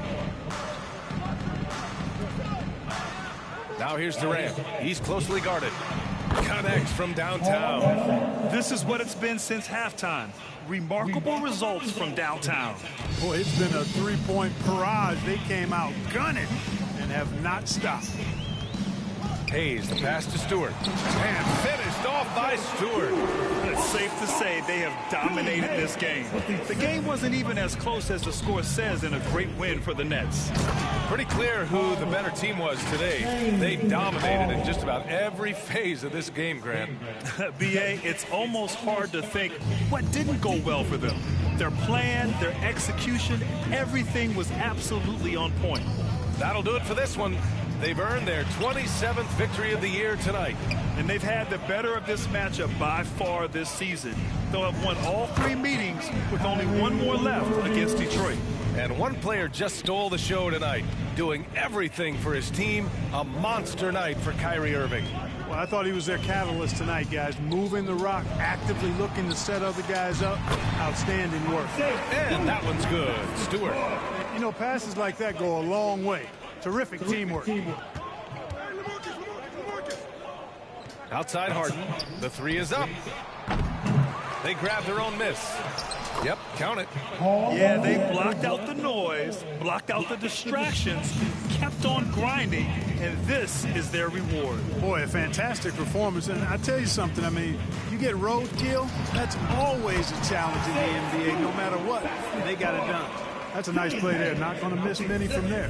Now here's Durant. He's closely guarded. Connects from downtown. This is what it's been since halftime. Remarkable results from downtown. Boy, it's been a three-point barrage. They came out gunning and have not stopped. Hayes, the pass to Stewart. And finished off by Stewart. It's safe to say they have dominated this game. The game wasn't even as close as the score says in a great win for the Nets. Pretty clear who the better team was today. They dominated in just about every phase of this game, Grant. B.A., it's almost hard to think what didn't go well for them. Their plan, their execution, everything was absolutely on point. That'll do it for this one. They've earned their 27th victory of the year tonight. And they've had the better of this matchup by far this season. They'll have won all 3 meetings with only 1 more left against Detroit. And one player just stole the show tonight, doing everything for his team. A monster night for Kyrie Irving. Well, I thought he was their catalyst tonight, guys. Moving the rock, actively looking to set other guys up. Outstanding work. And that one's good. Stewart. You know, passes like that go a long way. Terrific teamwork. Outside Harden. The 3 is up. They grab their own miss. Yep, count it. Yeah, they blocked out the noise, blocked out the distractions, kept on grinding, and this is their reward. Boy, a fantastic performance. And I tell you something, I mean, you get roadkill, that's always a challenge in the NBA, no matter what. And they got it done. That's a nice play there. Not going to miss many from there.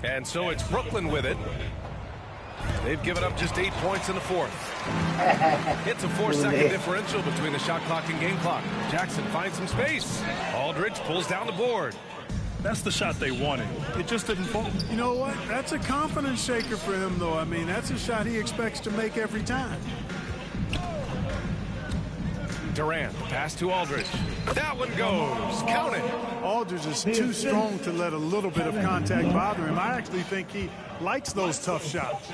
And so it's Brooklyn with it. They've given up just 8 points in the fourth. It's a 4-second differential between the shot clock and game clock. Jackson finds some space. Aldridge pulls down the board. That's the shot they wanted. It just didn't fall. You know what? That's a confidence shaker for him, though. I mean, that's a shot he expects to make every time. Durant, pass to Aldridge. That one goes. Count it. Aldridge is too strong to let a little bit of contact bother him. I actually think he likes those tough shots.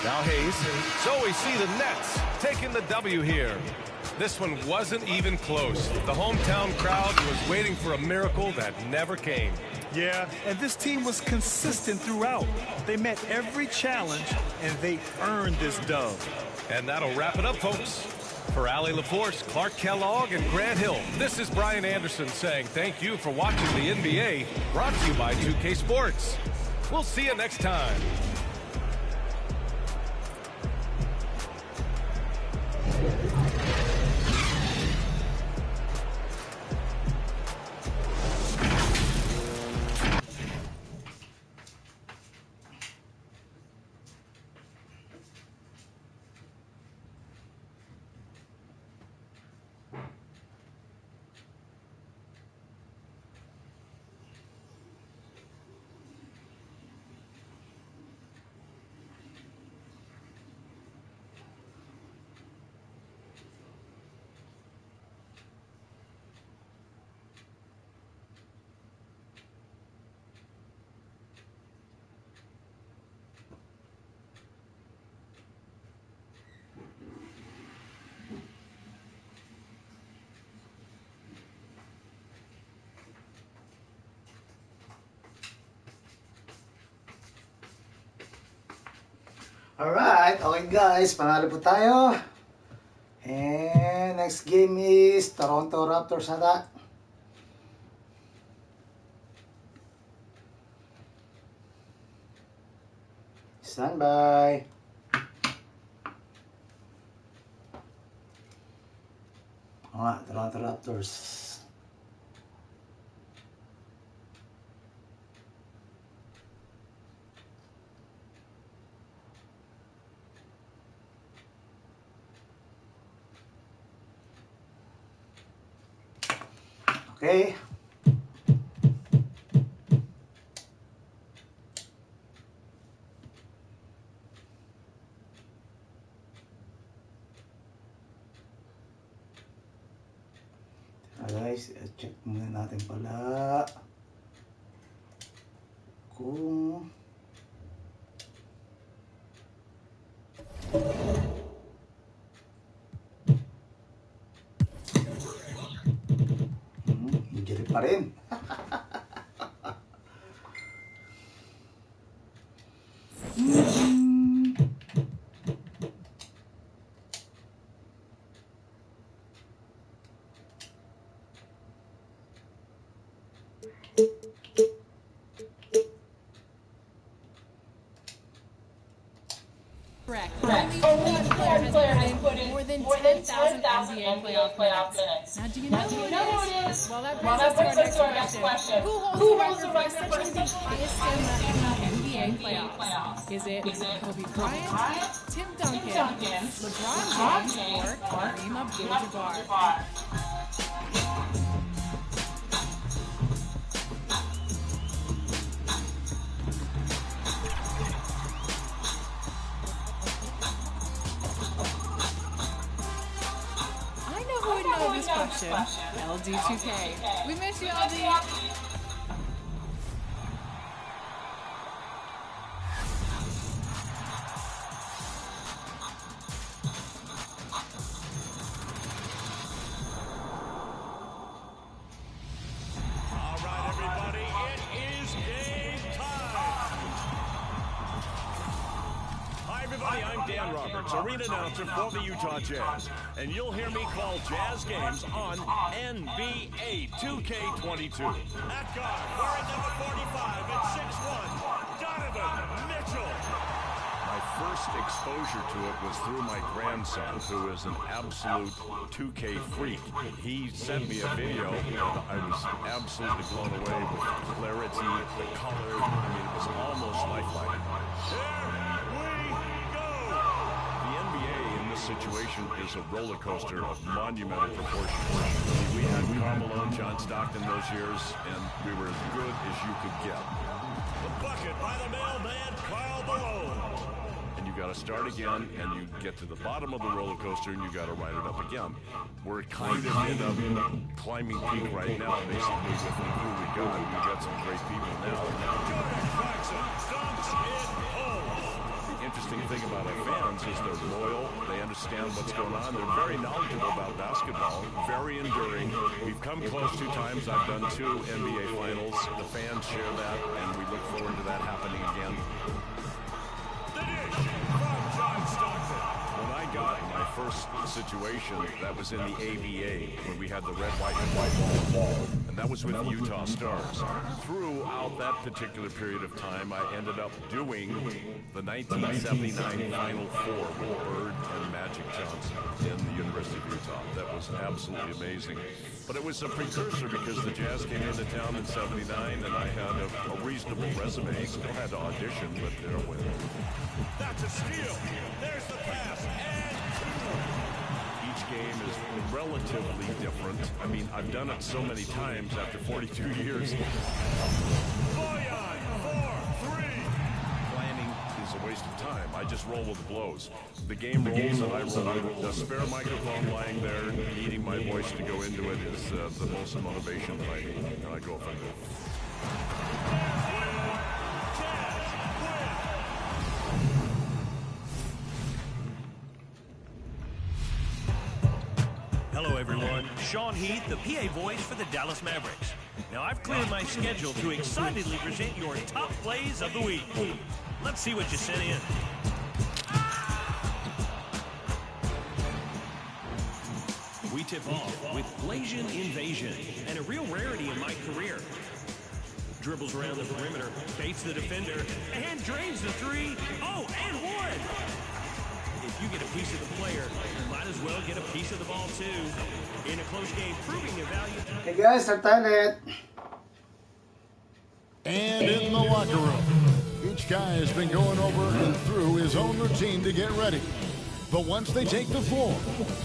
Now Hayes. So we see the Nets taking the W here. This one wasn't even close. The hometown crowd was waiting for a miracle that never came. Yeah, and this team was consistent throughout. They met every challenge, and they earned this dub. And that'll wrap it up, folks. For Allie LaForce, Clark Kellogg, and Grant Hill, this is Brian Anderson saying thank you for watching the NBA, brought to you by 2K Sports. We'll see you next time. Alright, okay guys, panalo po tayo. And next game is Toronto Raptors ata. Standby. Toronto Raptors. Okay. Guys, check muna natin pala kung injury pa rin. Correct. Only one player has put in more than 10,000 NBA playoff minutes. Now, do you know who it is? Well, that brings us to our next question. Who holds the record for essentially the highest in the NBA playoffs? Is it Kobe Bryant, Tim Duncan, LeBron James, or Kareem Abdul-Jabbar? This question, LD2K. We miss you, LD. Arena announcer for the Utah Jazz, and you'll hear me call Jazz games on NBA 2K22. At guard, wearing number 45 at 6'1", Donovan Mitchell. My first exposure to it was through my grandson, who is an absolute 2K freak. He sent me a video, and I was absolutely blown away with the clarity, the color. I mean, it was almost lifelike. Situation is a roller coaster of monumental proportions. We had Carmelo, John Stockton those years, and we were as good as you could get. The bucket by the mailman, Carl Malone. And you got to start again, and you get to the bottom of the roller coaster, and you got to ride it up again. We're kind of in a climbing peak right now, basically, with who we got. We got some great people now. Jackson dunks it home. Interesting thing about our fans is they're loyal, they understand what's going on, they're very knowledgeable about basketball, very enduring. We've come close 2 times. I've done 2 NBA finals. The fans share that, and we look forward to that happening again. The dish from John Stockton. When I got my first situation that was in the ABA, where we had the red, white, and white ball, and that was with the Utah Stars. Throughout that particular period of time, I ended up doing the 1979 Final Four with Bird and Magic Johnson in the University of Utah. That was absolutely amazing. But it was a precursor because the Jazz came into town in '79, and I had a reasonable resume. Still had to audition, but there I went. That's a steal. There's the pass. Each game is relatively different. I mean, I've done it so many times after 42 years. Planning is a waste of time. I just roll with the blows. The game rolls and I roll. The spare microphone lying there, needing my voice to go into it is the most motivation that I need. And I go from there. Hello, everyone. Sean Heath, the PA voice for the Dallas Mavericks. Now, I've cleared my schedule to excitedly present your top plays of the week. Let's see what you sent in. We tip off with Blasian Invasion, and a real rarity in my career. Dribbles around the perimeter, baits the defender, and drains the three. Oh, and one! If you get a piece of the player, you might as well get a piece of the ball too. In a close game, proving their value. Hey guys, start toilet. And in the locker room, each guy has been going over and through his own routine to get ready. But once they take the floor,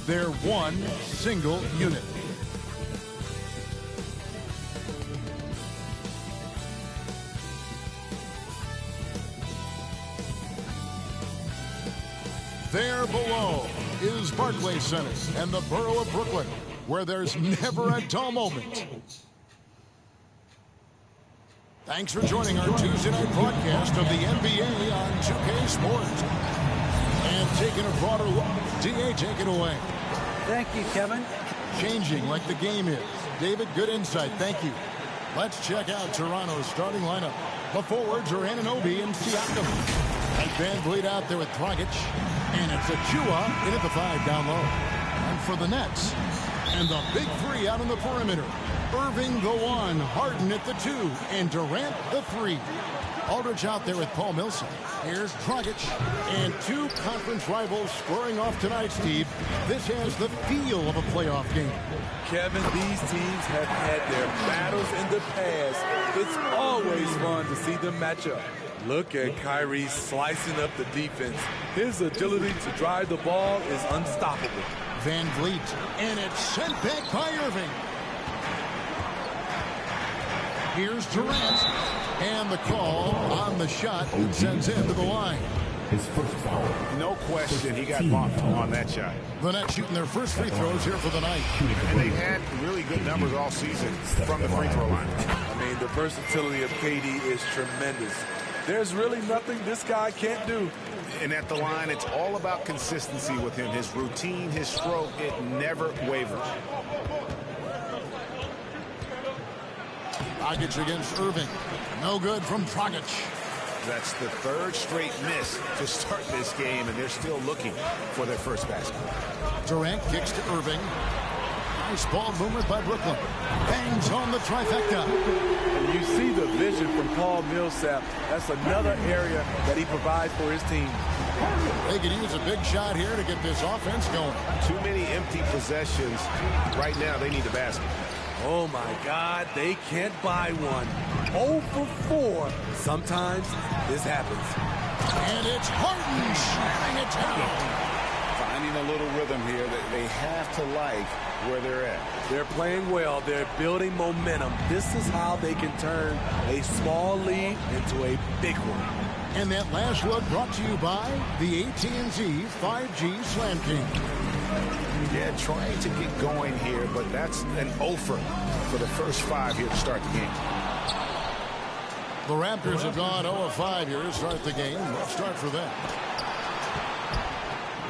they're one single unit. There below is Barclays Center and the borough of Brooklyn, where there's never a dull moment. Thanks for joining our Tuesday night broadcast of the NBA on 2K Sports. And taking a broader look, DA, take it away. Thank you, Kevin. Changing like the game is. David, good insight. Thank you. Let's check out Toronto's starting lineup. The forwards are Anunoby and Siakam. And Van Vliet out there with Dragic. And it's Achua in at the 5 down low. And for the Nets, and the big 3 out on the perimeter. Irving the 1, Harden at the 2, and Durant the 3. Aldridge out there with Paul Millsap. Here's Dragic. And 2 conference rivals squaring off tonight, Steve. This has the feel of a playoff game. Kevin, these teams have had their battles in the past. It's always fun to see them match up. Look at Kyrie slicing up the defense. His agility to drive the ball is unstoppable. Van Vliet, and it's sent back by Irving. Here's Durant, and the call on the shot sends him to the line. His first foul. No question, he got blocked on that shot. The Nets shooting their first free throws here for the night. And they've had really good numbers all season from the free throw line. I mean, the versatility of KD is tremendous. There's really nothing this guy can't do. And at the line, it's all about consistency with him. His routine, his stroke, it never wavers. Dragic against Irving. No good from Dragic. That's the 3rd straight miss to start this game, and they're still looking for their first basket. Durant kicks to Irving. Nice ball movement by Brooklyn. Bangs on the trifecta. And you see the vision from Paul Millsap. That's another area that he provides for his team. They could use a big shot here to get this offense going. Too many empty possessions. Right now, they need the basket. Oh, my God, they can't buy one. 0 for 4. Sometimes this happens. And it's Harden sharing it down. Finding a little rhythm here that they have to like where they're at. They're playing well. They're building momentum. This is how they can turn a small lead into a big one. And that last look brought to you by the AT&T 5G Slam King. Yeah, trying to get going here, but that's an offer for the first 5 here to start the game. The Raptors have gone 0-5 here to start the game. Let's start for them.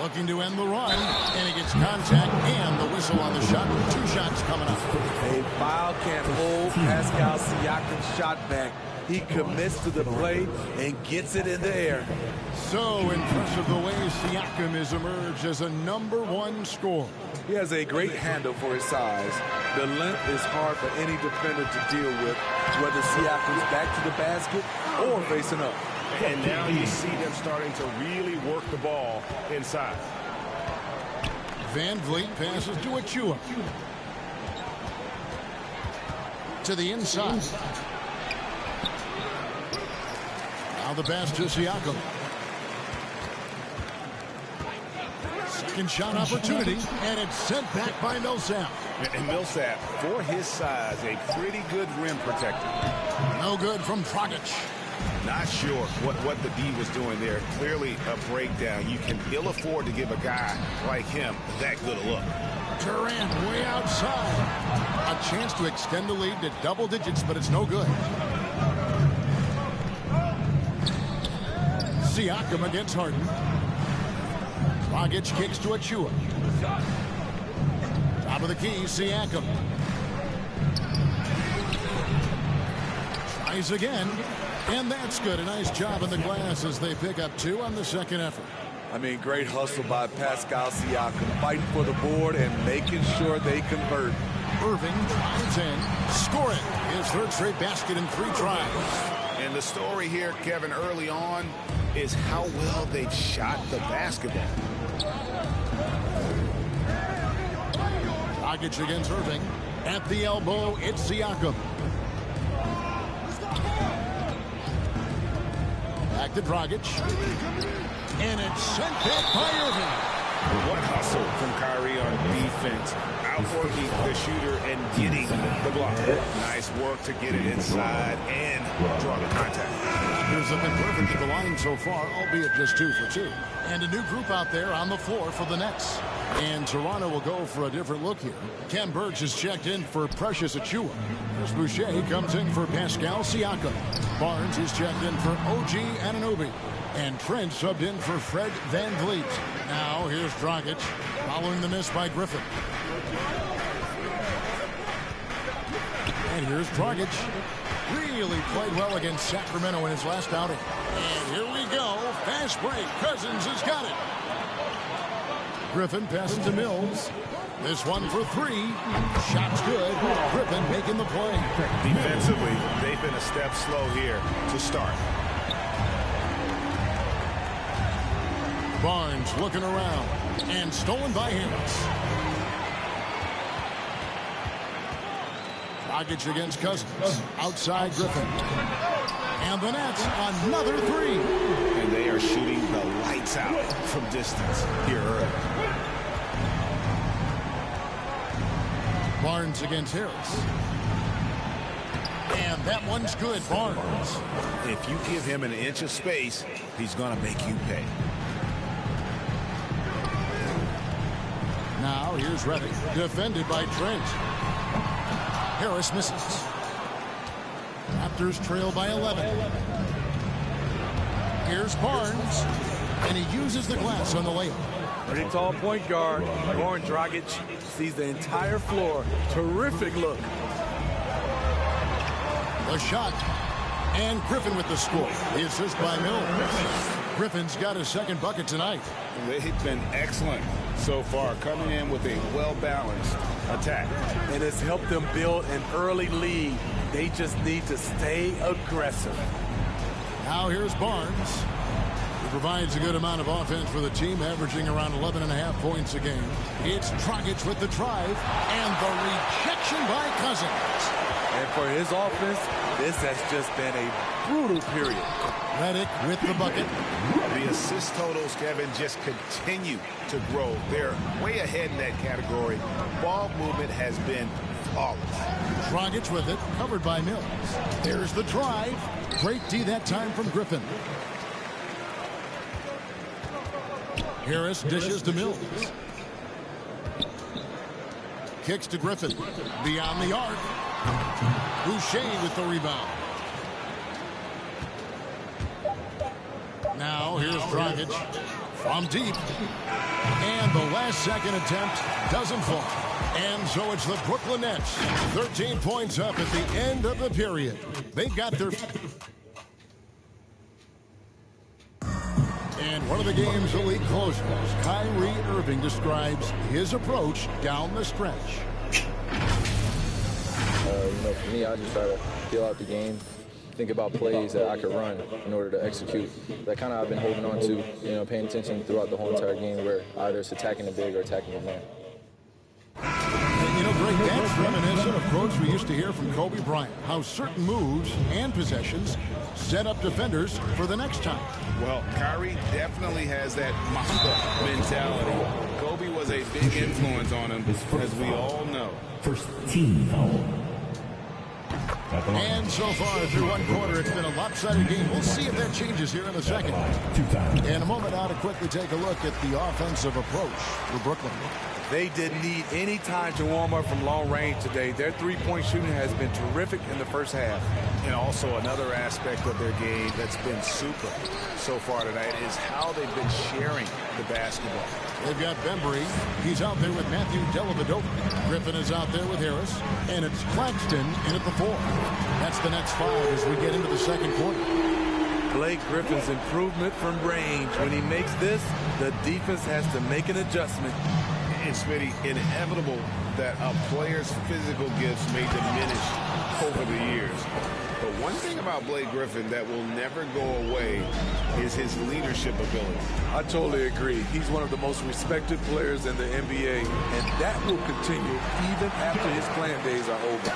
Looking to end the run, and he gets contact and the whistle on the shot. 2 shots coming up. A foul can't hold Pascal Siakam's shot back. He commits to the play and gets it in the air. So impressive the way Siakam has emerged as a #1 scorer. He has a great handle for his size. The length is hard for any defender to deal with, whether Siakam's back to the basket or facing up. And now you see them starting to really work the ball inside. Van Vliet passes to Achua. To the inside. Now the pass to Siakam. Second shot opportunity, and it's sent back by Millsap. And Millsap, for his size, a pretty good rim protector. No good from Dragic. Not sure what the D was doing there. Clearly a breakdown. You can ill afford to give a guy like him that good a look. Durant way outside. A chance to extend the lead to double digits, but it's no good. Siakam against Harden. Dragic kicks to Achua. Top of the key, Siakam. Tries again. And that's good. A nice job in the glass as they pick up 2 on the second effort. I mean, great hustle by Pascal Siakam, fighting for the board and making sure they convert. Irving drives in, scoring his third straight basket in 3 tries. And the story here, Kevin, early on is how well they've shot the basketball. Dragic against Irving. At the elbow, it's Siakam. Back to Dragic. And it's sent back by Irving. What hustle from Kyrie on defense. Outworking the shooter and getting the block. Nice work to get it inside and draw the contact. Raptors have been perfect at the line so far, albeit just 2 for 2. And a new group out there on the floor for the Nets. And Toronto will go for a different look here. Ken Burge is checked in for Precious Achua. Chris Boucher comes in for Pascal Siakam. Barnes is checked in for OG Anunoby. And Trent subbed in for Fred Van Vliet. Now here's Dragic following the miss by Griffin. And here's Dragic. Really played well against Sacramento in his last outing. And here we go. Fast break. Cousins has got it. Griffin passes to Mills. This one for 3. Shot's good. Griffin making the play. Defensively, they've been a step slow here to start. Barnes looking around. And stolen by Harris. Dragic against Cousins. Outside Griffin. And the Nets, another 3. And they are shooting the lights out from distance here early. Barnes against Harris. And that one's good, Barnes. If you give him an inch of space, he's going to make you pay. Now here's Reddick, defended by Trent. Harris misses. Raptors trail by 11. Here's Barnes, and he uses the glass on the layup. Pretty tall point guard. Goran Dragic sees the entire floor. Terrific look. The shot. And Griffin with the score. The assist by Mills. Griffin's got his second bucket tonight. They've been excellent so far, coming in with a well-balanced attack. And it's helped them build an early lead. They just need to stay aggressive. Now here's Barnes. He provides a good amount of offense for the team, averaging around 11.5 points a game. It's Dragic with the drive, and the rejection by Cousins. And for his offense, this has just been a brutal period. Reddick with the bucket. The assist totals, Kevin, just continue to grow. They're way ahead in that category. Ball movement has been flawless. Dragic with it, covered by Mills. There's the drive. Great D that time from Griffin. Harris dishes to Mills. Kicks to Griffin. Beyond the arc. Boucher with the rebound. Now here's Dragic from deep. And the last second attempt doesn't fall. And so it's the Brooklyn Nets. 13 points up at the end of the period. They've got their And one of the game's elite closers, Kyrie Irving, describes his approach down the stretch. For me, I just try to feel out the game, think about plays that I could run in order to execute. That kind of I've been holding on to, paying attention throughout the whole entire game, where either it's attacking the big or attacking the man. Great, that's reminiscent of quotes we used to hear from Kobe Bryant, how certain moves and possessions set up defenders for the next time. Well, Kyrie definitely has that Mamba mentality. Kobe was a big influence on him, as we all know. First team foul. And so far through one quarter, it's been a lopsided game. We'll see if that changes here in a second. In a moment now to quickly take a look at the offensive approach for Brooklyn. They didn't need any time to warm up from long range today. Their three-point shooting has been terrific in the first half. And also another aspect of their game that's been super so far tonight is how they've been sharing the basketball. They've got Bembry. He's out there with Matthew Dellavedova. Griffin is out there with Harris. And it's Claxton in at the 4. That's the Nets 5 as we get into the second quarter. Blake Griffin's improvement from range. When he makes this, the defense has to make an adjustment. And Smitty, inevitable that a player's physical gifts may diminish over the years. But one thing about Blake Griffin that will never go away is his leadership ability. I totally agree. He's one of the most respected players in the NBA, and that will continue even after his playing days are over.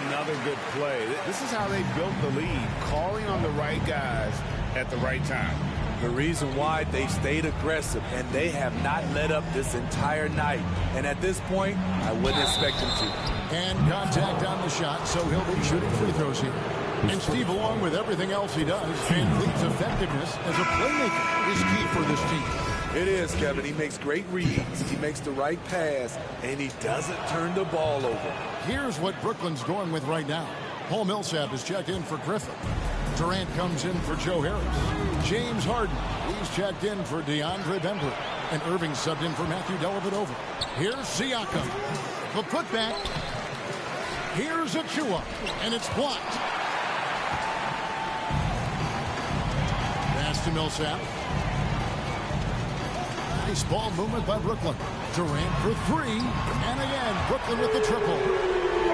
Another good play. This is how they built the lead, calling on the right guys at the right time. The reason why they stayed aggressive, and they have not let up this entire night. And at this point, I wouldn't expect them to. And contact on the shot, so he'll be shooting free throws here. And Steve, along with everything else he does, Van Vliet's effectiveness as a playmaker is key for this team. It is, Kevin. He makes great reads. He makes the right pass, and he doesn't turn the ball over. Here's what Brooklyn's going with right now. Paul Millsap is checked in for Griffin. Durant comes in for Joe Harris. James Harden, he's checked in for DeAndre Bembry. And Irving subbed in for Matthew Dellavedova. Here's Siakam. The putback. Here's Achua. And it's blocked. Pass to Millsap. Nice ball movement by Brooklyn. Durant for 3. And again, Brooklyn with the triple.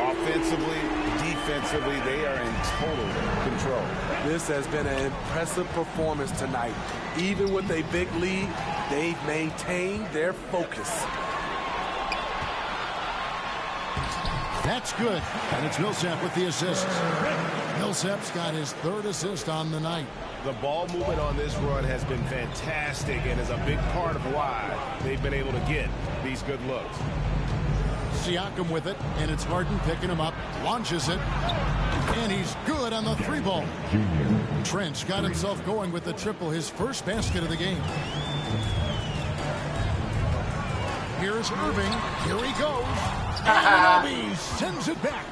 Offensively, defensively, they are in total control. This has been an impressive performance tonight. Even with a big lead, they've maintained their focus. That's good. And it's Millsap with the assist. Millsap's got his 3rd assist on the night. The ball movement on this run has been fantastic and is a big part of why they've been able to get these good looks. Siakam with it, and it's Harden picking him up, launches it, and he's good on the 3-ball. Trent's got himself going with the triple, his first basket of the game. Here's Irving. Here he goes. Anunoby sends it back.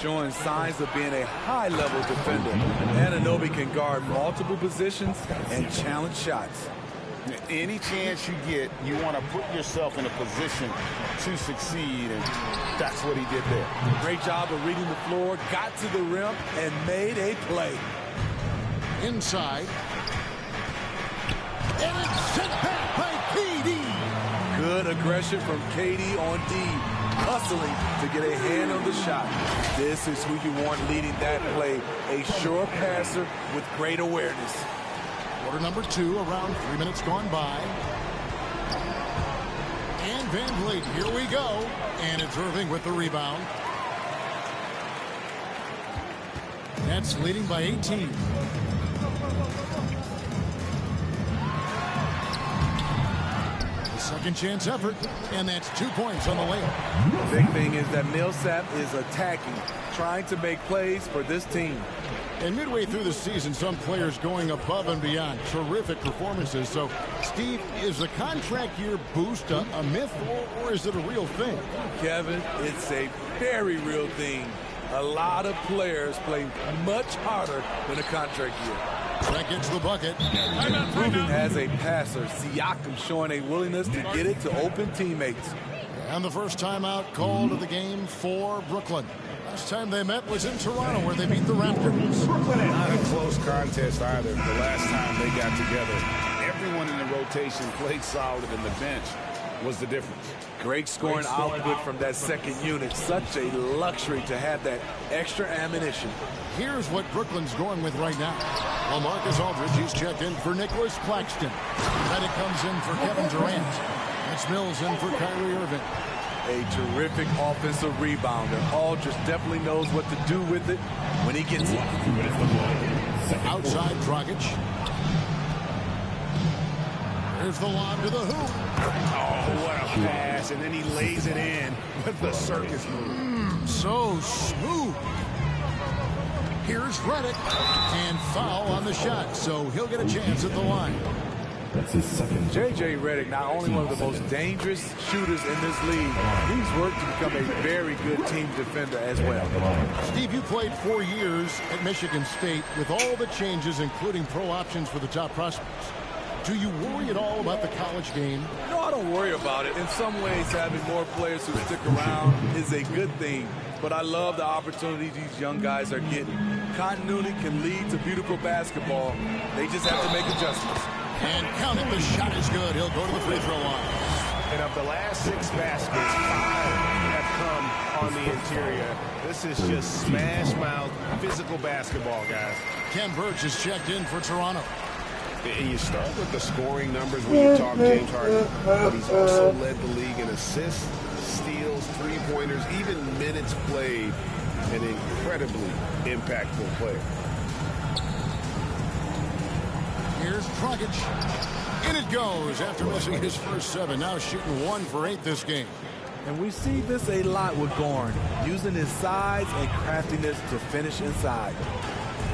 Showing signs of being a high-level defender. Anunoby can guard multiple positions and challenge shots. Any chance you get, you want to put yourself in a position to succeed, and that's what he did there. Great job of reading the floor, got to the rim, and made a play. Inside. And it's sent back by KD. Good aggression from KD on D. Hustling to get a hand on the shot. This is who you want leading that play. A sure passer with great awareness. Quarter number 2, around 3 minutes gone by. And Van Vliet, here we go. And it's Irving with the rebound. Nets leading by 18. Second chance effort, and that's 2 points on the layup. The big thing is that Millsap is attacking, trying to make plays for this team. And midway through the season, some players going above and beyond. Terrific performances. So, Steve, is the contract year boost a myth, or is it a real thing? Kevin, it's a very real thing. A lot of players play much harder than a contract year. Trent gets the bucket. Improving as a passer. Siakam showing a willingness to get it to open teammates. And the first timeout called of the game for Brooklyn. Last time they met was in Toronto, where they beat the Raptors. Not a close contest either. The last time they got together, every rotation played solid and the bench was the difference. Great scoring output from that second unit. Such a luxury to have that extra ammunition. Here's what Brooklyn's going with right now. LaMarcus Aldridge, he's checked in for Nicholas Claxton. Redick comes in for Kevin Durant. It's Mills in for Kyrie Irving. A terrific offensive rebounder. Aldridge definitely knows what to do with it when he gets it. Outside Dragic. There's the lob to the hoop. Oh, what a pass. And then he lays it in with the circus move. So smooth. Here's Redick. And foul on the shot, so he'll get a chance at the line. That's his second. J.J. Redick, not only one of the most dangerous shooters in this league, he's worked to become a very good team defender as well. Steve, you played 4 years at Michigan State with all the changes, including pro options for the top prospects. Do you worry at all about the college game? No, I don't worry about it. In some ways, having more players who stick around is a good thing. But I love the opportunities these young guys are getting. Continuity can lead to beautiful basketball. They just have to make adjustments. And count it, the shot is good. He'll go to the free throw line. And of the last 6 baskets, 5 have come on the interior. This is just smash mouth physical basketball, guys. Ken Birch is checked in for Toronto. And you start with the scoring numbers when you talk James Harden. But he's also led the league in assists, steals, three-pointers, even minutes played. An incredibly impactful player. Here's Dragic. In it goes after missing his first 7. Now shooting 1 for 8 this game. And we see this a lot with Gorn, using his size and craftiness to finish inside.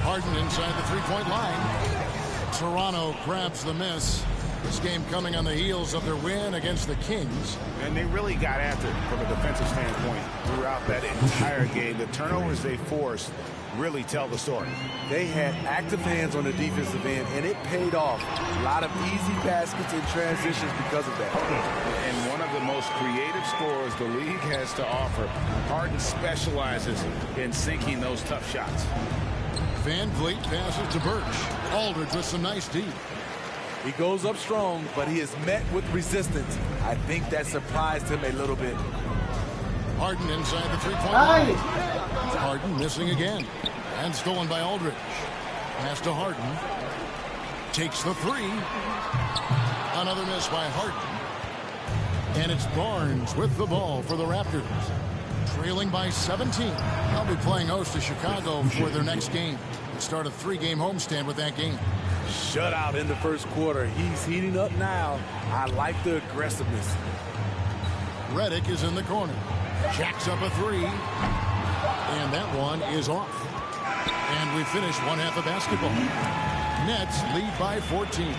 Harden inside the three-point line. Toronto grabs the miss. This game coming on the heels of their win against the Kings. And they really got after it from a defensive standpoint throughout that entire game. The turnovers they forced really tell the story. They had active hands on the defensive end, and it paid off. A lot of easy baskets and transitions because of that. And one of the most creative scorers the league has to offer. Harden specializes in sinking those tough shots. Van Vliet passes to Birch. Aldridge with some nice deep. He goes up strong, but he is met with resistance. I think that surprised him a little bit. Harden inside the three-point line. Harden missing again. And stolen by Aldridge. Pass to Harden. Takes the 3. Another miss by Harden. And it's Barnes with the ball for the Raptors. Trailing by 17. They'll be playing host to Chicago for their next game. They start a 3-game homestand with that game. Shutout in the first quarter. He's heating up now. I like the aggressiveness. Redick is in the corner. Jacks up a 3. And that one is off. And we finish one half of basketball. Nets lead by 14.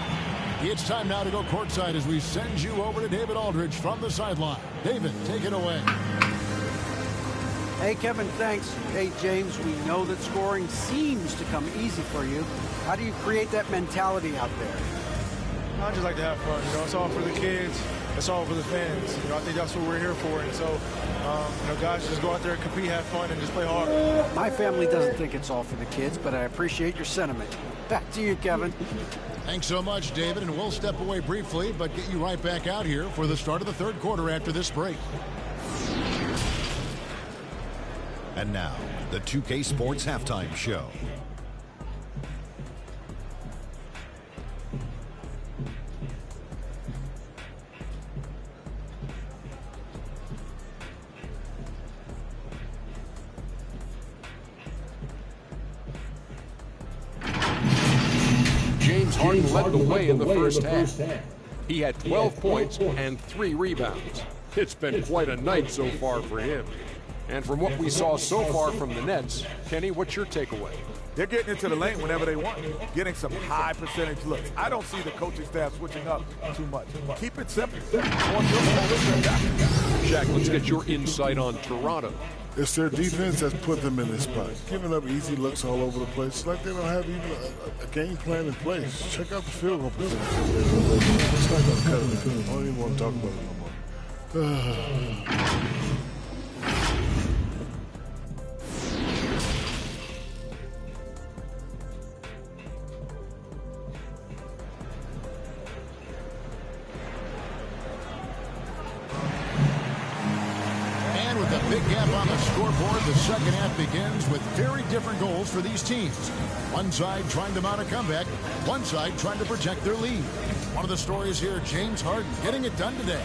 It's time now to go courtside as we send you over to David Aldridge from the sideline. David, take it away. Hey, Kevin, thanks. Hey, James, we know that scoring seems to come easy for you. How do you create that mentality out there? I just like to have fun. You know, it's all for the kids. It's all for the fans. You know, I think that's what we're here for. And so, you know, guys, just go out there and compete, have fun, and just play hard. My family doesn't think it's all for the kids, but I appreciate your sentiment. Back to you, Kevin. Thanks so much, David, and we'll step away briefly, but get you right back out here for the start of the third quarter after this break. And now, the 2K Sports Halftime Show. James Harden led the way in the first half. He had 12 points and 3 rebounds. It's been quite a night so far for him. And from what we saw so far from the Nets, Kenny, what's your takeaway? They're getting into the lane whenever they want, getting some high percentage looks. I don't see the coaching staff switching up too much. Keep it simple. Shaq, let's get your insight on Toronto. It's their defense that's put them in this spot. Giving up easy looks all over the place. It's like they don't have even a game plan in place. Check out the field goal percentage. It's not going to cut it. I don't even want to talk about it no more. Big gap on the scoreboard. The second half begins with very different goals for these teams. One side trying to mount a comeback, one side trying to protect their lead. One of the stories here, James Harden getting it done today.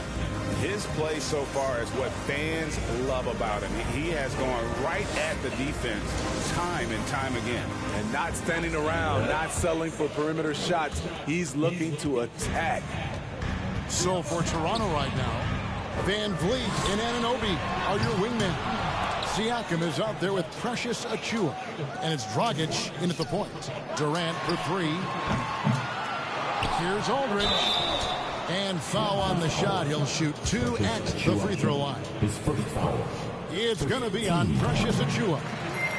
His play so far is what fans love about him. He has gone right at the defense time and time again. And not standing around, not settling for perimeter shots. He's looking to attack. So for Toronto right now, Van Vliet and Anunoby are your wingmen. Siakam is out there with Precious Achiuwa. And it's Dragic in at the point. Durant for three. Here's Aldridge. And foul on the shot. He'll shoot 2 at the free throw line. It's going to be on Precious Achiuwa.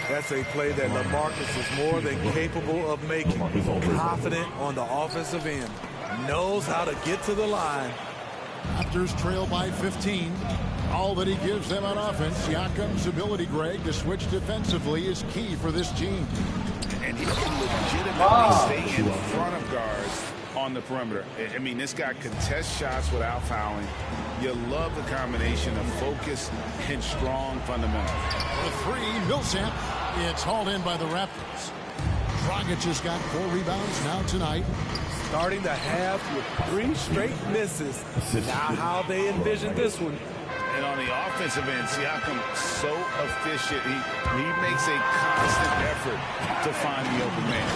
That's a play that LaMarcus is more than capable of making. Confident on the offensive end. Knows how to get to the line. Raptors trail by 15. All that he gives them on offense, Siakam's ability, Greg, to switch defensively is key for this team. And he can legitimately stay in front of guards on the perimeter. I mean, this guy contests shots without fouling. You love the combination of focus and strong fundamentals. For three, Millsap. It's hauled in by the Raptors. Dragic has got 4 rebounds now tonight. Starting the half with 3 straight misses. Now how they envision this one. And on the offensive end, Siakam so efficient. He makes a constant effort to find the open man.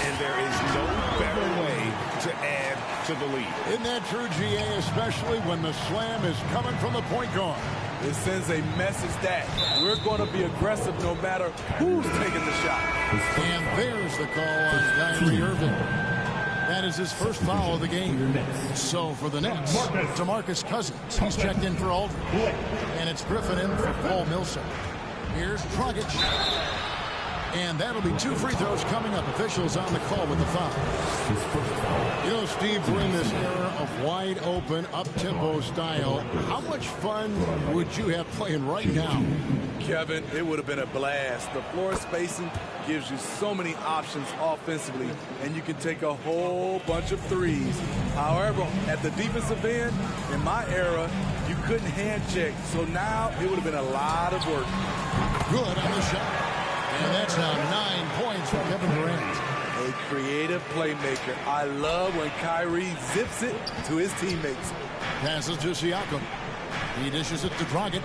And there is no better way to add to the lead. Isn't that true, GA, especially when the slam is coming from the point guard? It sends a message that we're going to be aggressive no matter who's taking the shot. And there's the call on Kyrie Irving. That is his first foul of the game. So for the Nets, DeMarcus Cousins. He's checked in for Aldridge. And it's Griffin in for Paul Millsap. Here's Dragic. And that'll be 2 free throws coming up. Officials on the call with the foul. You know, Steve, we're in this era of wide open, up-tempo style. How much fun would you have playing right now? Kevin, it would have been a blast. The floor spacing gives you so many options offensively, and you can take a whole bunch of threes. However, at the defensive end, in my era, you couldn't hand check. So now it would have been a lot of work. Good on the shot. And that's now 9 points for Kevin Durant. A creative playmaker. I love when Kyrie zips it to his teammates. Passes to Siakam. He dishes it to Dragic.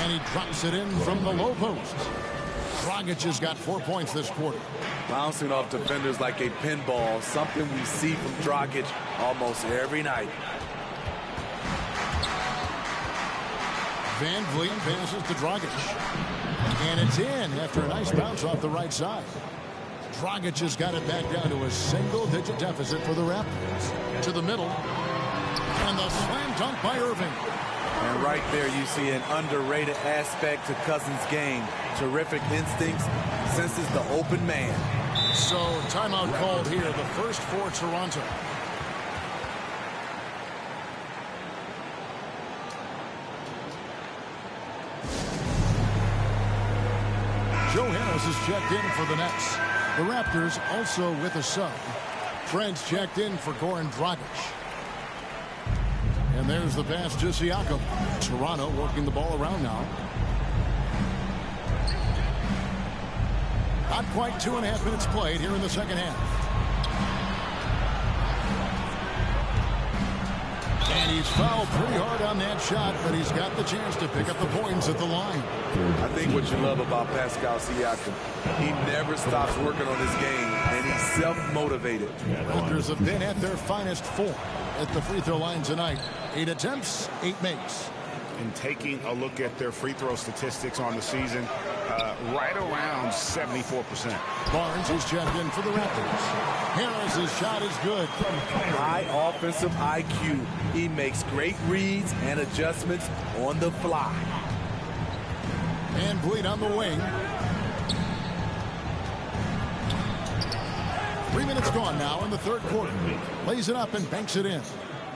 And he drops it in from the low post. Dragic has got 4 points this quarter. Bouncing off defenders like a pinball, something we see from Dragic almost every night. Van Vliet passes to Dragic. And it's in after a nice bounce off the right side. Dragic has got it back down to a single-digit deficit for the Raptors. To the middle. And the slam dunk by Irving. And right there you see an underrated aspect to Cousins' game. Terrific instincts, senses the open man. So timeout called here, the first for Toronto. Joe Harris is checked in for the Nets. The Raptors also with a sub. Trent's checked in for Goran Dragic. And there's the pass to Siakam. Toronto working the ball around now. Not quite 2.5 minutes played here in the second half. And he's fouled pretty hard on that shot, but he's got the chance to pick up the points at the line. I think what you love about Pascal Siakam, he never stops working on his game, and he's self-motivated. Raptors have been at their finest form at the free throw line tonight. 8 attempts, 8 makes. And taking a look at their free throw statistics on the season, right around 74%. Barnes is checked in for the Raptors. Harris's shot is good. High offensive IQ. He makes great reads and adjustments on the fly. And Vliet on the wing. 3 minutes gone now in the third quarter. Lays it up and banks it in.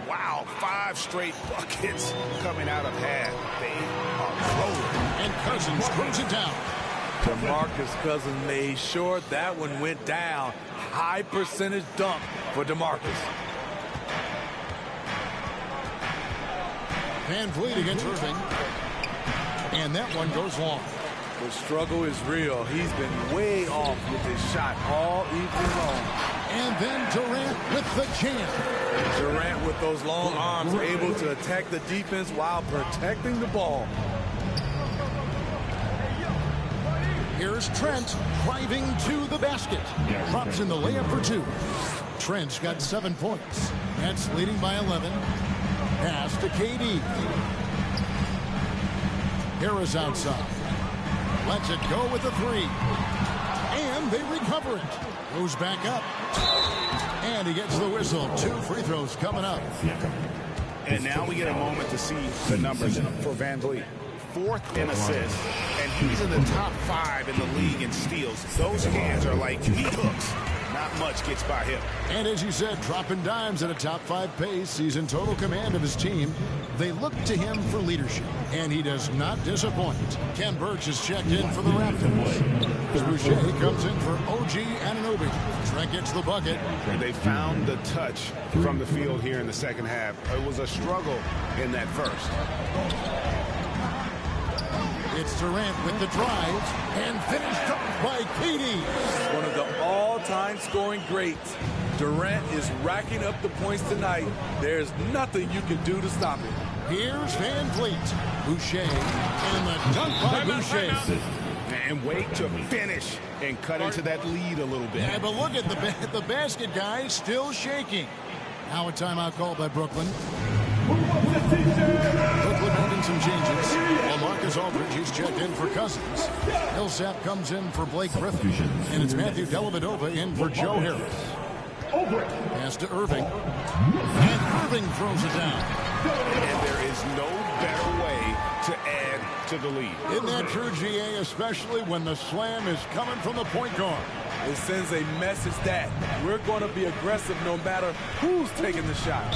Wow, 5 straight buckets coming out of half. They are rolling. And Cousins throws it down. DeMarcus Cousins made sure that one went down. High percentage dunk for DeMarcus. Van Vliet against Irving. And that one goes long. The struggle is real. He's been way off with his shot all evening long. And then Durant with the jam. Durant with those long arms able to attack the defense while protecting the ball. Here's Trent driving to the basket. Drops in the layup for 2. Trent's got 7 points. Nets leading by 11. Pass to KD. Harris outside. Lets it go with the 3. And they recover it. Goes back up. And he gets the whistle. 2 free throws coming up. And now we get a moment to see the numbers for Van Vliet. 4th in assists, and he's in the top 5 in the league in steals. Those hands are like heat hooks. Not much gets by him. And as you said, dropping dimes at a top 5 pace. He's in total command of his team. They look to him for leadership, and he does not disappoint. Ken Birch is checked in for the Raptors. Boucher comes in for OG Anunoby. Trent gets the bucket. They found the touch from the field here in the second half. It was a struggle in that first. It's Durant with the drive and finished off by KD. One of the all-time scoring greats. Durant is racking up the points tonight. There's nothing you can do to stop it. Here's Van Vliet. Boucher and the dunk by Boucher. And wait to finish and cut into that lead a little bit. Yeah, but look at the basket, guys, still shaking. Now a timeout called by Brooklyn. Brooklyn making some changes. LaMarcus Aldridge, he's checked in for Cousins. Millsap comes in for Blake Griffin. And it's Matthew Dellavedova in for Joe Harris. Pass to Irving. And Irving throws it down. And there is no better way to add to the lead. Isn't that true, GA, especially when the slam is coming from the point guard? It sends a message that we're going to be aggressive no matter who's taking the shot.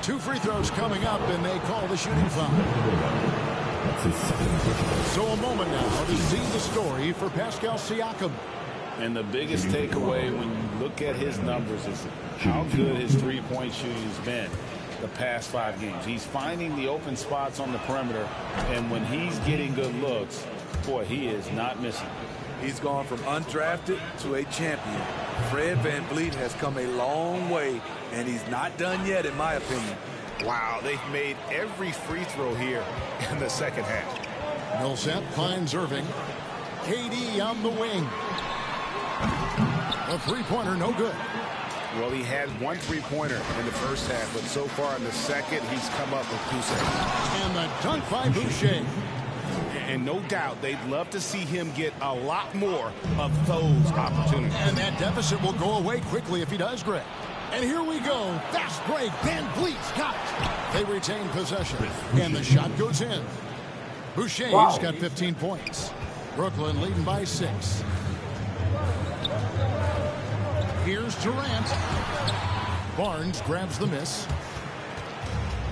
2 free throws coming up, and they call the shooting foul. So a moment now to see the story for Pascal Siakam. And the biggest takeaway when you look at his numbers is how good his three-point shooting has been the past 5 games. He's finding the open spots on the perimeter, and when he's getting good looks, boy, he is not missing. He's gone from undrafted to a champion. Fred VanVleet has come a long way, and he's not done yet, in my opinion. Wow, they've made every free throw here in the second half. Millsap finds Irving. KD on the wing. A three-pointer, no good. Well, he had 1 3-pointer in the first half, but so far in the second, he's come up with 2 seconds. And the dunk by Boucher. And no doubt they'd love to see him get a lot more of those opportunities. And that deficit will go away quickly if he does, Greg. And here we go. Fast break. Van Vliet's got it. They retain possession. And the shot goes in. Boucher's got 15 points. Brooklyn leading by 6. Here's Durant. Barnes grabs the miss.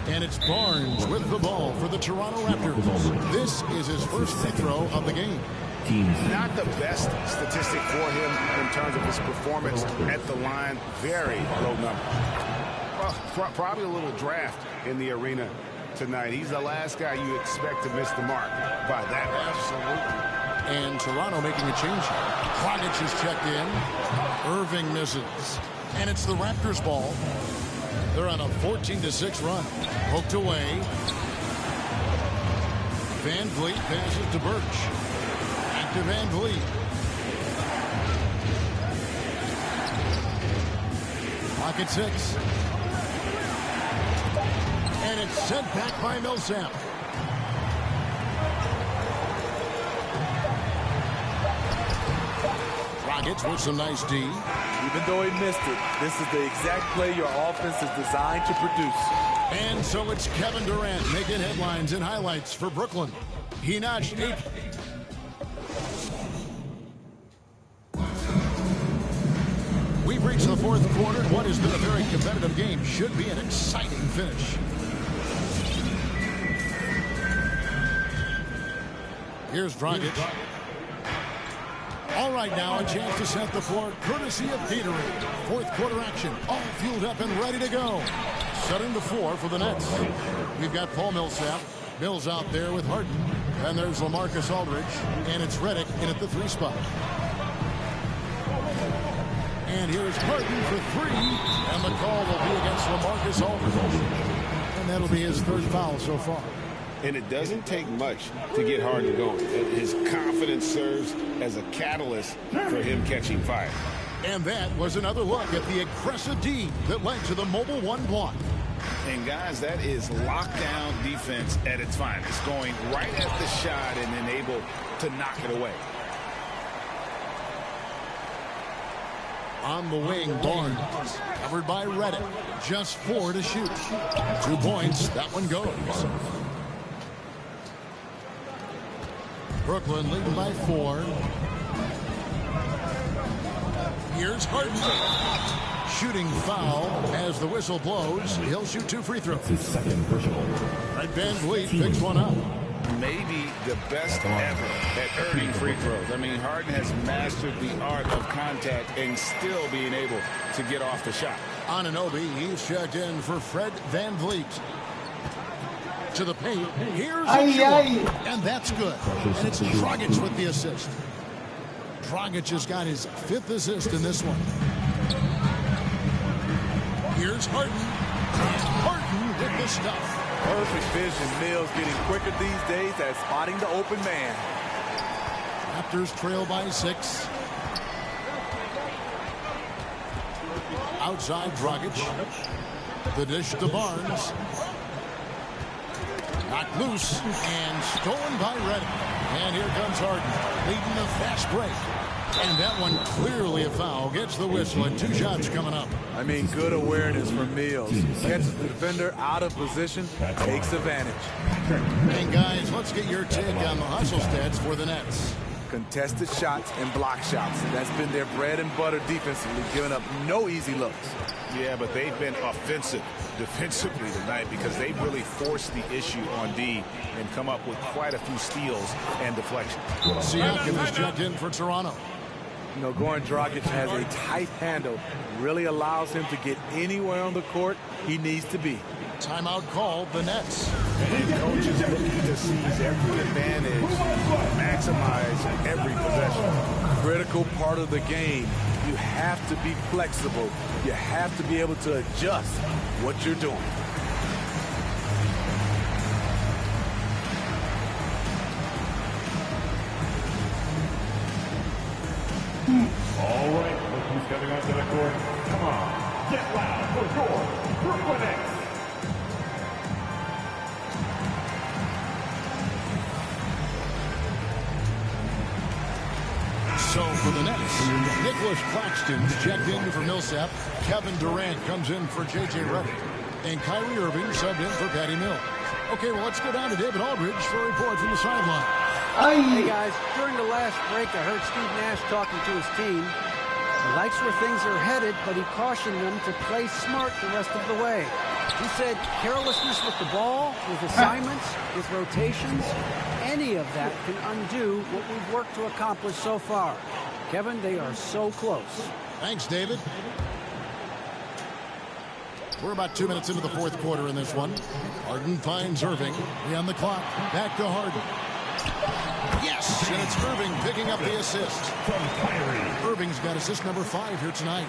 And it's Barnes with the ball for the Toronto Raptors. This is his first free throw of the game. Not the best statistic for him in terms of his performance at the line. Very low number. Well, probably a little draft in the arena tonight. He's the last guy you expect to miss the mark by that much. Absolutely. And Toronto making a change. Dragic is checked in. Irving misses. And it's the Raptors ball. They're on a 14-6 run. Poked away. Van Vliet passes to Birch. Back to Van Vliet. Pocket 6. And it's sent back by Millsap. Rockets with some nice D. Even though he missed it, this is the exact play your offense is designed to produce. And so it's Kevin Durant making headlines and highlights for Brooklyn. He notched 8. We've reached the 4th quarter. What has been a very competitive game should be an exciting finish. Here's Dragic. All right, now a chance to set the floor courtesy of Gatorade. Fourth quarter action, all fueled up and ready to go. Setting the floor for the Nets. We've got Paul Millsap. Mills out there with Harden. And there's LaMarcus Aldridge. And it's Redick in at the 3 spot. And here's Harden for 3. And the call will be against LaMarcus Aldridge. And that'll be his 3rd foul so far. And it doesn't take much to get Harden going. His confidence serves as a catalyst for him catching fire. And that was another look at the aggressive D that led to the mobile 1 block. And guys, that is lockdown defense at its finest, going right at the shot and then able to knock it away. On the wing, Barnes, covered by Redick. Just 4 to shoot. 2 points, that one goes. Brooklyn leading by 4. Here's Harden. Shooting foul as the whistle blows. He'll shoot 2 free throws. His second personal. Van Vliet picks one up. Maybe the best ever at earning free throws. I mean, Harden has mastered the art of contact and still being able to get off the shot. Anunoby, he's checked in for Fred Van Vliet. To the paint. Here's and that's good. And it's Dragic with the assist. Dragic has got his 5th assist in this one. Here's Harden. And Harden with the stuff. Perfect vision. Mills getting quicker these days at spotting the open man. Raptors trail by 6. Outside Dragic. The dish to Barnes. Knocked loose and stolen by Redick. And here comes Harden, leading the fast break. And that one clearly a foul. Gets the whistle and 2 shots coming up. I mean, good awareness from Mills. Catches the defender out of position, takes advantage. And guys, let's get your take on the hustle stats for the Nets. Contested shots and block shots. That's been their bread and butter defensively, giving up no easy looks. Yeah, but they've been offensive defensively tonight because they really forced the issue on D and come up with quite a few steals and deflections. Siakam is checked in for Toronto. You know, Goran Dragic has a tight handle. Really allows him to get anywhere on the court he needs to be. Timeout called the Nets. And the coach is looking to seize every advantage, maximize every possession. Critical part of the game. You have to be flexible. You have to be able to adjust what you're doing. All right, look who's coming onto the court. Come on, get loud for your Brooklyn Nets. So for the Nets, Nicholas Claxton's checked in for Millsap. Kevin Durant comes in for J.J. Redick. And Kyrie Irving subbed in for Patty Mills. Okay, well, let's go down to David Aldridge for a report from the sideline. Hey, guys, during the last break, I heard Steve Nash talking to his team. He likes where things are headed, but he cautioned them to play smart the rest of the way. He said carelessness with the ball, with assignments, with rotations, any of that can undo what we've worked to accomplish so far. Kevin, they are so close. Thanks, David. We're about 2 minutes into the fourth quarter in this one. Harden finds Irving. On the clock. Back to Harden. Yes, and it's Irving picking up the assist. Irving's got assist number 5 here tonight.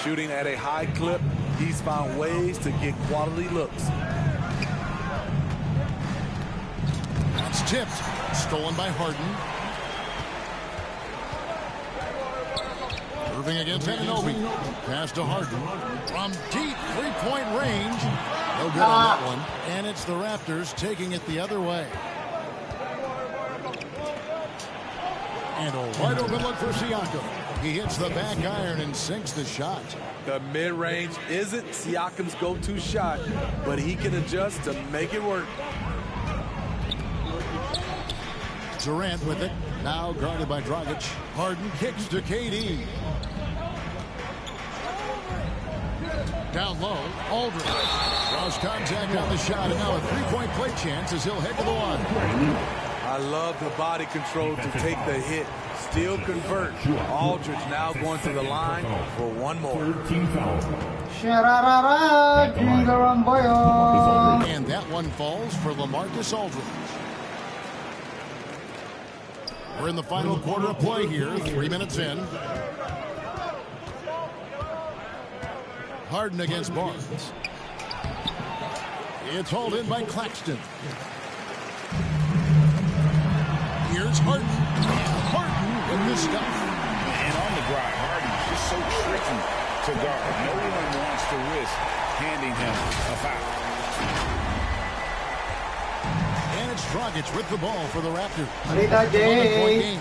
Shooting at a high clip, he's found ways to get quality looks. That's tipped. Stolen by Harden. Irving against Anunoby. Pass to Harden. From deep three-point range. No good on that one. And it's the Raptors taking it the other way. And a wide open look for Siakam. He hits the back iron and sinks the shot. The mid-range isn't Siakam's go-to shot, but he can adjust to make it work. Durant with it. Now guarded by Dragic. Harden kicks to KD. Down low, Aldridge draws contact on the shot, and now a three-point play chance as he'll head to the line. I love the body control to take the hit. Still convert. Aldridge now going to the line for one more. And that one falls for LaMarcus Aldridge. We're in the final quarter of play here, 3 minutes in. Harden against Barnes. It's hauled in by Claxton. Here's Harden. Harden with the stuff. And on the grind, Harden's just so tricky to guard. No one wants to risk handing him a foul. And it's Dragic with the ball for the Raptors. 11-point game.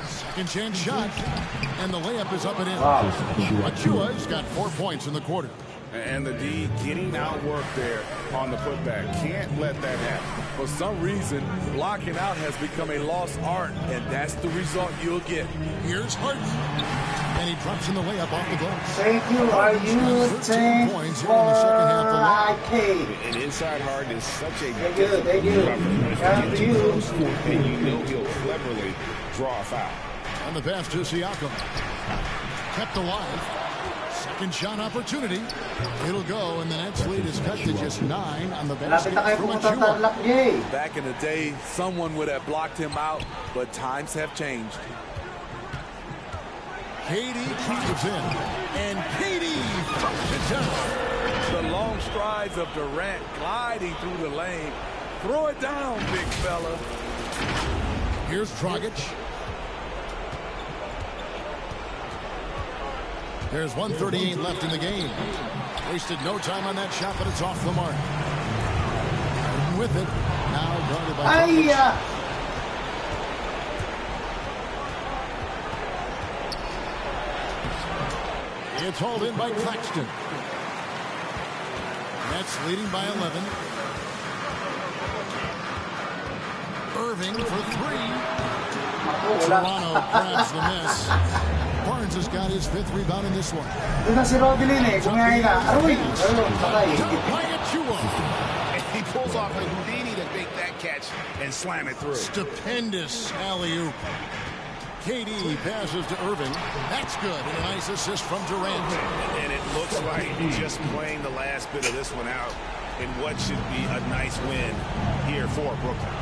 Second chance shot. And the layup is up and in. Wow. Achua's got 4 points in the quarter. And the D getting outworked there on the putback. Can't let that happen. For some reason, blocking out has become a lost art, and that's the result you'll get. Here's Harden. And he drops in the layup off the glass. Thank you. Are you 13 points here in the second half alone. And inside Harden is such a Thank you. Thank you. Thank you. And you know he'll cleverly draw a foul. And the pass to Siakam. Kept alive. Second shot opportunity. It'll go, and the Nets lead is cut to just 9 on the basket from Achua. Back in the day, someone would have blocked him out, but times have changed. KD drives in, and KD throws it down. The long strides of Durant gliding through the lane. Throw it down, big fella. Here's Dragic. There's 1:38 left in the game. Wasted no time on that shot, but it's off the mark. Harden with it. Now guarded by Dragic. It's hauled in by Claxton. Nets leading by 11. Irving for 3. Toronto grabs the miss. Barnes has got his 5th rebound in this one. He pulls off a Houdini to make that catch and slam it through. Stupendous alley-oop. KD passes to Irving. That's good. And a nice assist from Durant. And it looks like just playing the last bit of this one out in what should be a nice win here for Brooklyn.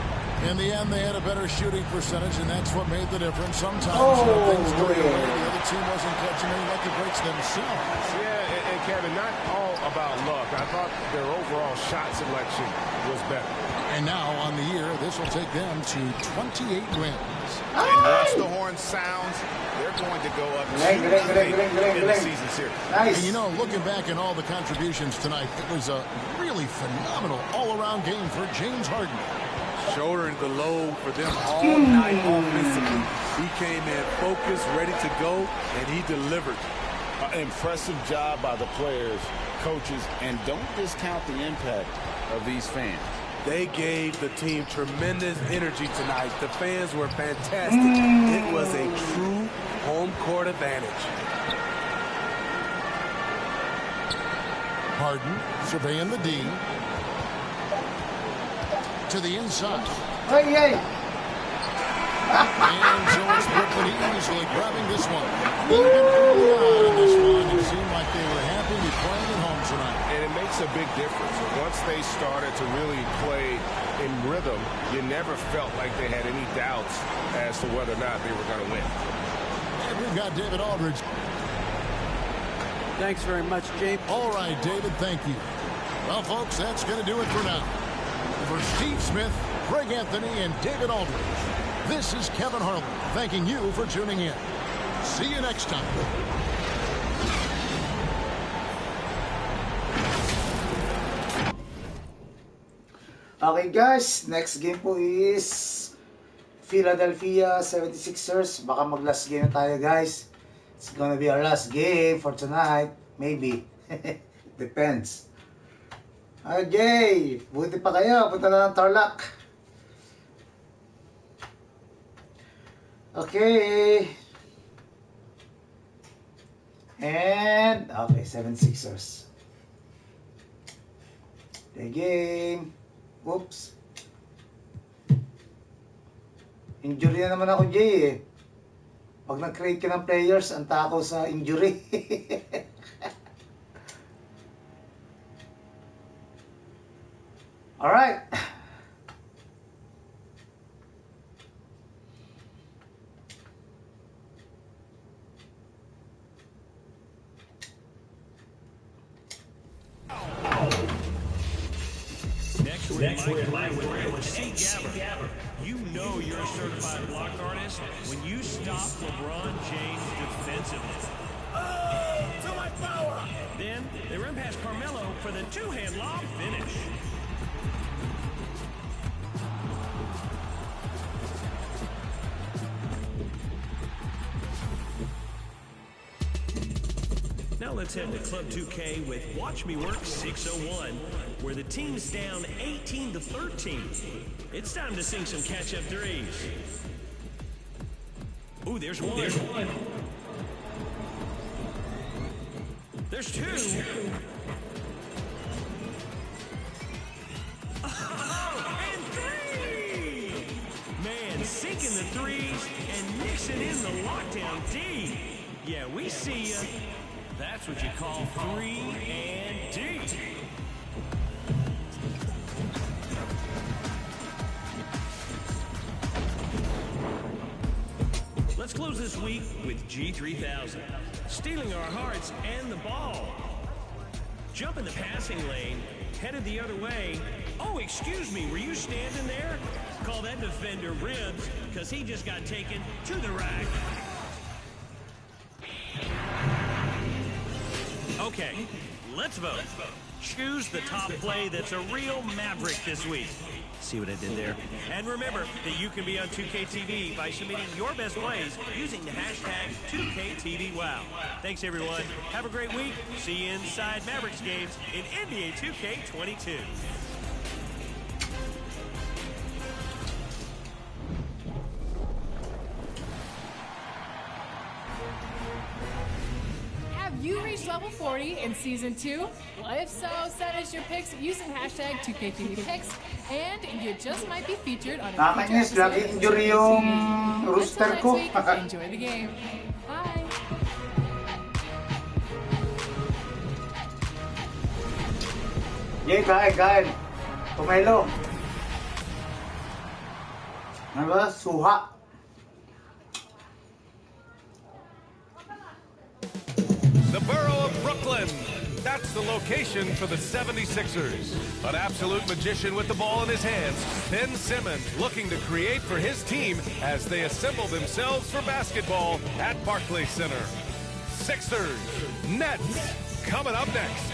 In the end, they had a better shooting percentage, and that's what made the difference. Sometimes things go your way. The other team wasn't catching any lucky breaks themselves. Yeah, and Kevin, not all about luck. I thought their overall shot selection was better. And now, on the year, this will take them to 28 wins. And once the horn sounds, they're going to go up 2-0 in the season series. Nice. And you know, looking back at all the contributions tonight, it was a really phenomenal all-around game for James Harden. Shouldering the load for them all night offensively. He came in focused, ready to go, and he delivered. An impressive job by the players, coaches, and don't discount the impact of these fans. They gave the team tremendous energy tonight. The fans were fantastic. It was a true home court advantage. Harden surveying the D. To the inside. Hey. And so it's Brooklyn easily grabbing this one. Even early on in this one, it seemed like they were happy to be playing at home tonight. And it makes a big difference. Once they started to really play in rhythm, you never felt like they had any doubts as to whether or not they were going to win. And we've got David Aldridge. Thanks very much, James. All right, David, thank you. Well, folks, that's going to do it for now. For Steve Smith, Greg Anthony, and David Aldridge, this is Kevin Harlan thanking you for tuning in. See you next time. Okay guys, next game po is Philadelphia 76ers. Baka mag-last game na tayo guys. It's gonna be our last game for tonight. Maybe. Depends. Okay, buti pa kayo. Punta na ng Tarlac. Okay. And, okay, 76ers. Play game. Oops. Injury na naman ako, Jay eh. Pag nag-create ka ng players, ang tako sa injury. Alright. Next, we're in with C. Gabber. You know you're a certified block artist when you stop LeBron James defensively. Oh, to my power! Then they run past Carmelo for the two-hand lob finish. Now let's head to Club 2K with Watch Me Work 601, where the team's down 18-13. It's time to sing some catch-up threes. Ooh, there's one. There's two. Oh, and three! Man, sinking the threes and mixing in the lockdown D. Yeah, we see ya. That's what you call 3 and D. Let's close this week with G3000, stealing our hearts and the ball. Jump in the passing lane, headed the other way. Oh, excuse me, were you standing there? Call that defender ribs, because he just got taken to the rack. Okay, let's vote. Choose the top play that's a real maverick this week. See what I did there? And remember that you can be on 2KTV by submitting your best plays using the hashtag 2KTVWow. Thanks, everyone. Have a great week. See you inside Mavericks games in NBA 2K22. Have you reached level 40 in Season 2? Well, if so, send us your picks using hashtag 2KTVPicks, and you just might be featured on a Nakakainis, future lagi episode injury of yung TV. rooster Until ko. next week, enjoy the game. Bye. Jay, kain. Pomelo. Ano ba? Suha. The borough of Brooklyn. That's the location for the 76ers. An absolute magician with the ball in his hands. Ben Simmons looking to create for his team as they assemble themselves for basketball at Barclays Center. Sixers, Nets, coming up next.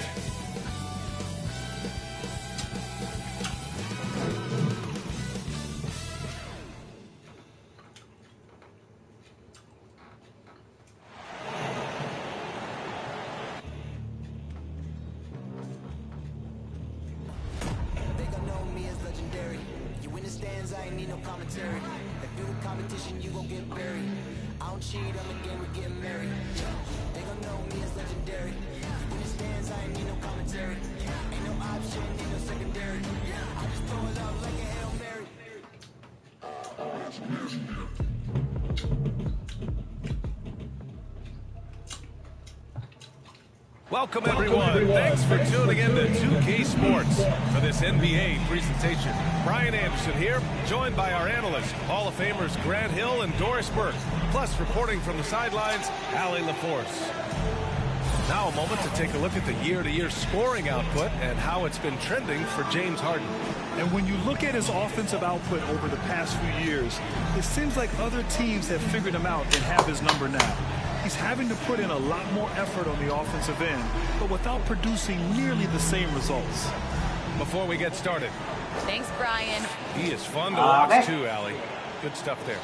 Welcome, everyone. Thanks for tuning in to 2K Sports for this NBA presentation. Brian Anderson here, joined by our analysts, Hall of Famers Grant Hill and Doris Burke, plus reporting from the sidelines, Allie LaForce. Now a moment to take a look at the year-to-year scoring output and how it's been trending for James Harden. And when you look at his offensive output over the past few years, it seems like other teams have figured him out and have his number now. He's having to put in a lot more effort on the offensive end, but without producing nearly the same results. Before we get started. Thanks, Brian. He is fun to watch too, Allie. Good stuff there.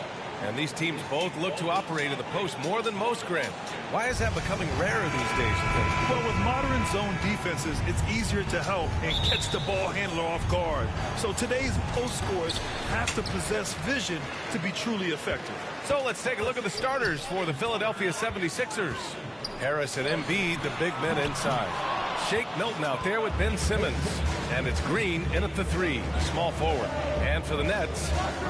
And these teams both look to operate in the post more than most, Grant. Why is that becoming rarer these days, you think? Well, with modern zone defenses, it's easier to help and catch the ball handler off guard. So today's post scorers have to possess vision to be truly effective. So let's take a look at the starters for the Philadelphia 76ers. Harris and Embiid, the big men inside. Shake Milton out there with Ben Simmons. And it's Green in at the 3, small forward. And for the Nets,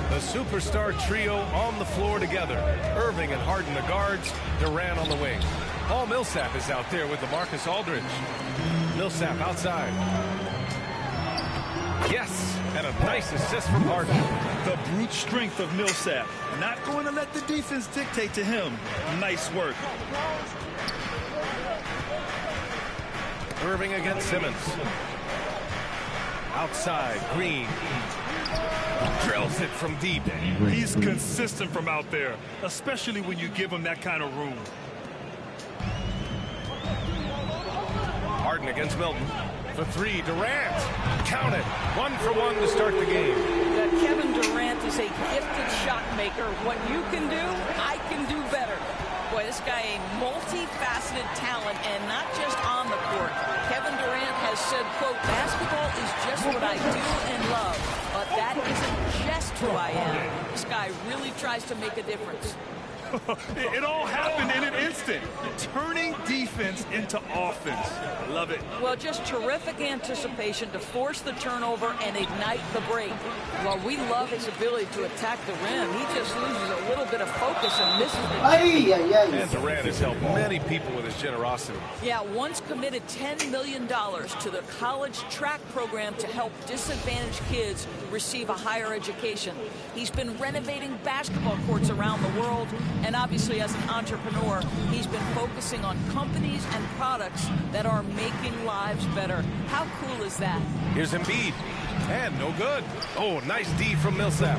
the superstar trio on the floor together. Irving and Harden the guards, Durant on the wing. Paul Millsap is out there with LaMarcus Aldridge. Millsap outside. Yes, and a nice assist from Harden. The brute strength of Millsap. Not going to let the defense dictate to him. Nice work. Irving against Simmons. Outside, Green. Drills it from deep. He's consistent from out there, especially when you give him that kind of room. Harden against Milton. For 3, Durant. Count it. 1 for 1 to start the game. Kevin Durant is a gifted shot maker. What you can do, I can do better. Boy, this guy a multifaceted talent, and not just on the court. Kevin Durant has said, quote, basketball is just what I do and love, but that isn't just who I am. This guy really tries to make a difference. It all happened in an instant. Turning defense into offense. I love it. Well, just terrific anticipation to force the turnover and ignite the break. While we love his ability to attack the rim, he just loses a little bit of focus and misses the And Durant has helped many people with his generosity. Yeah, once committed $10 million to the college track program to help disadvantaged kids receive a higher education. He's been renovating basketball courts around the world. And obviously, as an entrepreneur, he's been focusing on companies and products that are making lives better. How cool is that? Here's Embiid. And no good. Oh, nice D from Millsap.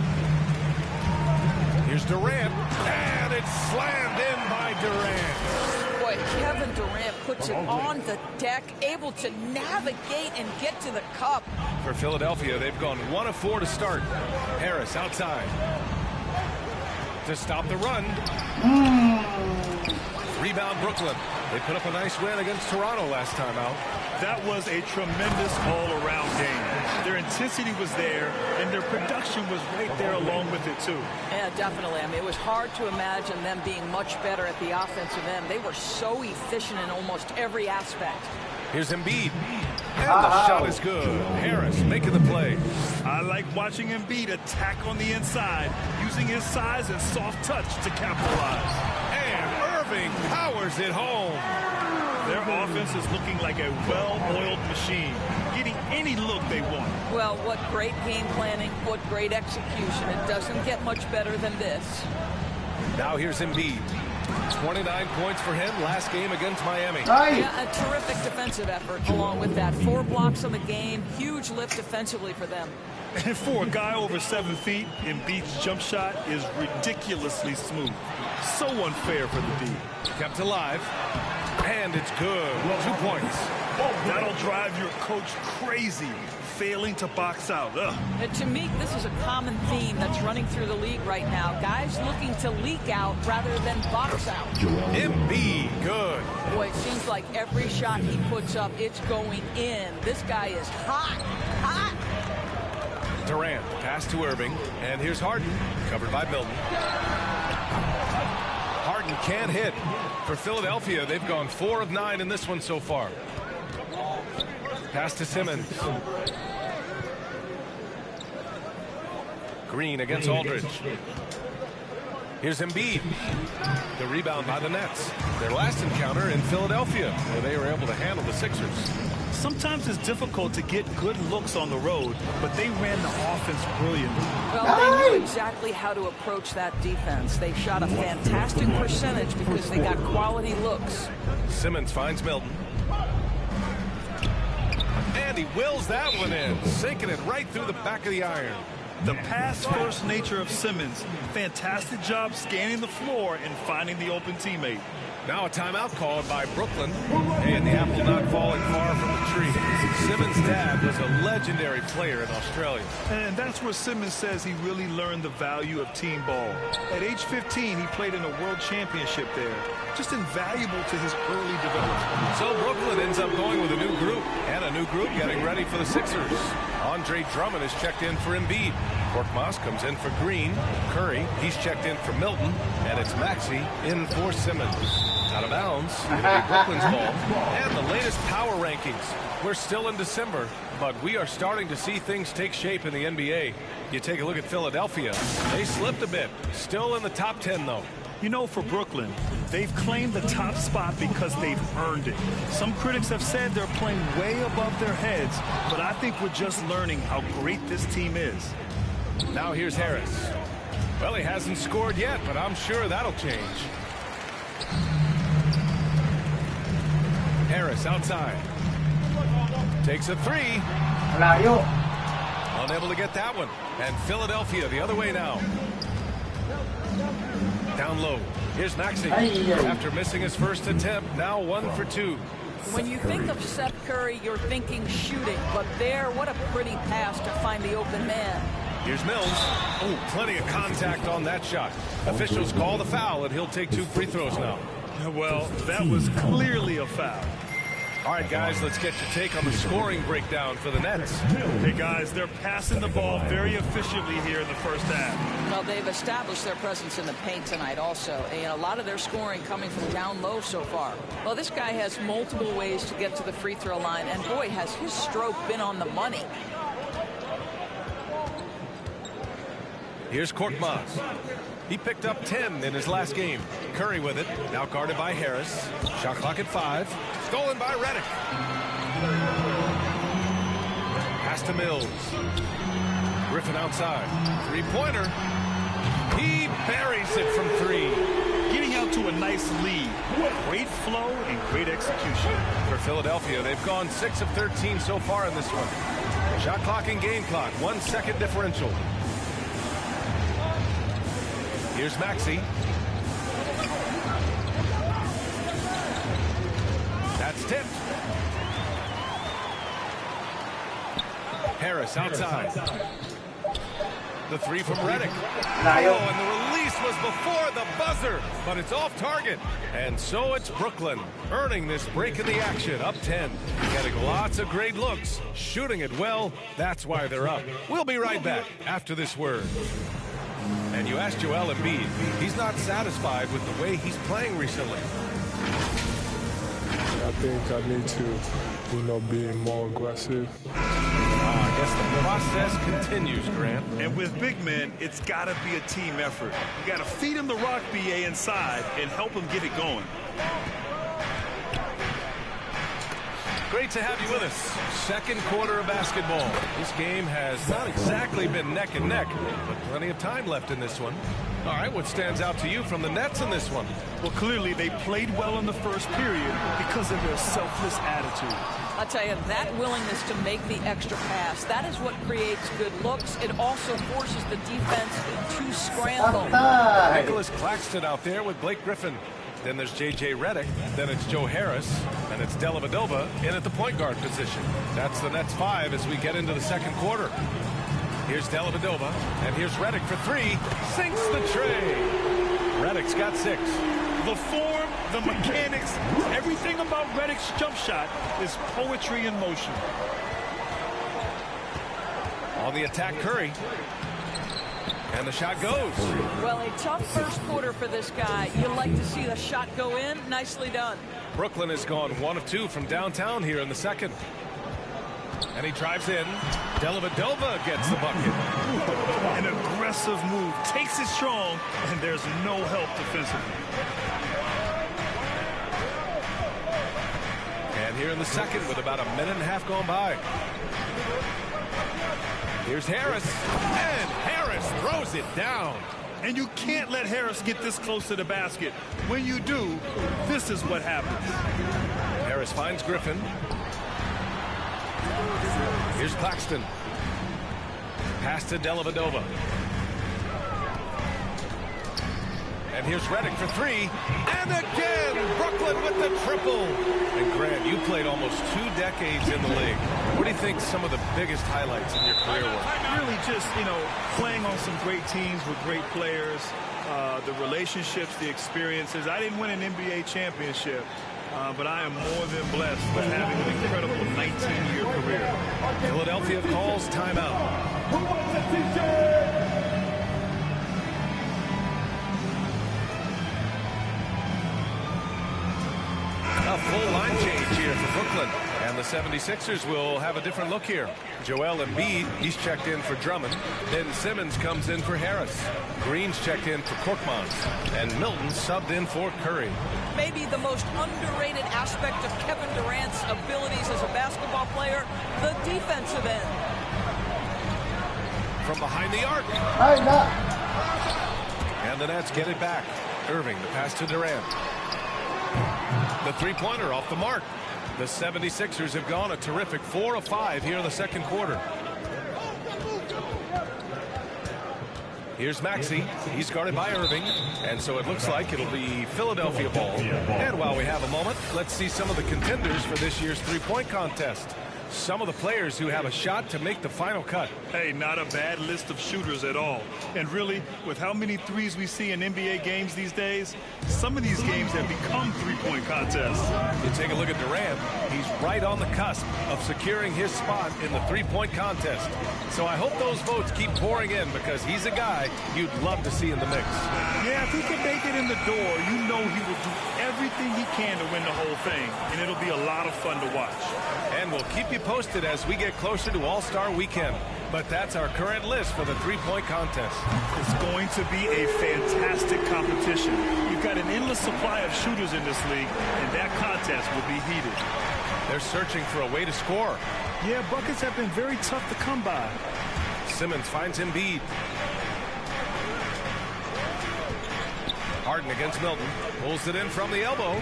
Here's Durant. And it's slammed in by Durant. Boy, Kevin Durant puts it on the deck, able to navigate and get to the cup. For Philadelphia, they've gone 1 of 4 to start. Harris outside. To stop the run. Rebound Brooklyn. They put up a nice win against Toronto last time out. That was a tremendous all-around game. Their intensity was there, and their production was right there along with it, too. Yeah, definitely. I mean, it was hard to imagine them being much better at the offensive end. They were so efficient in almost every aspect. Here's Embiid. And the shot is good. Harris making the play. I like watching Embiid attack on the inside, using his size and soft touch to capitalize. And Irving powers it home. Their offense is looking like a well-oiled machine, getting any look they want. Well, what great game planning, what great execution. It doesn't get much better than this. Now here's Embiid. 29 points for him last game against Miami. Yeah, a terrific defensive effort along with that. 4 blocks on the game. Huge lift defensively for them. And for a guy over 7 feet, Embiid's jump shot is ridiculously smooth. So unfair for the D. Kept alive. And it's good. 2 points. That'll drive your coach crazy, failing to box out. And to me, this is a common theme that's running through the league right now. Guys looking to leak out rather than box out. Embiid, good. Boy, it seems like every shot he puts up, it's going in. This guy is hot, hot. Durant, pass to Irving. And here's Harden, covered by Milton. Harden can't hit. For Philadelphia, they've gone 4 of 9 in this one so far. Pass to Simmons. Green against Aldridge. Here's Embiid. The rebound by the Nets. Their last encounter in Philadelphia, where they were able to handle the Sixers. Sometimes it's difficult to get good looks on the road, but they ran the offense brilliantly. Well, they knew exactly how to approach that defense. They shot a fantastic percentage because they got quality looks. Simmons finds Milton. And he wills that one in, sinking it right through the back of the iron. The pass-first nature of Simmons. Fantastic job scanning the floor and finding the open teammate. Now a timeout called by Brooklyn, and the apple not falling far from the tree. Simmons' dad was a legendary player in Australia. And that's where Simmons says he really learned the value of team ball. At age 15, he played in a world championship there. Just invaluable to his early development. So Brooklyn ends up going with a new group, and a new group getting ready for the Sixers. Andre Drummond is checked in for Embiid. Korkmaz comes in for Green. Curry, he's checked in for Milton. And it's Maxey in for Simmons. Out of bounds. It'll be Brooklyn's ball. And the latest power rankings. We're still in December, but we are starting to see things take shape in the NBA. You take a look at Philadelphia. They slipped a bit. Still in the top 10, though. You know, for Brooklyn, they've claimed the top spot because they've earned it. Some critics have said they're playing way above their heads, but I think we're just learning how great this team is. Now here's Harris. Well, he hasn't scored yet, but I'm sure that'll change. Harris outside. Takes a three. Unable to get that one. And Philadelphia the other way now. Down low. Here's Maxey. After missing his first attempt, now 1 for 2. When you think of Seth Curry, you're thinking shooting. But there, what a pretty pass to find the open man. Here's Mills. Oh, plenty of contact on that shot. Officials call the foul, and he'll take 2 free throws now. Well, that was clearly a foul. All right, guys, let's get your take on the scoring breakdown for the Nets. Hey, guys, they're passing the ball very efficiently here in the first half. Well, they've established their presence in the paint tonight also. And a lot of their scoring coming from down low so far. Well, this guy has multiple ways to get to the free throw line. And, boy, has his stroke been on the money. Here's Korkmaz. He picked up 10 in his last game. Curry with it. Now guarded by Harris. Shot clock at 5. Stolen by Redick. Pass to Mills. Griffin outside. Three-pointer. He buries it from 3. Getting out to a nice lead. Great flow and great execution. For Philadelphia, they've gone 6 of 13 so far in this one. Shot clock and game clock. 1 second differential. Here's Maxey. That's tipped. Harris outside. The 3 from Redick. Oh, and the release was before the buzzer, but it's off target. And so it's Brooklyn, earning this break in the action, up 10. Getting lots of great looks, shooting it well. That's why they're up. We'll be right back after this word. And you asked Joel Embiid. He's not satisfied with the way he's playing recently. I think I need to, be more aggressive. I guess the process continues, Grant. And with big men, it's got to be a team effort. You got to feed him the rock, BA, inside and help him get it going. Great to have you with us. Second quarter of basketball. This game has not exactly been neck and neck, but plenty of time left in this one. All right, what stands out to you from the Nets in this one? Well, clearly they played well in the first period because of their selfless attitude. I'll tell you, that willingness to make the extra pass, that is what creates good looks. It also forces the defense to scramble. Nicholas Claxton out there with Blake Griffin. Then there's J.J. Redick. Then it's Joe Harris. And it's Dellavedova in at the point guard position. That's the Nets 5 as we get into the second quarter. Here's Dellavedova. And here's Redick for 3. Sinks the tray. Redick's got 6. The form, the mechanics, everything about Redick's jump shot is poetry in motion. On the attack, Curry. And the shot goes. Well, a tough first quarter for this guy. You like to see the shot go in. Nicely done. Brooklyn has gone 1 of 2 from downtown here in the second. And he drives in. Dellavedova gets the bucket. An aggressive move. Takes it strong, and there's no help defensively. And here in the second with about a minute and a half gone by. Here's Harris. And Harris throws it down. And you can't let Harris get this close to the basket. When you do, this is what happens. Harris finds Griffin. Here's Claxton. Pass to Dellavedova. And here's Redick for 3. And again, Brooklyn with the triple. And Grant, you played almost 2 decades in the league. What do you think some of the biggest highlights in your career were? Really just, playing on some great teams with great players, the relationships, the experiences. I didn't win an NBA championship, but I am more than blessed with having an incredible 19-year career. Philadelphia calls timeout. Brooklyn. And the 76ers will have a different look here. Joel Embiid, he's checked in for Drummond. Ben Simmons comes in for Harris. Green's checked in for Korkmaz. And Milton subbed in for Curry. Maybe the most underrated aspect of Kevin Durant's abilities as a basketball player, the defensive end. From behind the arc. And the Nets get it back. Irving, the pass to Durant. The three-pointer off the mark. The 76ers have gone a terrific 4 of 5 here in the second quarter. Here's Maxey. He's guarded by Irving. And so it looks like it'll be Philadelphia ball. And while we have a moment, let's see some of the contenders for this year's three-point contest. Some of the players who have a shot to make the final cut. Hey, not a bad list of shooters at all. And really, with how many threes we see in NBA games these days, some of these games have become three-point contests. You take a look at Durant. He's right on the cusp of securing his spot in the three-point contest. So I hope those votes keep pouring in because he's a guy you'd love to see in the mix. Yeah, if he can make it in the door, you know he will do everything he can to win the whole thing. And it'll be a lot of fun to watch. And we'll keep you posted as we get closer to All-Star Weekend. But that's our current list for the three-point contest. It's going to be a fantastic competition. You've got an endless supply of shooters in this league, and that contest will be heated. They're searching for a way to score. Yeah, buckets have been very tough to come by. Simmons finds Embiid. Harden against Milton. Pulls it in from the elbow.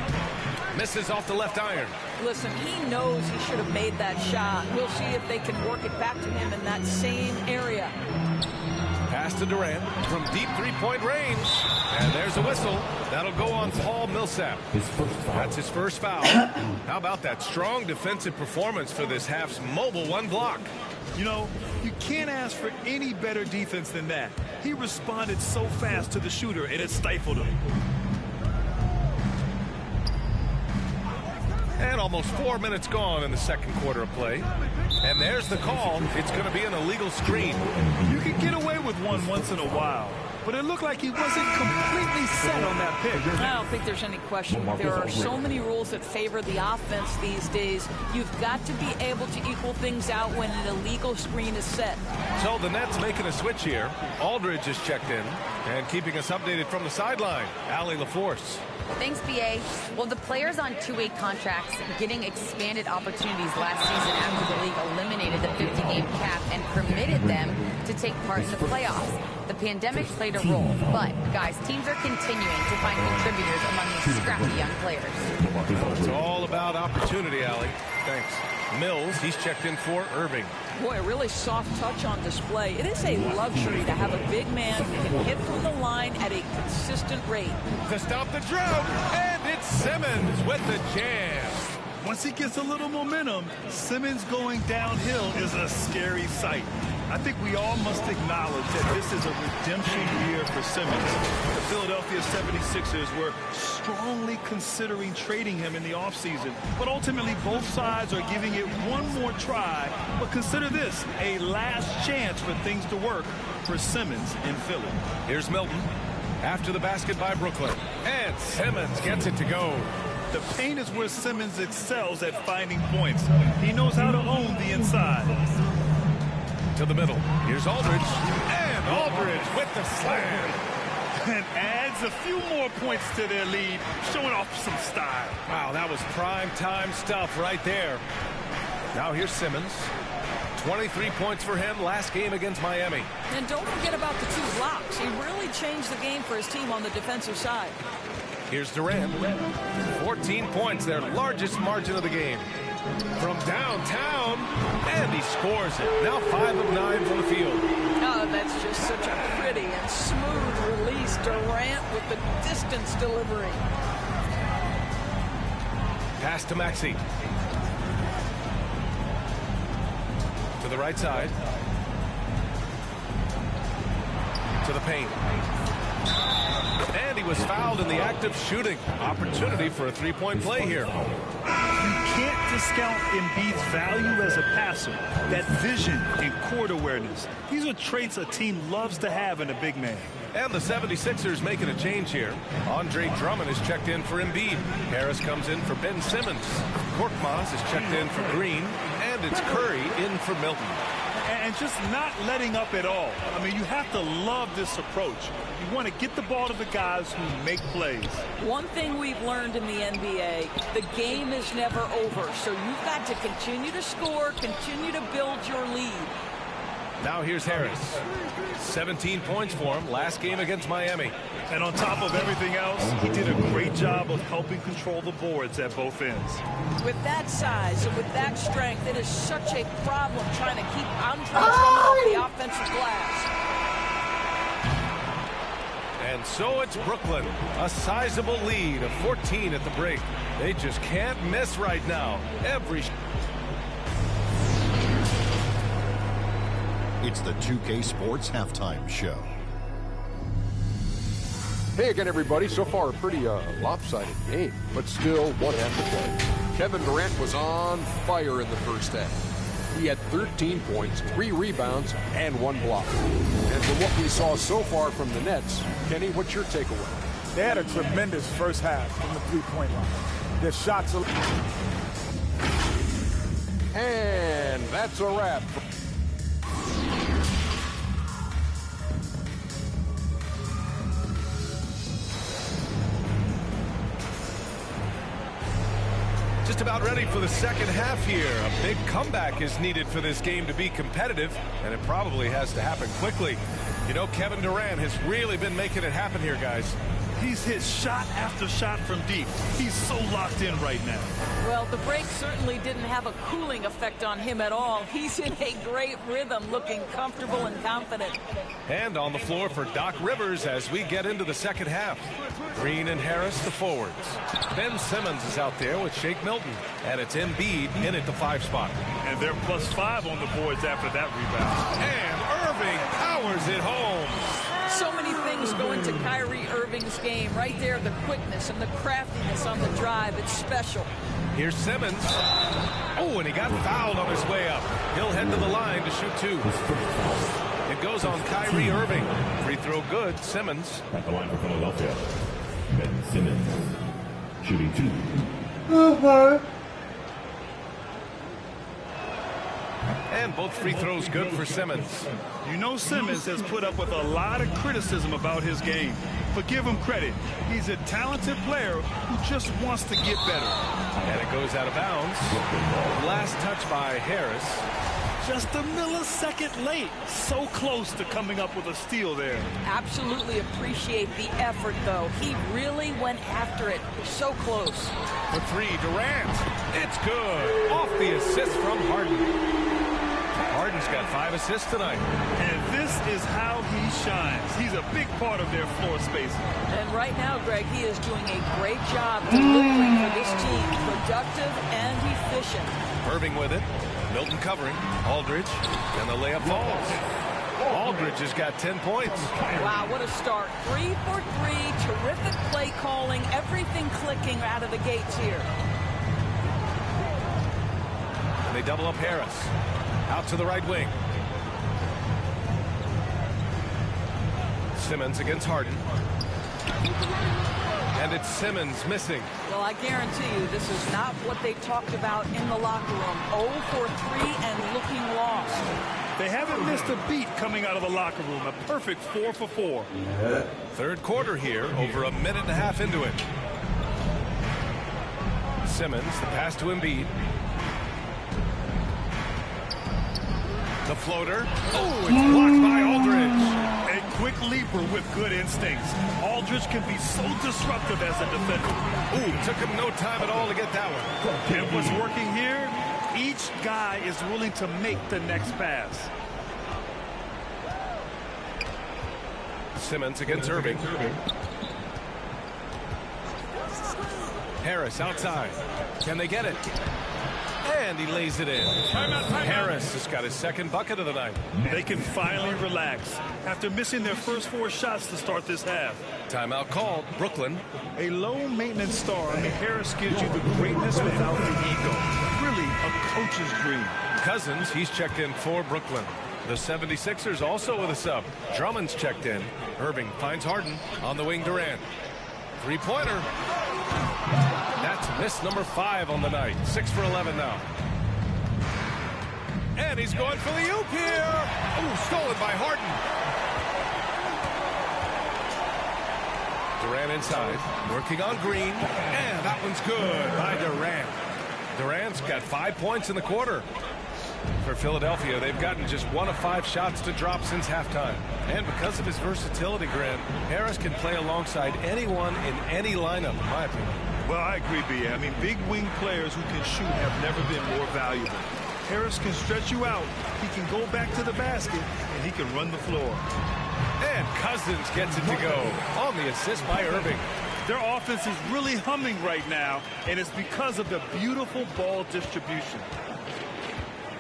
Misses off the left iron. Listen, he knows he should have made that shot. We'll see if they can work it back to him in that same area. Pass to Durant from deep three-point range. And there's a whistle. That'll go on Paul Millsap. That's his first foul. How about that strong defensive performance for this half's mobile one block? You know, you can't ask for any better defense than that. He responded so fast to the shooter, and it stifled him. And almost 4 minutes gone in the second quarter of play. And there's the call. It's going to be an illegal screen. You can get away with one once in a while, but it looked like he wasn't completely set on that pick. I don't think there's any question. There are so many rules that favor the offense these days. You've got to be able to equal things out when an illegal screen is set. So the Nets making a switch here. Aldridge is checked in. And keeping us updated from the sideline, Allie LaForce. Thanks, BA. Well, the players on two-way contracts getting expanded opportunities last season after the league eliminated the 50-game cap and permitted them to take part in the playoffs. The pandemic played a role, but, guys, teams are continuing to find contributors among these scrappy young players. It's all about opportunity, Allie. Thanks. Mills, he's checked in for Irving. Boy, a really soft touch on display. It is a luxury to have a big man who can hit from the line at a consistent rate. To stop the drought, and it's Simmons with the jam. Once he gets a little momentum, Simmons going downhill is a scary sight. I think we all must acknowledge that this is a redemption year for Simmons. The Philadelphia 76ers were strongly considering trading him in the offseason, but ultimately both sides are giving it one more try. But consider this, a last chance for things to work for Simmons in Philly. Here's Milton after the basket by Brooklyn, and Simmons gets it to go. The paint is where Simmons excels at finding points. He knows how to own the inside. To the middle. Here's Aldridge. And Aldridge with the slam. And adds a few more points to their lead, showing off some style. Wow, that was prime time stuff right there. Now here's Simmons. 23 points for him last game against Miami. And don't forget about the 2 blocks. He really changed the game for his team on the defensive side. Here's Durant. 14 points, their largest margin of the game. From downtown, and he scores it. Now 5 of 9 from the field. Oh, that's just such a pretty and smooth release. Durant with the distance delivery. Pass to Maxey. To the right side. To the paint. And he was fouled in the act of shooting. Opportunity for a three-point play here. You can't discount Embiid's value as a passer. That vision and court awareness. These are traits a team loves to have in a big man. And the 76ers making a change here. Andre Drummond is checked in for Embiid. Harris comes in for Ben Simmons. Korkmaz is checked in for Green. And it's Curry in for Milton. And just not letting up at all. I mean, you have to love this approach. You want to get the ball to the guys who make plays. One thing we've learned in the NBA, the game is never over. So you've got to continue to score, continue to build your lead. Now here's Harris. 17 points for him last game against Miami. And on top of everything else, he did a great job of helping control the boards at both ends. With that size and with that strength, it is such a problem trying to keep Andre Drummond off the offensive glass. And so it's Brooklyn. A sizable lead of 14 at the break. They just can't miss right now. It's the 2K Sports Halftime Show. Hey again, everybody. So far, a pretty lopsided game, but still one half to play. Kevin Durant was on fire in the first half. He had 13 points, 3 rebounds, and 1 block. And from what we saw so far from the Nets, Kenny, what's your takeaway? They had a tremendous first half from the three-point line. Their shots are... And that's a wrap. Just about ready for the second half here. A big comeback is needed for this game to be competitive, and it probably has to happen quickly. You know, Kevin Durant has really been making it happen here, guys. He's hit shot after shot from deep. He's so locked in right now. Well, the break certainly didn't have a cooling effect on him at all. He's in a great rhythm, looking comfortable and confident. And on the floor for Doc Rivers as we get into the second half. Green and Harris, the forwards. Ben Simmons is out there with Shake Milton. And it's Embiid in at the 5 spot. And they're +5 on the boards after that rebound. And Irving powers it home. So many things go into Kyrie Irving's game. Right there, the quickness and the craftiness on the drive. It's special. Here's Simmons. Oh, and he got fouled on his way up. He'll head to the line to shoot 2. It goes on Kyrie Irving. Free throw good. Simmons. At the line for Philadelphia, Ben Simmons, shooting 2. And both free throws good for Simmons. You know Simmons has put up with a lot of criticism about his game. But give him credit. He's a talented player who just wants to get better. And it goes out of bounds. Last touch by Harris. Just a millisecond late. So close to coming up with a steal there. Absolutely appreciate the effort, though. He really went after it. So close. For 3, Durant. It's good. Off the assist from Harden. Harden's got 5 assists tonight. And this is how he shines. He's a big part of their floor spacing. And right now, Greg, he is doing a great job delivering for this team. Productive and efficient. Irving with it. Milton covering. Aldridge. And the layup falls. Aldridge has got 10 points. Wow, what a start. 3 for 3. Terrific play calling. Everything clicking out of the gates here. And they double up Harris. Out to the right wing. Simmons against Harden. And it's Simmons missing. Well, I guarantee you this is not what they talked about in the locker room. 0 for 3 and looking lost. They haven't missed a beat coming out of the locker room. A perfect 4 for 4. Third quarter here, over a minute and a half into it. Simmons, the pass to Embiid. The floater. Oh, it's blocked by Aldridge. A quick leaper with good instincts. Aldridge can be so disruptive as a defender. Ooh, took him no time at all to get that one. And what's working here, each guy is willing to make the next pass. Simmons against Irving. Harris outside. Can they get it? And he lays it in. Harris has got his second bucket of the night. They can finally relax after missing their first 4 shots to start this half. Timeout called. Brooklyn. A low-maintenance star. I mean, Harris gives you the greatness without the ego. Really a coach's dream. Cousins, he's checked in for Brooklyn. The 76ers also with a sub. Drummond's checked in. Irving finds Harden on the wing. Durant. Three-pointer. That's miss number 5 on the night. 6 for 11 now. And he's going for the oop here. Oh, stolen by Harden. Durant inside, working on Green, and that one's good by Durant. Durant's got 5 points in the quarter. For Philadelphia, they've gotten just 1 of 5 shots to drop since halftime. And because of his versatility, Grant, Harris can play alongside anyone in any lineup, in my opinion. Well, I agree, B.A. I mean, big wing players who can shoot have never been more valuable. Harris can stretch you out, he can go back to the basket, and he can run the floor. And Cousins gets it to go on the assist by Irving. Their offense is really humming right now, and it's because of the beautiful ball distribution.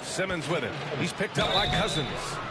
Simmons with it. He's picked up by Cousins.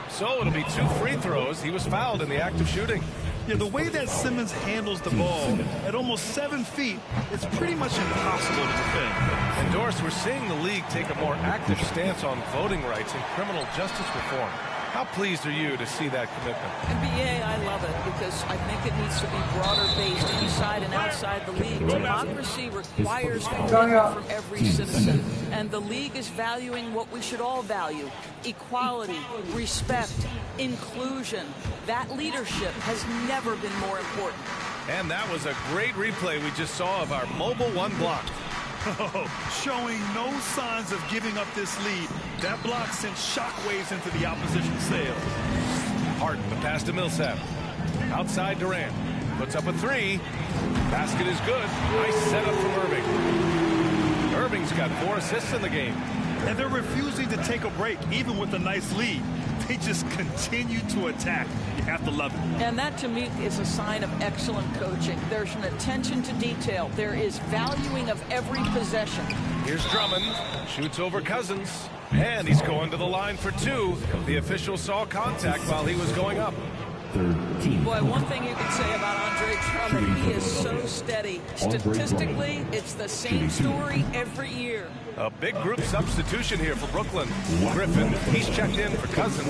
So it'll be 2 free throws. He was fouled in the act of shooting. Yeah, the way that Simmons handles the ball at almost 7 feet, it's pretty much impossible to defend. And Doris, we're seeing the league take a more active stance on voting rights and criminal justice reform. How pleased are you to see that commitment? NBA, I love it because I think it needs to be broader based inside and outside the league. Democracy requires commitment from every citizen, and the league is valuing what we should all value: equality, respect, inclusion. That leadership has never been more important. And that was a great replay we just saw of our mobile one block. Showing no signs of giving up this lead. That block sent shockwaves into the opposition sails. Harden, the pass to Millsap. Outside Durant. Puts up a 3. Basket is good. Nice setup from Irving. Irving's got 4 assists in the game. And they're refusing to take a break, even with a nice lead. They just continue to attack. You have to love it. And that, to me, is a sign of excellent coaching. There's an attention to detail. There is valuing of every possession. Here's Drummond. Shoots over Cousins. And he's going to the line for 2. The official saw contact while he was going up. Boy, one thing you can say about Andre Drummond, he is so steady. Statistically, it's the same story every year. A big group substitution here for Brooklyn. Griffin, he's checked in for Cousins.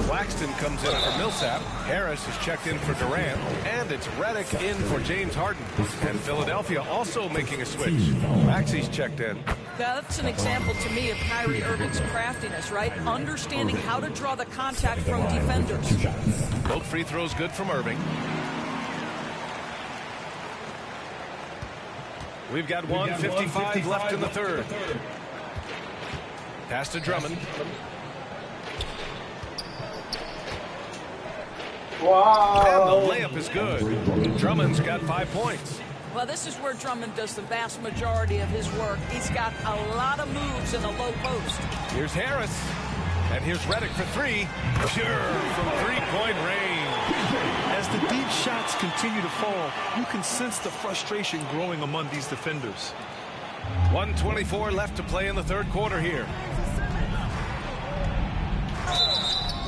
Claxton comes in for Millsap. Harris is checked in for Durant. And it's Redick in for James Harden. And Philadelphia also making a switch. Maxey's checked in. Now, that's an example to me of Kyrie Irving's craftiness, right? Understanding how to draw the contact from defenders. Both free throws good from Irving. We've got 1:55 left in the third. Pass to Drummond. Wow. And the layup is good. Drummond's got 5 points. Well, this is where Drummond does the vast majority of his work. He's got a lot of moves in a low post. Here's Harris. And here's Redick for 3. Pure from 3-point range. As the deep shots continue to fall, you can sense the frustration growing among these defenders. 1:24 left to play in the third quarter here.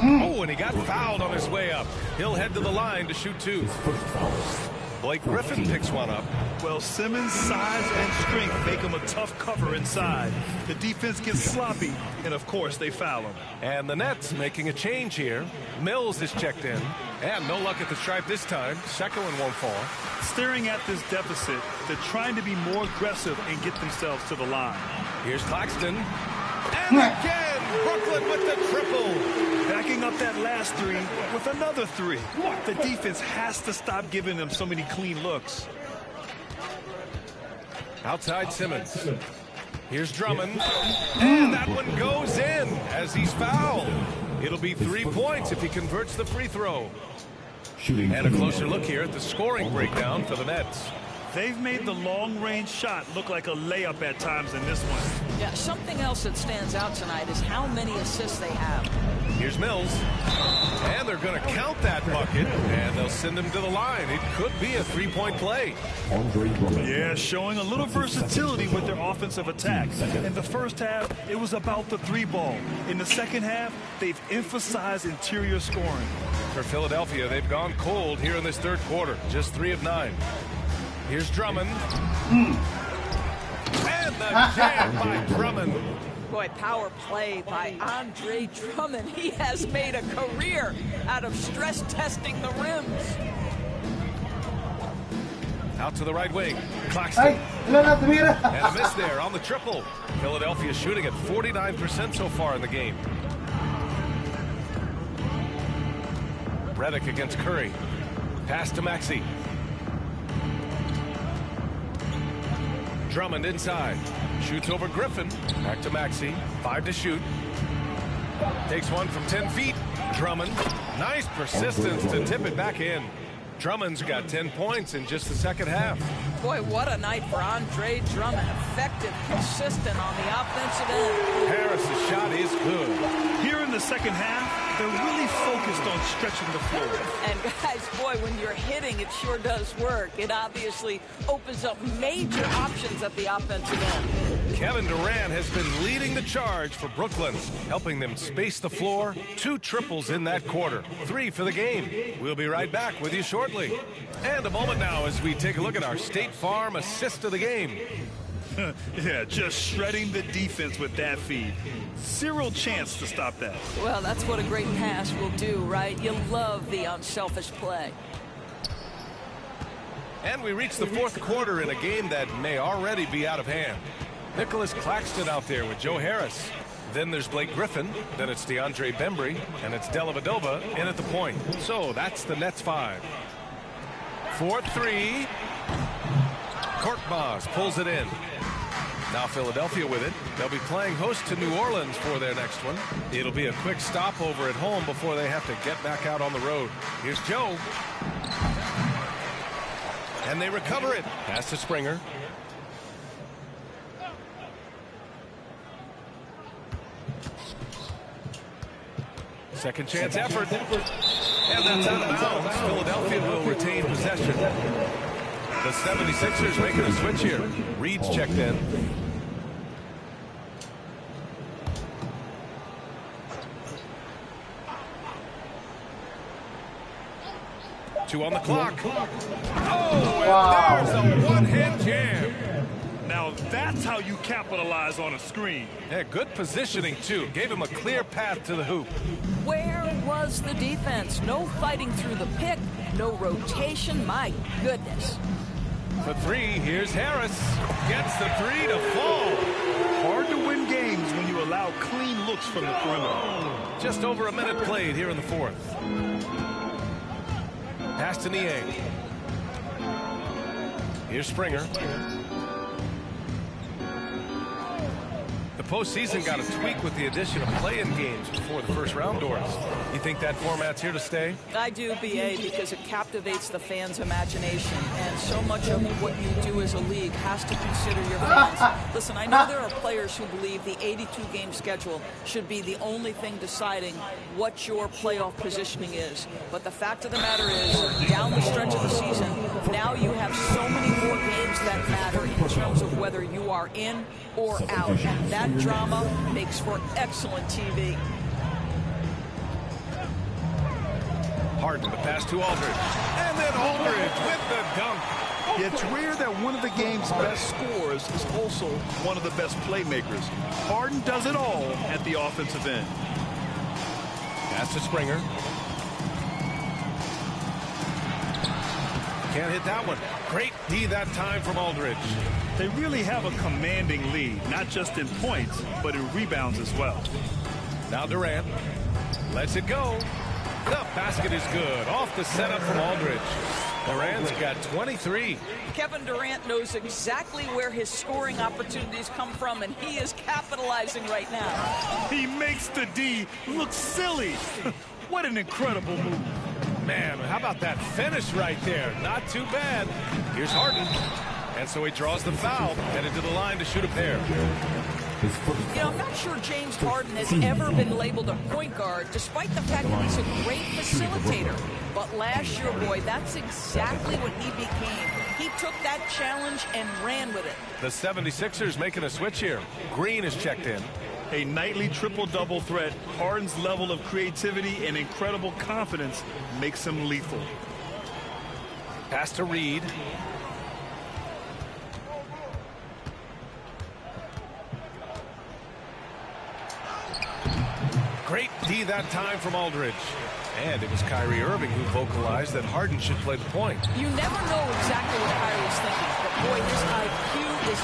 Oh, and he got fouled on his way up. He'll head to the line to shoot 2. Blake Griffin picks one up. Well, Simmons' size and strength make him a tough cover inside. The defense gets sloppy, and of course they foul him. And the Nets making a change here. Mills is checked in. And no luck at the stripe this time. Second one won't fall. Staring at this deficit, they're trying to be more aggressive and get themselves to the line. Here's Claxton. And again, Brooklyn with the triple. Backing up that last 3 with another 3. The defense has to stop giving them so many clean looks. Outside Simmons. Here's Drummond. And that one goes in as he's fouled. It'll be 3 points if he converts the free throw. And a closer look here at the scoring breakdown for the Nets. They've made the long-range shot look like a layup at times in this one. Yeah, something else that stands out tonight is how many assists they have. Here's Mills. And they're going to count that bucket, and they'll send him to the line. It could be a 3-point play. Yeah, showing a little versatility with their offensive attack. In the first half, it was about the 3-ball. In the second half, they've emphasized interior scoring. For Philadelphia, they've gone cold here in this third quarter. Just 3 of 9. Here's Drummond. And the jam by Drummond. Boy, power play by Andre Drummond. He has made a career out of stress testing the rims. Out to the right wing. Claxton. And a miss there on the triple. Philadelphia shooting at 49% so far in the game. Redick against Curry. Pass to Maxey. Drummond inside. Shoots over Griffin. Back to Maxey. 5 to shoot. Takes one from 10 feet. Drummond. Nice persistence to tip it back in. Drummond's got 10 points in just the second half. Boy, what a night for Andre Drummond. Effective, consistent on the offensive end. Harris's shot is good. Here in the second half, they're really focused on stretching the floor. And guys, boy, when you're hitting, it sure does work. It obviously opens up major options at the offensive end. Kevin Durant has been leading the charge for Brooklyn, helping them space the floor. 2 triples in that quarter. 3 for the game. We'll be right back with you shortly. And a moment now as we take a look at our State Farm assist of the game. Yeah, just shredding the defense with that feed. Zero chance to stop that. Well, that's what a great pass will do, right? You love the unselfish play. And we reach the 4th quarter in a game that may already be out of hand. Nicholas Claxton out there with Joe Harris. Then there's Blake Griffin. Then it's DeAndre Bembry. And it's Dellavedova in at the point. So that's the Nets 5. 4-3. Korkmaz pulls it in. Now Philadelphia with it. They'll be playing host to New Orleans for their next one. It'll be a quick stopover at home before they have to get back out on the road. Here's Joe. And they recover it. Pass to Springer. Second chance effort. And that's out of bounds. Philadelphia will retain possession. The 76ers making a switch here. Reed's checked in. Two on the clock. Oh, and there's a one-hand jam. Now that's how you capitalize on a screen. Yeah, good positioning, too. Gave him a clear path to the hoop. Where was the defense? No fighting through the pick, no rotation. My goodness. For 3, here's Harris. Gets the 3 to fall. Hard to win games when you allow clean looks from the perimeter. Just over a minute played here in the 4th. Pass to Niang. Here's Springer. The postseason got a tweak with the addition of play-in games before the first round doors. You think that format's here to stay? I do, BA, because it captivates the fans' imagination, and so much of what you do as a league has to consider your fans. Listen, I know there are players who believe the 82-game schedule should be the only thing deciding what your playoff positioning is, but the fact of the matter is, down the stretch of the season, now you have so many more games that matter in terms of whether you are in or out, and that drama makes for excellent TV. Harden, the pass to Aldridge. And then Aldridge with the dunk. It's rare that one of the game's best scorers is also one of the best playmakers. Harden does it all at the offensive end. Pass to Springer. Can't hit that one. Great D that time from Aldridge. They really have a commanding lead, not just in points, but in rebounds as well. Now Durant lets it go. The basket is good. Off the setup from Aldridge. Durant's got 23. Kevin Durant knows exactly where his scoring opportunities come from, and he is capitalizing right now. He makes the D look silly. What an incredible move. Man, how about that finish right there? Not too bad. Here's Harden. And so he draws the foul, headed to the line to shoot a pair. You know, I'm not sure James Harden has ever been labeled a point guard, despite the fact that he's a great facilitator. But last year, boy, that's exactly what he became. He took that challenge and ran with it. The 76ers making a switch here. Green is checked in. A nightly triple-double threat. Harden's level of creativity and incredible confidence makes him lethal. Pass to Reed. three that time from Aldridge. And it was Kyrie Irving who vocalized that Harden should play the point. You never know exactly what Kyrie's thinking, but boy, his IQ is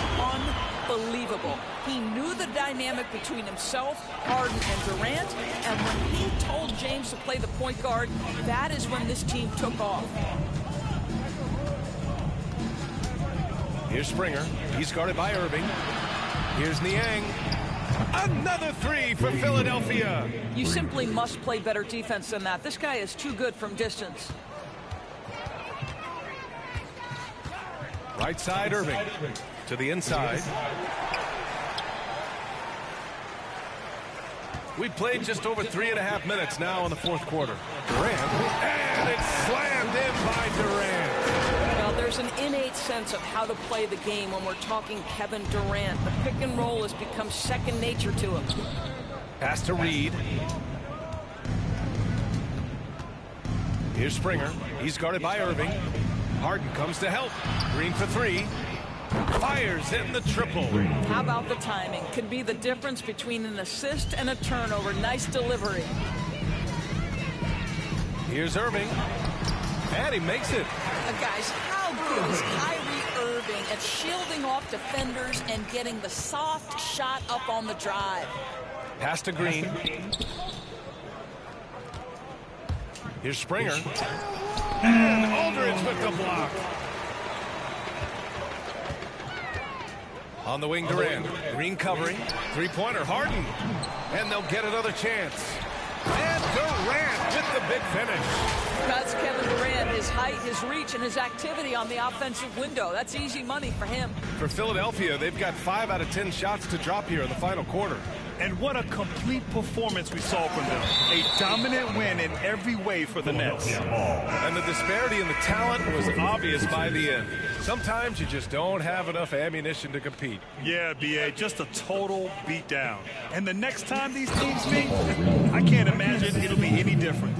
unbelievable. He knew the dynamic between himself, Harden, and Durant, and when he told James to play the point guard, that is when this team took off. Here's Springer. He's guarded by Irving. Here's Niang. Another three for Philadelphia. You simply must play better defense than that. This guy is too good from distance. Right side, Irving. To the inside. We've played just over 3.5 minutes now in the fourth quarter. Durant. And it's slammed in by Durant. Well, there's an innate sense of how to play the game when we're talking Kevin Durant. The pick and roll has become second nature to him. Pass to Reed. Here's Springer. He's guarded by Irving. Harden comes to help. Green for three. Fires in the triple. How about the timing? Could be the difference between an assist and a turnover. Nice delivery. Here's Irving. And he makes it. Guys, how good is Kyrie Irving at shielding off defenders and getting the soft shot up on the drive? Pass to Green. Here's Springer. And Aldridge with the block. On the wing, Durant. Green covering. Three-pointer, Harden. And they'll get another chance. And Durant with the big finish. That's Kevin Durant, his height, his reach, and his activity on the offensive window. That's easy money for him. For Philadelphia, they've got 5 out of 10 shots to drop here in the final quarter. And what a complete performance we saw from them. A dominant win in every way for the Nets. And the disparity in the talent was obvious by the end. Sometimes you just don't have enough ammunition to compete. Yeah, B.A., just a total beatdown. And the next time these teams meet, I can't imagine it'll be any different.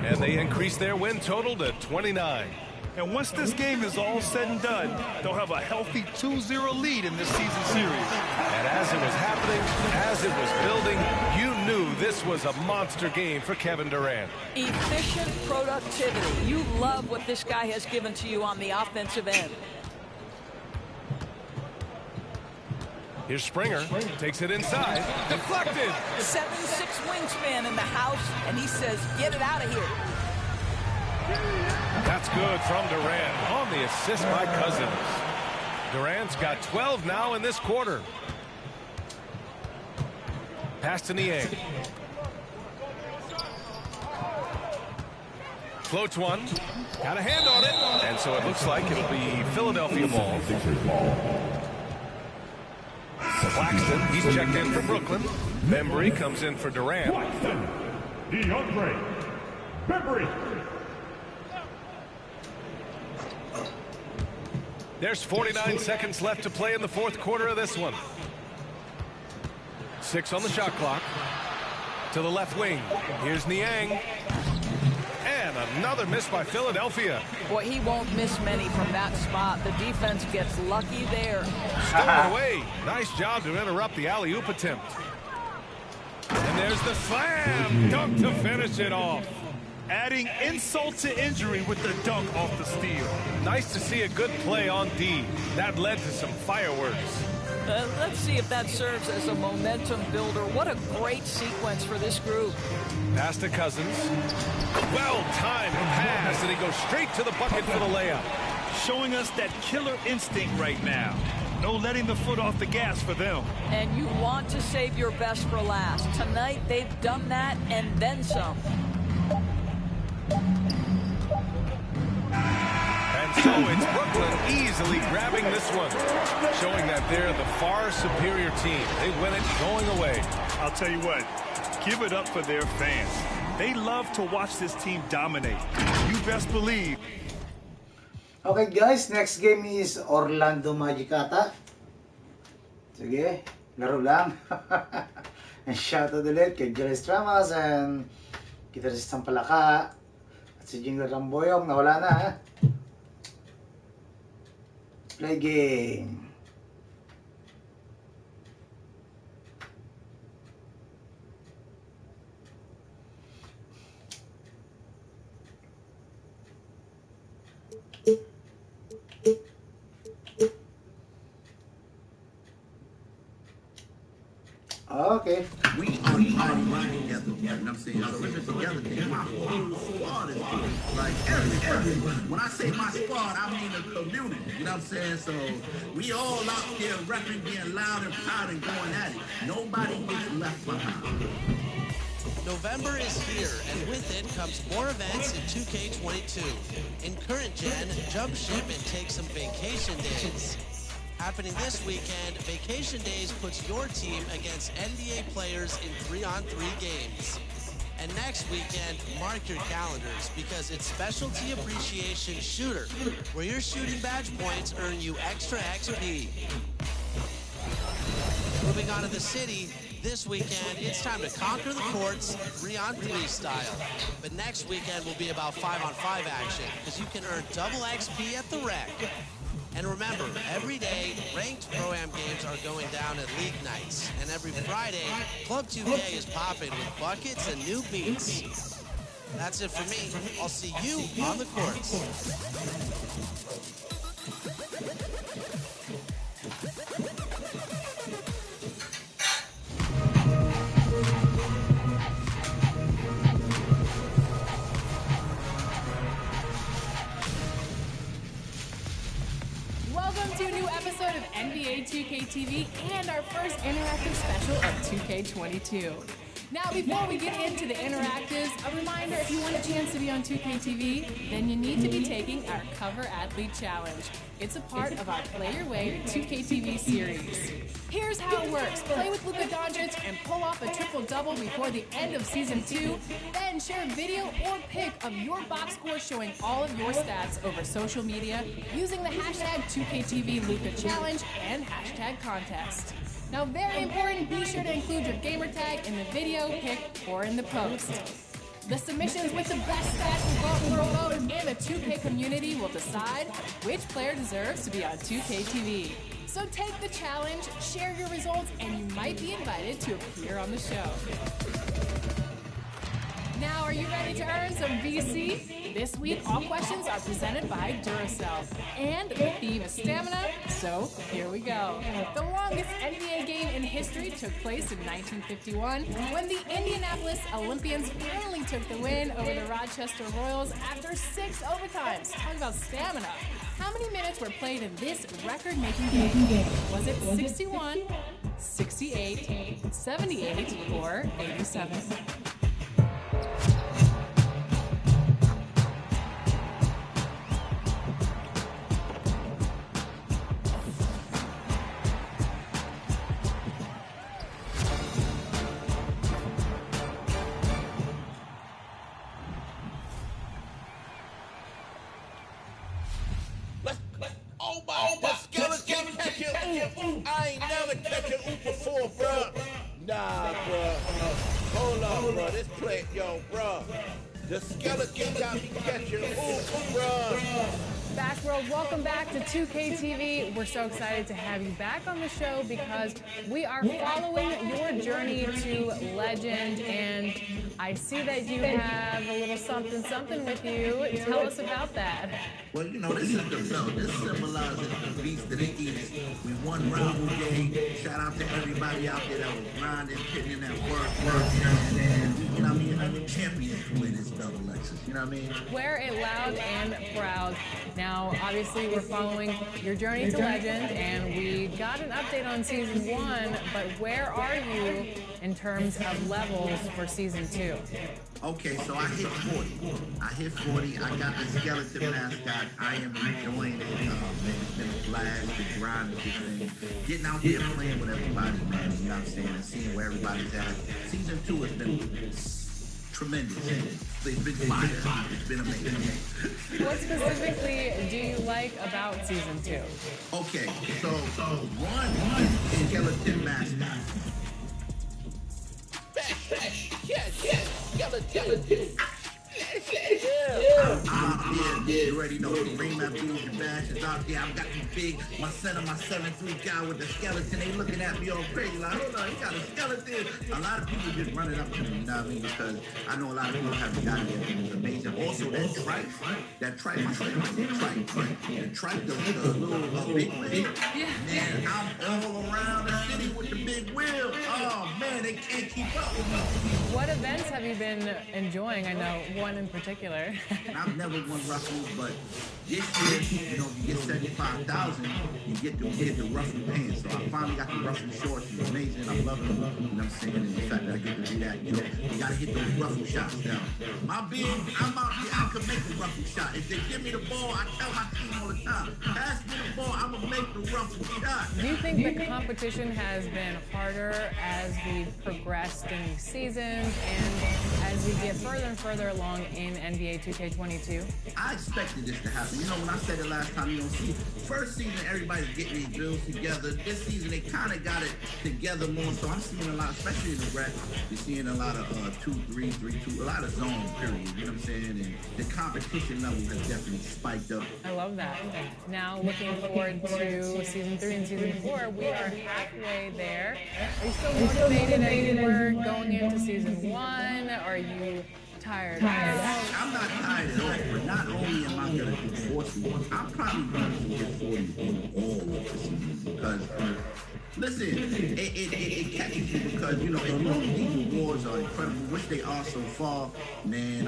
And they increase their win total to 29. And once this game is all said and done, they'll have a healthy 2-0 lead in this season series. And as it was happening, as it was building, you knew this was a monster game for Kevin Durant. Efficient productivity. You love what this guy has given to you on the offensive end. Here's Springer. Takes it inside. Deflected. 7'6" wingspan in the house, and he says, get it out of here. That's good from Durant on the assist by Cousins. Durant's got 12 now in this quarter. Pass to Niang. Floats one. Got a hand on it. And so it looks like it'll be Philadelphia ball. Claxton, he's checked in for Brooklyn. Bembry comes in for Durant. DeAndre Bembry. There's 49 seconds left to play in the fourth quarter of this one. 6 on the shot clock. To the left wing. Here's Niang. And another miss by Philadelphia. Boy, he won't miss many from that spot. The defense gets lucky there. Stolen away. Nice job to interrupt the alley-oop attempt. And there's the slam dunk to finish it off. Adding insult to injury with the dunk off the steal. Nice to see a good play on D. That led to some fireworks. Let's see if that serves as a momentum builder. What a great sequence for this group. Pass to Cousins. Well-timed pass, and he goes straight to the bucket for the layup. Showing us that killer instinct right now. No letting the foot off the gas for them. And you want to save your best for last. Tonight, they've done that and then some. And so it's Brooklyn easily grabbing this one, showing that they're the far superior team. They win it going away. I'll tell you what, give it up for their fans. They love to watch this team dominate. You best believe. Okay guys, next game is Orlando Magic ata. Sige, laro lang. And shoutout ulit kay Julius Tramas and Gitarist Sampalaka at si Jingle Ramboyong, nawala na ha. Play game. Okay. We are party running together. You know what I'm saying? So it's a together thing. My whole squad is here. Like everybody. When I say my squad, I mean the community. You know what I'm saying? So we all out there repping, being loud and proud and going at it. Nobody gets left behind. November is here, and with it comes more events in 2K22. In current gen, jump ship and take some vacation days. Happening this weekend, Vacation Days puts your team against NBA players in 3-on-3 games. And next weekend, mark your calendars because it's Specialty Appreciation Shooter, where your shooting badge points earn you extra XP. Moving on to the city, this weekend, it's time to conquer the courts 3-on-3 style. But next weekend will be about 5-on-5 action because you can earn double XP at the rec. And remember, every day, ranked Pro-Am games are going down at league nights. And every Friday, Club 2K is popping with buckets and new beats. That's it for me. I'll see you on the courts. Welcome to a new episode of NBA 2K TV and our first interactive special of 2K22. Now, before we get into the interactives, a reminder, if you want a chance to be on 2K TV, then you need to be taking our Cover Athlete Challenge. It's a part of our Play Your Way 2K TV series. Here's how it works. Play with Luka Doncic and pull off a triple-double before the end of Season 2. Then share a video or pic of your box score showing all of your stats over social media using the hashtag 2KTV Luka Challenge and hashtag contest. Now, very important, be sure to include your gamer tag in the video, pic, or in the post. The submissions with the best stats will go up for a vote, and the 2K community will decide which player deserves to be on 2K TV. So take the challenge, share your results, and you might be invited to appear on the show. Now, are you ready to earn some VC? This week, all questions are presented by Duracell. And the theme is stamina, so here we go. The longest NBA game in history took place in 1951 when the Indianapolis Olympians finally took the win over the Rochester Royals after 6 overtimes. Talk about stamina. How many minutes were played in this record-making game? Was it 61, 68, 78, or 87? I ain't never catch an oop before, bruh. Nah, bruh. Hold on, bruh. This play, yo, bruh. The skeleton got me catching oop, bruh. Bass World, welcome back to 2K TV. We're so excited to have you back on the show because we are following your journey to legend, and I see that you have a little something with you. Tell us about that. Well, you know, this is the belt. This symbolizes the beast of the East. We won rival game. Shout out to everybody out there that was grinding, putting in that work, you know what I'm saying? You know what I mean? I'm a champion for this belt, Alexis. You know what I mean? Wear it loud and proud. Now, obviously, we're following your journey to legend, and we got an update on Season 1, but where are you in terms of levels for Season 2? Okay, so I hit 40. I got the skeleton mascot. I am enjoying it. Man, it's been a blast, the grind, everything. Getting out there playing with everybody, man. You know what I'm saying? And seeing where everybody's at. Season 2 has been tremendous. It's been fire. It's been amazing. What specifically do you like about Season 2? Okay, so one is skeleton mascot. Yes, skeleton. Yeah. out there. You already know Kareem Abdul-Jabbar is out there. I've got the big, my center, my 7'3" guy with the skeleton. They looking at me all crazy like, hold on, he got a skeleton. A lot of people just running up to me, you know what I mean? Because I know a lot of people haven't got it yet. It's amazing. Also, that tripe, my friend, the tripe, the little big wheel. Man, I'm all around the city with the big wheel. Oh man, they can't keep up with me. What events have you been enjoying? I know one in particular. I've never won Ruffles, but this year, you know, if you get 75,000, you get the Ruffle pants. So I finally got the Ruffle shorts. It's amazing. I love them. You know what I'm saying? And the fact that I get to do that, you know, you gotta hit those Ruffle shots down. I'm out here. I can make a Ruffle shot. If they give me the ball, I tell my team all the time, pass me the ball, I'm gonna make the Ruffle shot. Do you think the competition has been harder as we progressed in these seasons and as we get further and further along in NBA 2K22? I expected this to happen. You know, when I said it last time, you know, see, first season, everybody's getting these bills together. This season, they kind of got it together more. So I'm seeing a lot, especially in the rec, you're seeing a lot of 2-3, 3-2, a lot of zone, period. You know what I'm saying? And the competition level has definitely spiked up. I love that. Now, looking forward to season 3 and season 4, we are halfway there. Are you still motivated as you were going into season 1? Are you tired? I'm not tired at all, but not only am I going to do 40, I'm probably going to get 40 in all of the season because, listen, it catches you because, you know, as long as these awards are incredible, which they are so far, man,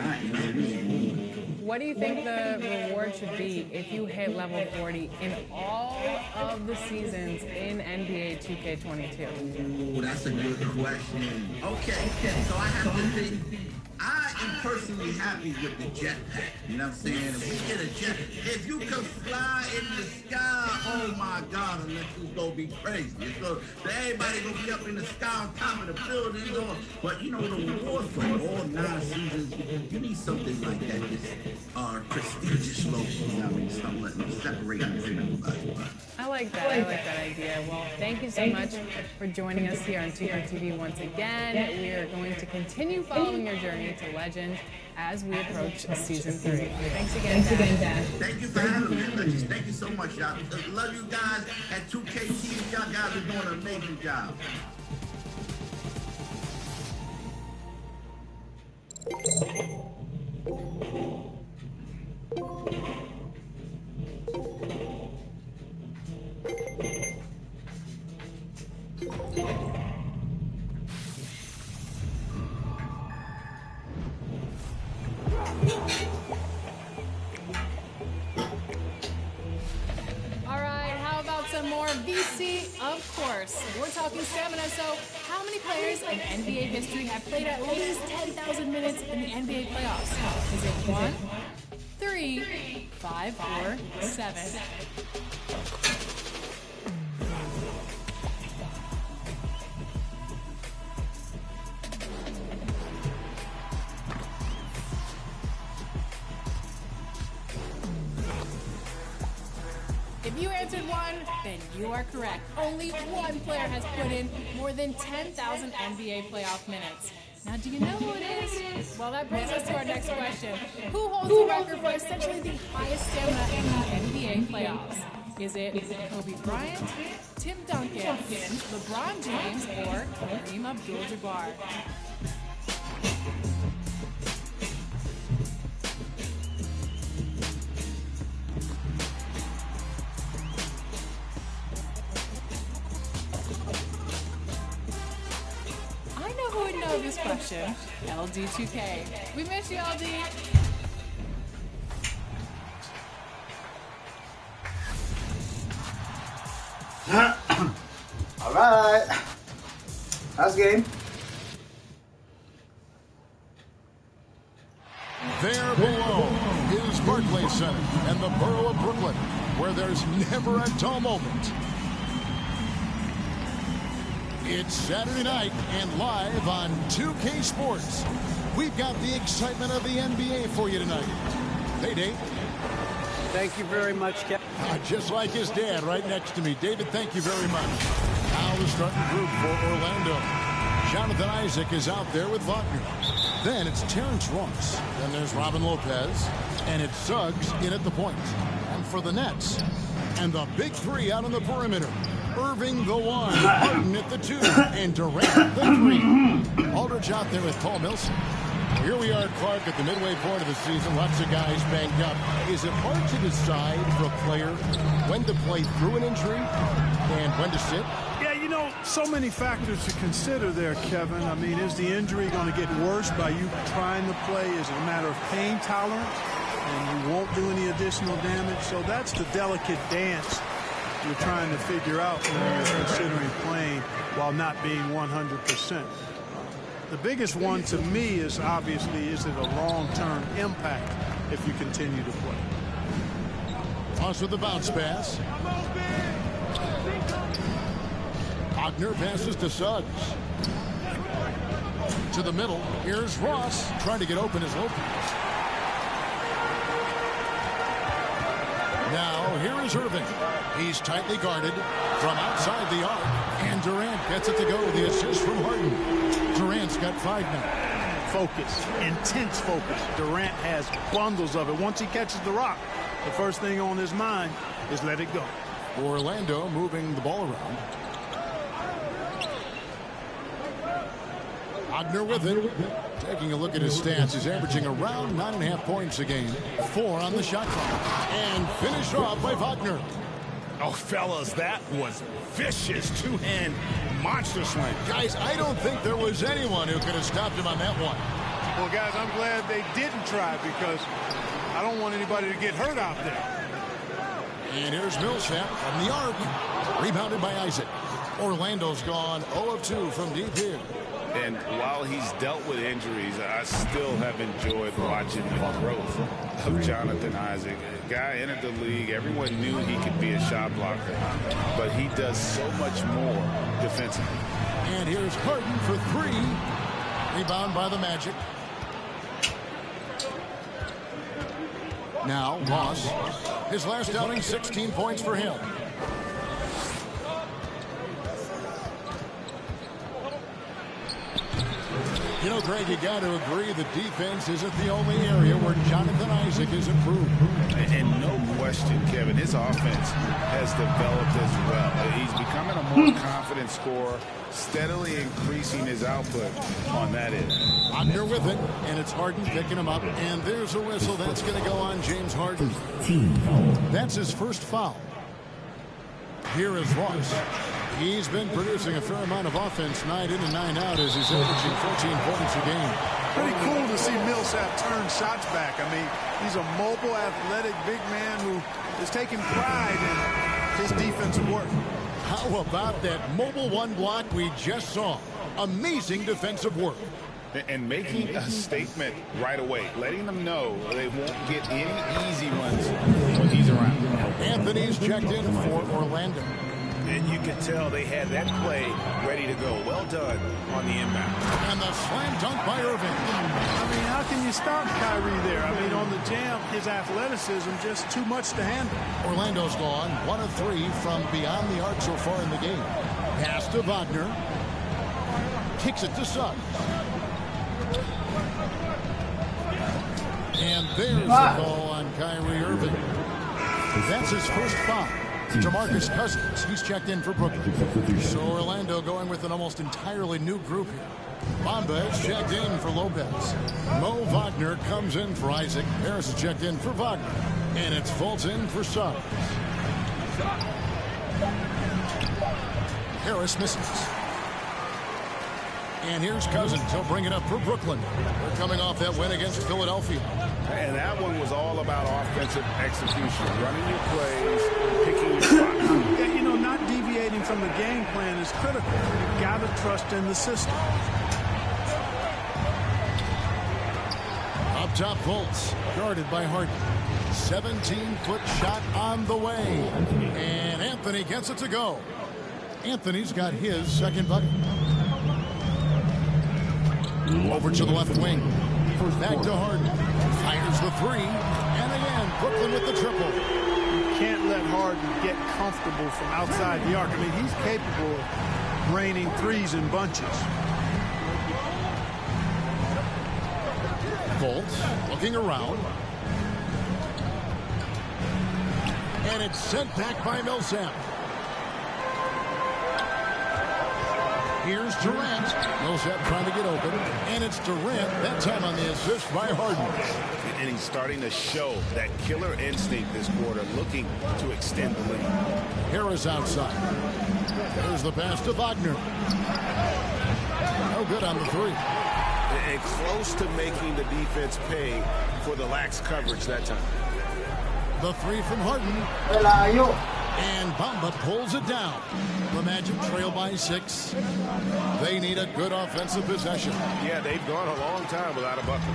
What do you think the reward should be if you hit level 40 in all of the seasons in NBA 2K22? Ooh, that's a good question. Okay, so I have to think. I am personally happy with the jetpack. You know what I'm saying? If we get a jet, if you can fly in the sky, oh my God, unless you go be crazy. So everybody gonna be up in the sky on top of the building. But you know, the reward for all 9 seasons, you need something like that. This prestigious logo. You know what I mean? Something like separate me from everybody. I like that. I like that idea. Well, thank you so much for joining us here on 2K TV once again. We are going to continue following your journey to legend as we approach season 3. Thanks again, Dad. Thank you for having me, Legends. Thank you so much, y'all. Love you guys at 2K TV. Y'all guys are doing an amazing job. Some more VC, of course. We're talking stamina, so how many players in NBA history have played at least 10,000 minutes in the NBA playoffs? Is it 1, 3, 5, or 7? If you answered 1, then you are correct. Only one player has put in more than 10,000 NBA playoff minutes. Now, do you know who it is? Well, that brings us to our next question. Who holds the record for essentially the highest stamina in the NBA playoffs? Is it Kobe Bryant, Tim Duncan, LeBron James, or Kareem Abdul-Jabbar? Who would know this question? LD2K. We miss you, LD. All right. Last game. There below is Barclays Center and the borough of Brooklyn, where there's never a dull moment. It's Saturday night and live on 2K Sports. We've got the excitement of the NBA for you tonight. Hey, Dave. Thank you very much, Kevin. Just like his dad right next to me. David, thank you very much. Now the starting group for Orlando. Jonathan Isaac is out there with Wagner. Then it's Terrence Ross. Then there's Robin Lopez. And it's Suggs in at the point. And for the Nets. And the big three out on the perimeter. Irving the 1, Harden at the 2, and Durant the 3. Aldridge out there with Paul Millsap. Here we are, Clark, at the midway point of the season. Lots of guys banged up. Is it hard to decide for a player when to play through an injury and when to sit? Yeah, you know, so many factors to consider there, Kevin. I mean, is the injury going to get worse by you trying to play? Is it a matter of pain tolerance and you won't do any additional damage? So that's the delicate dance you're trying to figure out when you're considering playing while not being 100%. The biggest one to me is obviously, is it a long-term impact if you continue to play? Toss with the bounce pass. Wagner passes to Suggs. To the middle. Here's Ross trying to get open as Lopez. Now, here is Irving. He's tightly guarded from outside the arc. And Durant gets it to go. The assist from Harden. Durant's got 5 now. Focus. Intense focus. Durant has bundles of it. Once he catches the rock, the first thing on his mind is let it go. Orlando moving the ball around. Wagner with it. Taking a look at his stats, he's averaging around 9.5 points a game. 4 on the shot clock. And finished off by Wagner. Oh, fellas, that was vicious two-hand monster slam. Guys, I don't think there was anyone who could have stopped him on that one. Well, guys, I'm glad they didn't try because I don't want anybody to get hurt out there. And here's Millsap from the arc. Rebounded by Isaac. Orlando's gone 0 of 2 from deep here. And while he's dealt with injuries, I still have enjoyed watching the growth of Jonathan Isaac. A guy entered the league. Everyone knew he could be a shot blocker, but he does so much more defensively. And here's Harden for 3. Rebound by the Magic. Now, Ross. His last outing, 16 points for him. You know, Greg, you got to agree the defense isn't the only area where Jonathan Isaac has improved. And no question, Kevin, his offense has developed as well. He's becoming a more confident scorer, steadily increasing his output on that end. Wagner with it, and it's Harden picking him up. And there's a whistle. That's going to go on James Harden. That's his first foul. Here is Ross. He's been producing a fair amount of offense night in and night out as he's averaging 14 points a game. Pretty cool to see Millsap turn shots back. I mean, he's a mobile, athletic, big man who is taking pride in his defensive work. How about that mobile 1 block we just saw? Amazing defensive work. And making a statement right away, letting them know they won't get any easy ones when he's around. Anthony's checked in for Orlando. And you could tell they had that play ready to go. Well done on the inbound. And the slam dunk by Irving. I mean, how can you stop Kyrie there? I mean, on the jam, his athleticism just too much to handle. Orlando's gone 1 of 3 from beyond the arc so far in the game. Pass to Wagner. Kicks it to Suggs. And there's the ball on Kyrie Irving. That's his first foul. DeMarcus Cousins, he's checked in for Brooklyn. So Orlando going with an almost entirely new group here. Bamba is checked in for Lopez. Mo Wagner comes in for Isaac. Harris is checked in for Wagner. And it's Fulton for Suggs. Harris misses. And here's Cousins. He'll bring it up for Brooklyn. They're coming off that win against Philadelphia. And that one was all about offensive execution. Running your plays, picking your spots. Yeah, you know, not deviating from the game plan is critical. You've got to trust in the system. Up top, Fultz, guarded by Harden. 17-foot shot on the way. And Anthony gets it to go. Anthony's got his second bucket. Over to the left wing. Back to Harden. Fires the 3. And again, Brooklyn with the triple. You can't let Harden get comfortable from outside the arc. I mean, he's capable of raining threes in bunches. Fultz looking around. And it's sent back by Millsap. Here's Durant. Millsap trying to get open. And it's Durant, that time on the assist by Harden. And he's starting to show that killer instinct this quarter, looking to extend the lead. Harris outside. There's the pass to Wagner. No good on the three. And close to making the defense pay for the lax coverage that time. The three from Harden. And Bamba pulls it down. The Magic trail by 6. They need a good offensive possession. Yeah, they've gone a long time without a bucket.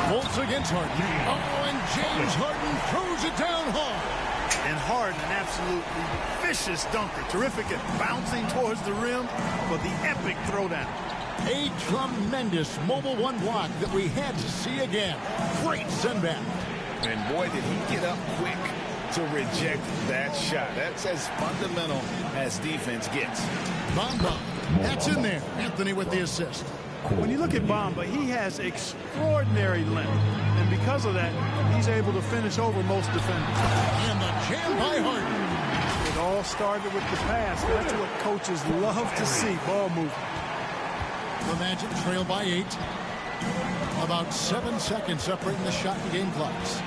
Fultz against Harden. Oh, and James Harden throws it down hard. And Harden, an absolutely vicious dunker. Terrific at bouncing towards the rim for the epic throwdown. A tremendous mobile one block that we had to see again. Great send back. And boy, did he get up quick to reject that shot. That's as fundamental as defense gets. Bamba, that's in there. Anthony with the assist. When you look at Bamba, he has extraordinary length. And because of that, he's able to finish over most defenders. And the jam by Harden. It all started with the pass. That's what coaches love to see, ball movement. The Magic trail by 8. About 7 seconds separating the shot and game clocks.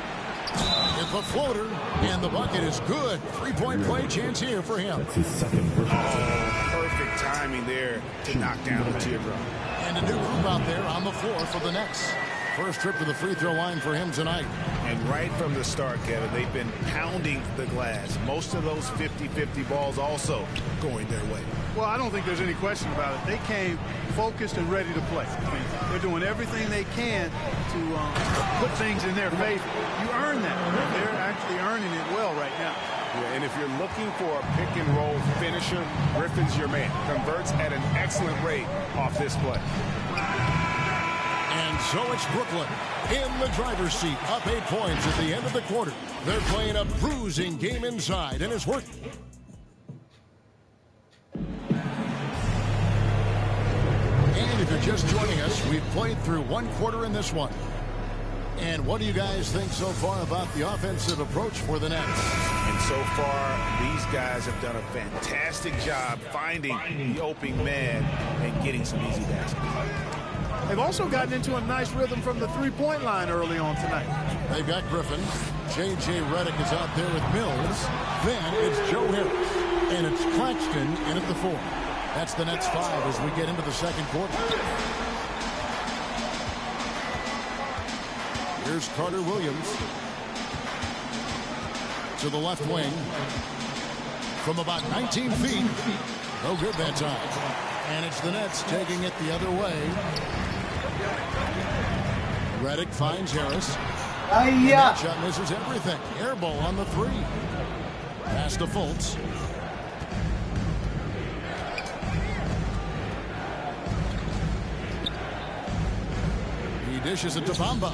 It's a floater, and the bucket is good. 3-point play chance here for him. That's his second Perfect timing there to knock down the teardrop. And a new group out there on the floor for the Nets. First trip to the free throw line for him tonight. And right from the start, Kevin, they've been pounding the glass. Most of those 50-50 balls also going their way. Well, I don't think there's any question about it. They came focused and ready to play. I mean, they're doing everything they can to put things in their favor. You earn that. They're actually earning it well right now. Yeah, and if you're looking for a pick-and-roll finisher, Griffin's your man. Converts at an excellent rate off this play. And so it's Brooklyn in the driver's seat, up 8 points at the end of the quarter. They're playing a bruising game inside, and it's working. And if you're just joining us, we've played through 1 quarter in this one. And what do you guys think so far about the offensive approach for the Nets? And so far, these guys have done a fantastic job finding the open man and getting some easy baskets. They've also gotten into a nice rhythm from the three-point line early on tonight. They've got Griffin. J.J. Redick is out there with Mills. Then it's Joe Harris. And it's Claxton in at the 4. That's the Nets 5 as we get into the second quarter. Here's Carter Williams to the left wing from about 19 feet. No good that time. And it's the Nets taking it the other way. Redick finds Harris. And that shot misses everything. Air ball on the 3. Pass to Fultz. He dishes it to Bamba.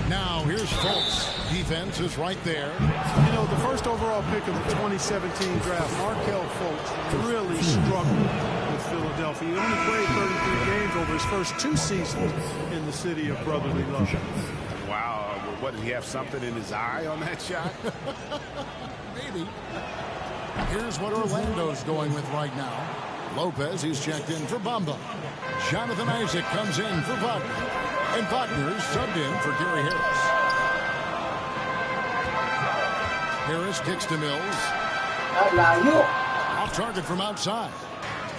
Now here's Fultz. Defense is right there. You know, the first overall pick of the 2017 draft, Markelle Fultz, really struggled with Philadelphia. He only played 33 games over his first 2 seasons in the city of brotherly love. Wow. What, did he have something in his eye on that shot? Maybe. Here's what Orlando's going with right now. Lopez, he's checked in for Bamba. Jonathan Isaac comes in for Wagner. And Wagner's subbed in for Gary Harris. Harris kicks to Mills. Off target from outside.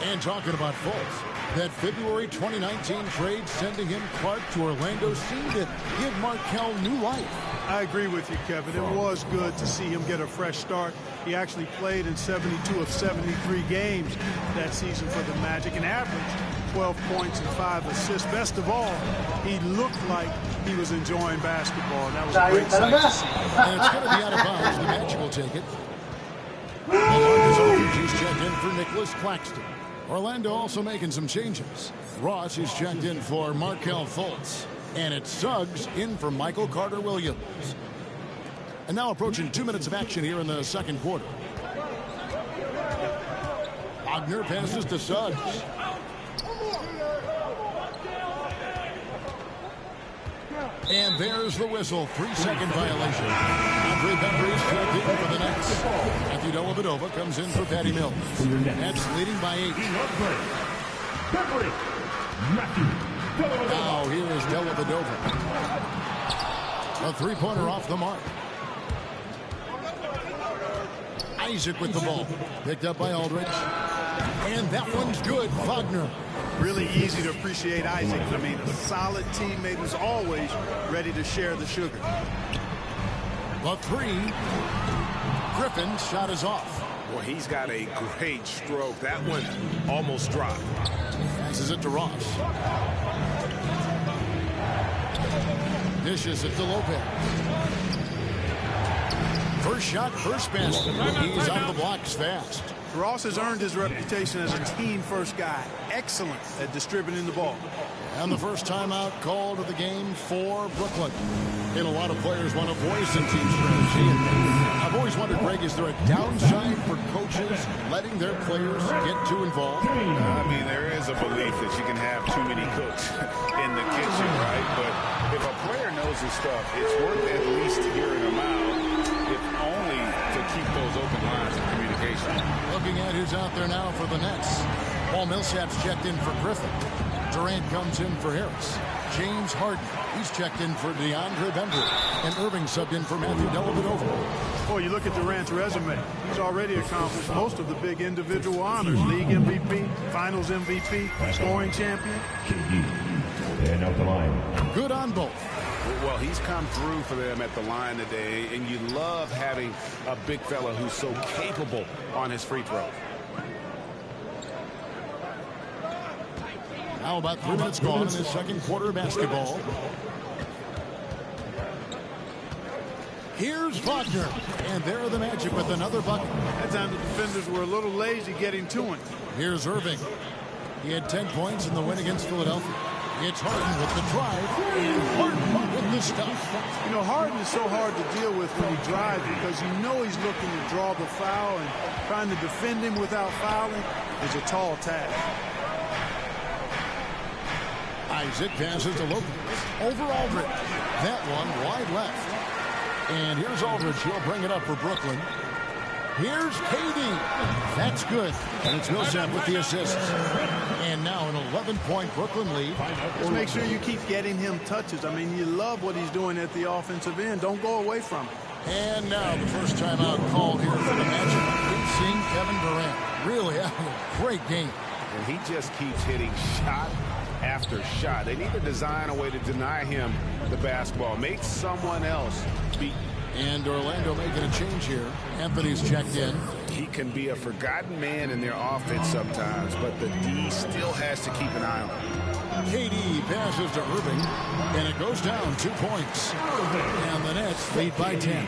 And talking about Fultz, that February 2019 trade sending him Clark to Orlando seemed to give Markelle new life. I agree with you, Kevin. It was good to see him get a fresh start. He actually played in 72 of 73 games that season for the Magic and averaged 12 points and 5 assists. Best of all, he looked like he was enjoying basketball. That was a great sight to see. And it's going to be out of bounds. The Magic will take it. Marcus Aldridge is checked in for Nicholas Claxton. Orlando also making some changes. Ross is checked in for Markelle Fultz. And it's Suggs in for Michael Carter Williams. And now approaching 2 minutes of action here in the second quarter. Wagner passes to Suggs. And there's the whistle. 3-second violation. Andre Bembry's checked in for the Nets. Matthew Dellavedova comes in for Patty Mills. Nets leading by 8. Now here is Dellavedova. A three-pointer off the mark. Isaac with the ball. Picked up by Aldridge. And that one's good. Wagner. Really easy to appreciate Isaac. I mean, a solid teammate who's always ready to share the sugar. The three. Griffin's shot is off. Well, he's got a great stroke. That one almost dropped. Passes it to Ross. Dishes it to Lopez. First shot, first basket. He's out of the blocks fast. Ross has earned his reputation as a team-first guy. Excellent at distributing the ball. And the first timeout called of the game for Brooklyn. And a lot of players want to voice in team strategy. I've always wondered, Greg, is there a downside for coaches letting their players get too involved? I mean, there is a belief that you can have too many cooks in the kitchen, right? But if a player knows his stuff, it's worth at least hearing them out, if only to keep those open lines of communication. Looking at who's out there now for the Nets. Paul Millsap's checked in for Griffin. Durant comes in for Harris. James Harden, he's checked in for DeAndre Bembry. And Irving subbed in for Matthew Dellavedova. Boy, you look at Durant's resume. He's already accomplished most of the big individual honors. League MVP, Finals MVP, scoring champion. And out the line. Good on both. Well, he's come through for them at the line today, and you love having a big fella who's so capable on his free throw. Now about 3 minutes gone in this second quarter of basketball. Here's Wagner, and there are the Magic with another bucket. That time the defenders were a little lazy getting to him. Here's Irving. He had 10 points in the win against Philadelphia. It's Harden with the drive, and Harden with the stuff. You know, Harden is so hard to deal with when he drives because you know he's looking to draw the foul, and trying to defend him without fouling is a tall task. Isaac passes to Lopez. Over Aldridge. That one wide left. And here's Aldridge. He'll bring it up for Brooklyn. Here's KD. That's good. And it's Millsap with the assists. And now an 11-point Brooklyn lead. Just make sure you keep getting him touches. I mean, you love what he's doing at the offensive end. Don't go away from it. And now the first timeout called here for the Magic. We've seen Kevin Durant really having a great game. And he just keeps hitting shot after shot. They need to design a way to deny him the basketball. Make someone else beat. And Orlando making a change here. Anthony's checked in. He can be a forgotten man in their offense sometimes, but the D still has to keep an eye on him. KD passes to Irving, and it goes down 2 points. And the Nets lead by 10.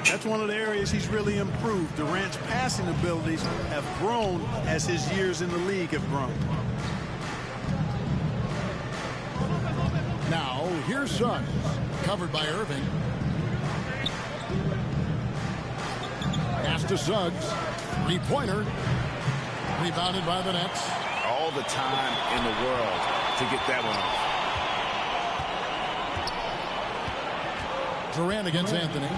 That's one of the areas he's really improved. Durant's passing abilities have grown as his years in the league have grown. Now, here's Suggs. Covered by Irving. Pass to Suggs. Three-pointer. Rebounded by the Nets. All the time in the world to get that one off. Durant against Anthony.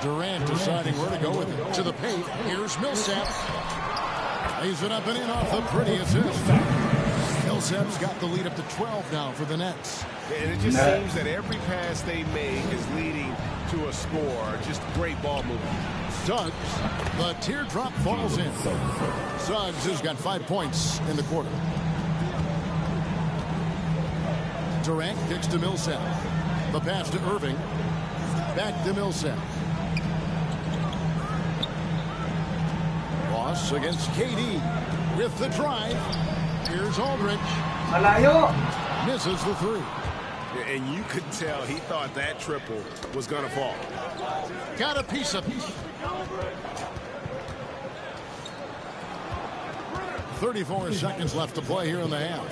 Durant deciding where to go with it. To the paint. Here's Millsap. Lays it up and in off the pretty assist. Millsap's got the lead up to 12 now for the Nets. And it just seems that every pass they make is leading to a score. Just great ball movement. Suggs, the teardrop falls in. Suggs has got 5 points in the quarter. Durant kicks to Millsap. The pass to Irving. Back to Millsap. Ross against KD with the drive. Here's Aldridge. Misses the three. And you could tell he thought that triple was going to fall. Got a piece of it. 34 seconds left to play here in the half.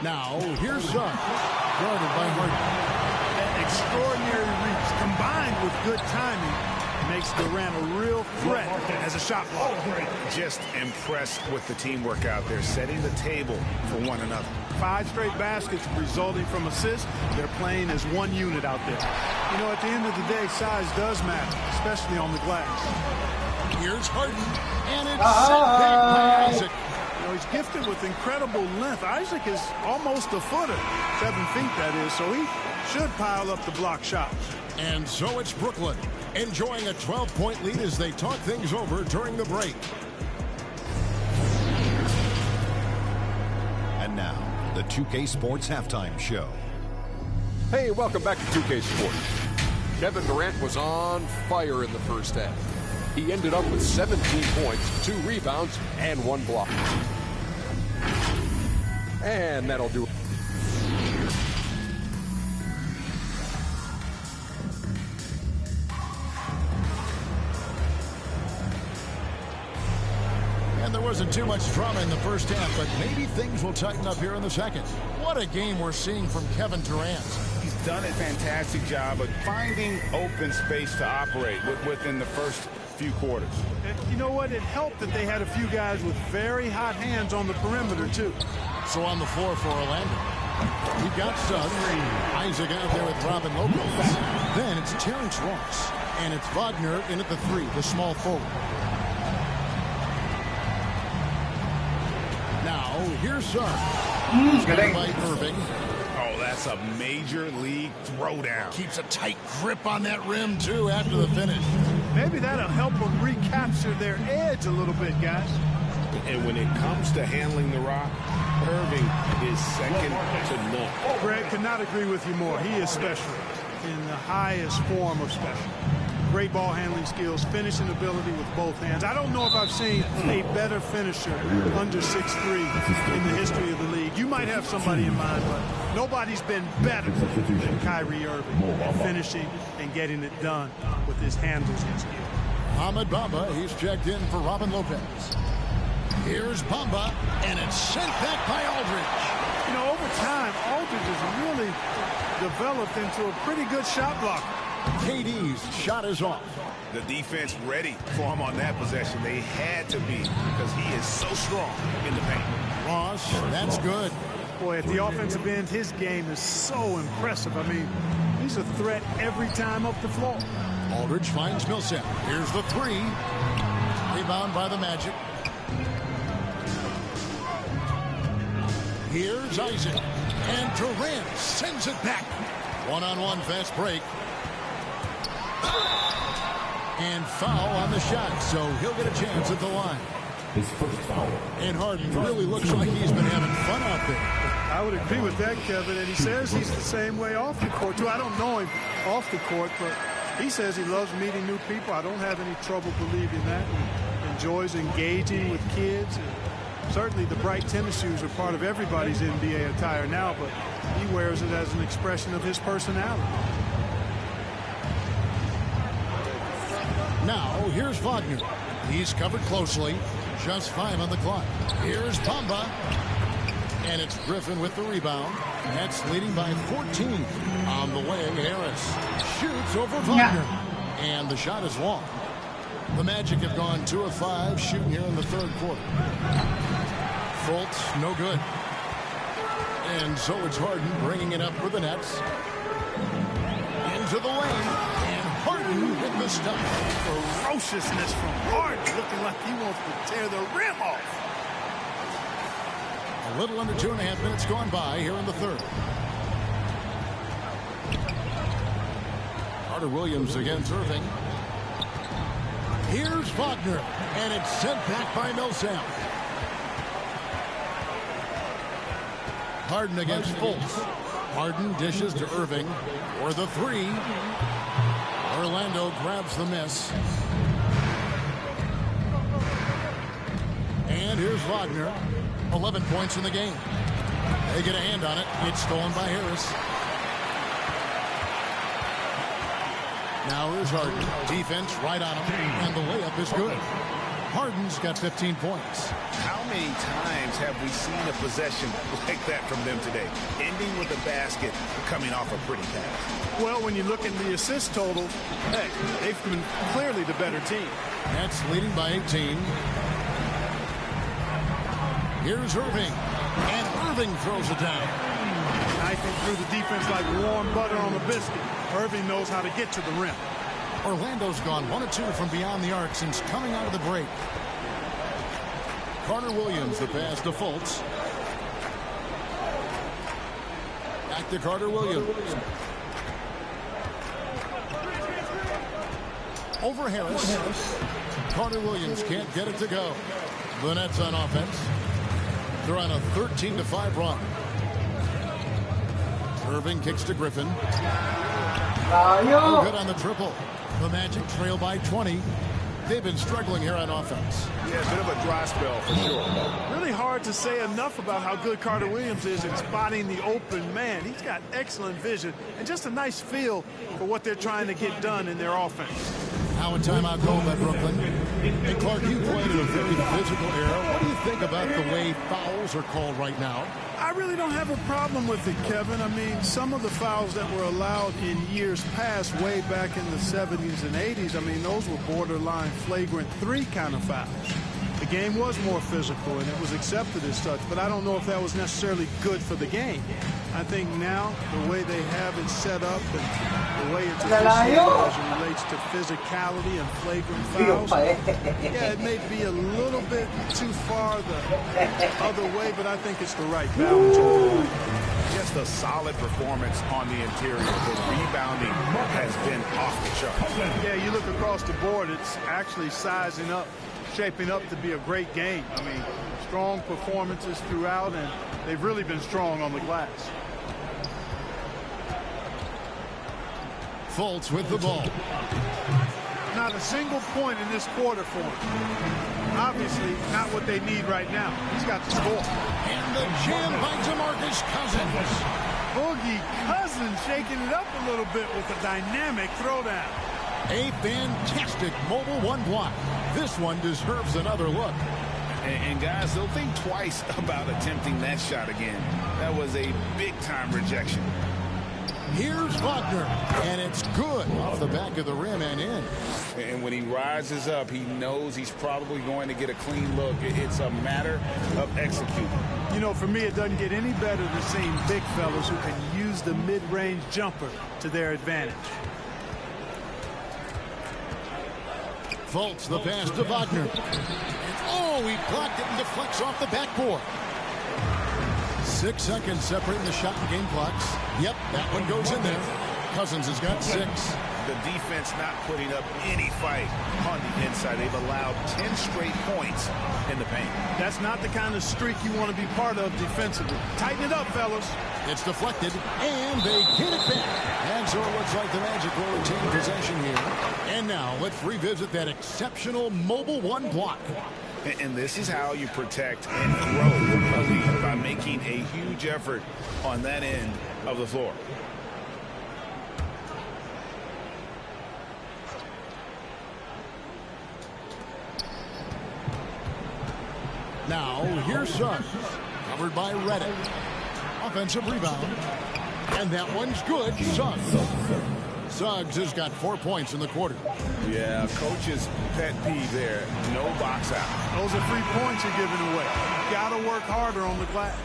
Now, here's Suggs. Guarded by Harden. extraordinary reach combined with good timing makes Durant a real threat as a shot blocker. Just impressed with the teamwork out there, setting the table for one another. 5 straight baskets resulting from assists. They're playing as one unit out there. You know, at the end of the day, size does matter, especially on the glass. Here's Harden, and it's set back by Isaac. You know, he's gifted with incredible length. Isaac is almost a footer, 7 feet that is, so he should pile up the block shots. And so it's Brooklyn, enjoying a 12-point lead as they talk things over during the break. And now, the 2K Sports Halftime Show. Hey, welcome back to 2K Sports. Kevin Durant was on fire in the first half. He ended up with 17 points, 2 rebounds, and 1 block. And that'll do it. And there wasn't too much drama in the first half, but maybe things will tighten up here in the second. What a game we're seeing from Kevin Durant. He's done a fantastic job of finding open space to operate within the first few quarters. And you know what? It helped that they had a few guys with very hot hands on the perimeter, too. So on the floor for Orlando, he got Suggs. Isaac out there with Robin Lopez. Then it's Terrence Ross. And it's Wagner in at the 3, the small forward. Now, here's Suggs. By Irving. Oh, that's a major league throwdown. Keeps a tight grip on that rim, too, after the finish. Maybe that'll help them recapture their edge a little bit, guys. And when it comes to handling the rock, Irving is second to none. Greg, could not agree with you more. He is special in the highest form of special. Great ball handling skills, finishing ability with both hands. I don't know if I've seen a better finisher under 6'3" in the history of the league. You might have somebody in mind, but nobody's been better than Kyrie Irving at finishing and getting it done with his handles and skill. Ahmed Bamba, he's checked in for Robin Lopez. Here's Bamba, and it's sent back by Aldridge. You know, over time, Aldridge has really developed into a pretty good shot blocker. KD's shot is off. The defense ready for him on that possession. They had to be because he is so strong in the paint. Ross, that's good. Boy, at the offensive end, his game is so impressive. I mean, he's a threat every time up the floor. Aldridge finds Millsap. Here's the 3. Rebound by the Magic. Here's Isaac. And Durant sends it back. One-on-one fast break. And foul on the shot, so he'll get a chance at the line. His first foul. And Harden really looks like he's been having fun out there. I would agree with that, Kevin, and he says he's the same way off the court, too. I don't know him off the court, but he says he loves meeting new people. I don't have any trouble believing that. He enjoys engaging with kids. And certainly the bright tennis shoes are part of everybody's NBA attire now, but he wears it as an expression of his personality. Now, here's Wagner. He's covered closely. Just 5 on the clock. Here's Bamba. And it's Griffin with the rebound. That's leading by 14. On the wing, Harris shoots over Wagner. And the shot is long. The Magic have gone 2 of 5 shooting here in the third quarter. Fultz, no good. And so it's Harden bringing it up for the Nets. Into the lane. Harden hit the stuff. Ferociousness from Harden, looking like he wants to tear the rim off. A little under 2.5 minutes gone by here in the third. Carter Williams against Irving. Here's Wagner, and it's sent back by Millsap. Harden against Fultz. Harden dishes to Irving for the 3. Orlando grabs the miss. And here's Wagner. 11 points in the game. They get a hand on it. It's stolen by Harris. Now here's Harden. Defense right on him. And the layup is good. Harden's got 15 points. How many times have we seen a possession like that from them today? Ending with a basket, coming off a pretty pass. Well, when you look at the assist total, hey, they've been clearly the better team. Nets leading by 18. Here's Irving. And Irving throws it down. Knifing through the defense like warm butter on a biscuit. Irving knows how to get to the rim. Orlando's gone 1 of 2 from beyond the arc since coming out of the break. Carter Williams, the pass to Fultz. Back to Carter Williams. Over Harris. Carter Williams can't get it to go. The Nets on offense. They're on a 13-5 run. Irving kicks to Griffin. No good on the triple. The Magic trail by 20. They've been struggling here on offense. Yeah, a bit of a dry spell for sure. Really hard to say enough about how good Carter Williams is in spotting the open man. He's got excellent vision and just a nice feel for what they're trying to get done in their offense. Now a timeout call by Brooklyn. Hey, Clark, you played in a very physical era. What do you think about the way fouls are called right now? I really don't have a problem with it, Kevin. I mean, some of the fouls that were allowed in years past, way back in the 70s and 80s, I mean, those were borderline flagrant 3 kind of fouls. The game was more physical, and it was accepted as such, but I don't know if that was necessarily good for the game. I think now, the way they have it set up and the way it's officiated as it relates to physicality and flagrant fouls, yeah, it may be a little bit too far the other way, but I think it's the right balance overall. Just a solid performance on the interior. The rebounding has been off the charts. Yeah, you look across the board, it's actually sizing up, shaping up to be a great game. I mean, strong performances throughout, and they've really been strong on the glass. Fultz with the ball. Not a single point in this quarter for him. Obviously, not what they need right now. He's got to score. And the jam by DeMarcus Cousins. Boogie Cousins shaking it up a little bit with a dynamic throwdown. A fantastic mobile 1 block. This one deserves another look. And guys, they'll think twice about attempting that shot again. That was a big-time rejection. Here's Wagner, and it's good off the back of the rim and in. And when he rises up, he knows he's probably going to get a clean look. It's a matter of executing. You know, for me, it doesn't get any better than seeing big fellas who can use the mid-range jumper to their advantage. Fultz, the pass to Wagner. Oh, he blocked it and deflects off the backboard. 6 seconds separating the shot and game clocks. Yep, that one goes in there. Cousins has got 6. The defense not putting up any fight on the inside. They've allowed 10 straight points in the paint. That's not the kind of streak you want to be part of defensively. Tighten it up, fellas. It's deflected, and they get it back. And so it looks like the Magic will retain possession here. And now let's revisit that exceptional mobile 1 block. And this is how you protect and grow a lead, by making a huge effort on that end of the floor. Now, here's Suggs, covered by Reddick. Offensive rebound. And that one's good. Suggs has got 4 points in the quarter. Yeah, coach's pet peeve there. No box out. Those are 3 points you're giving away. You got to work harder on the glass.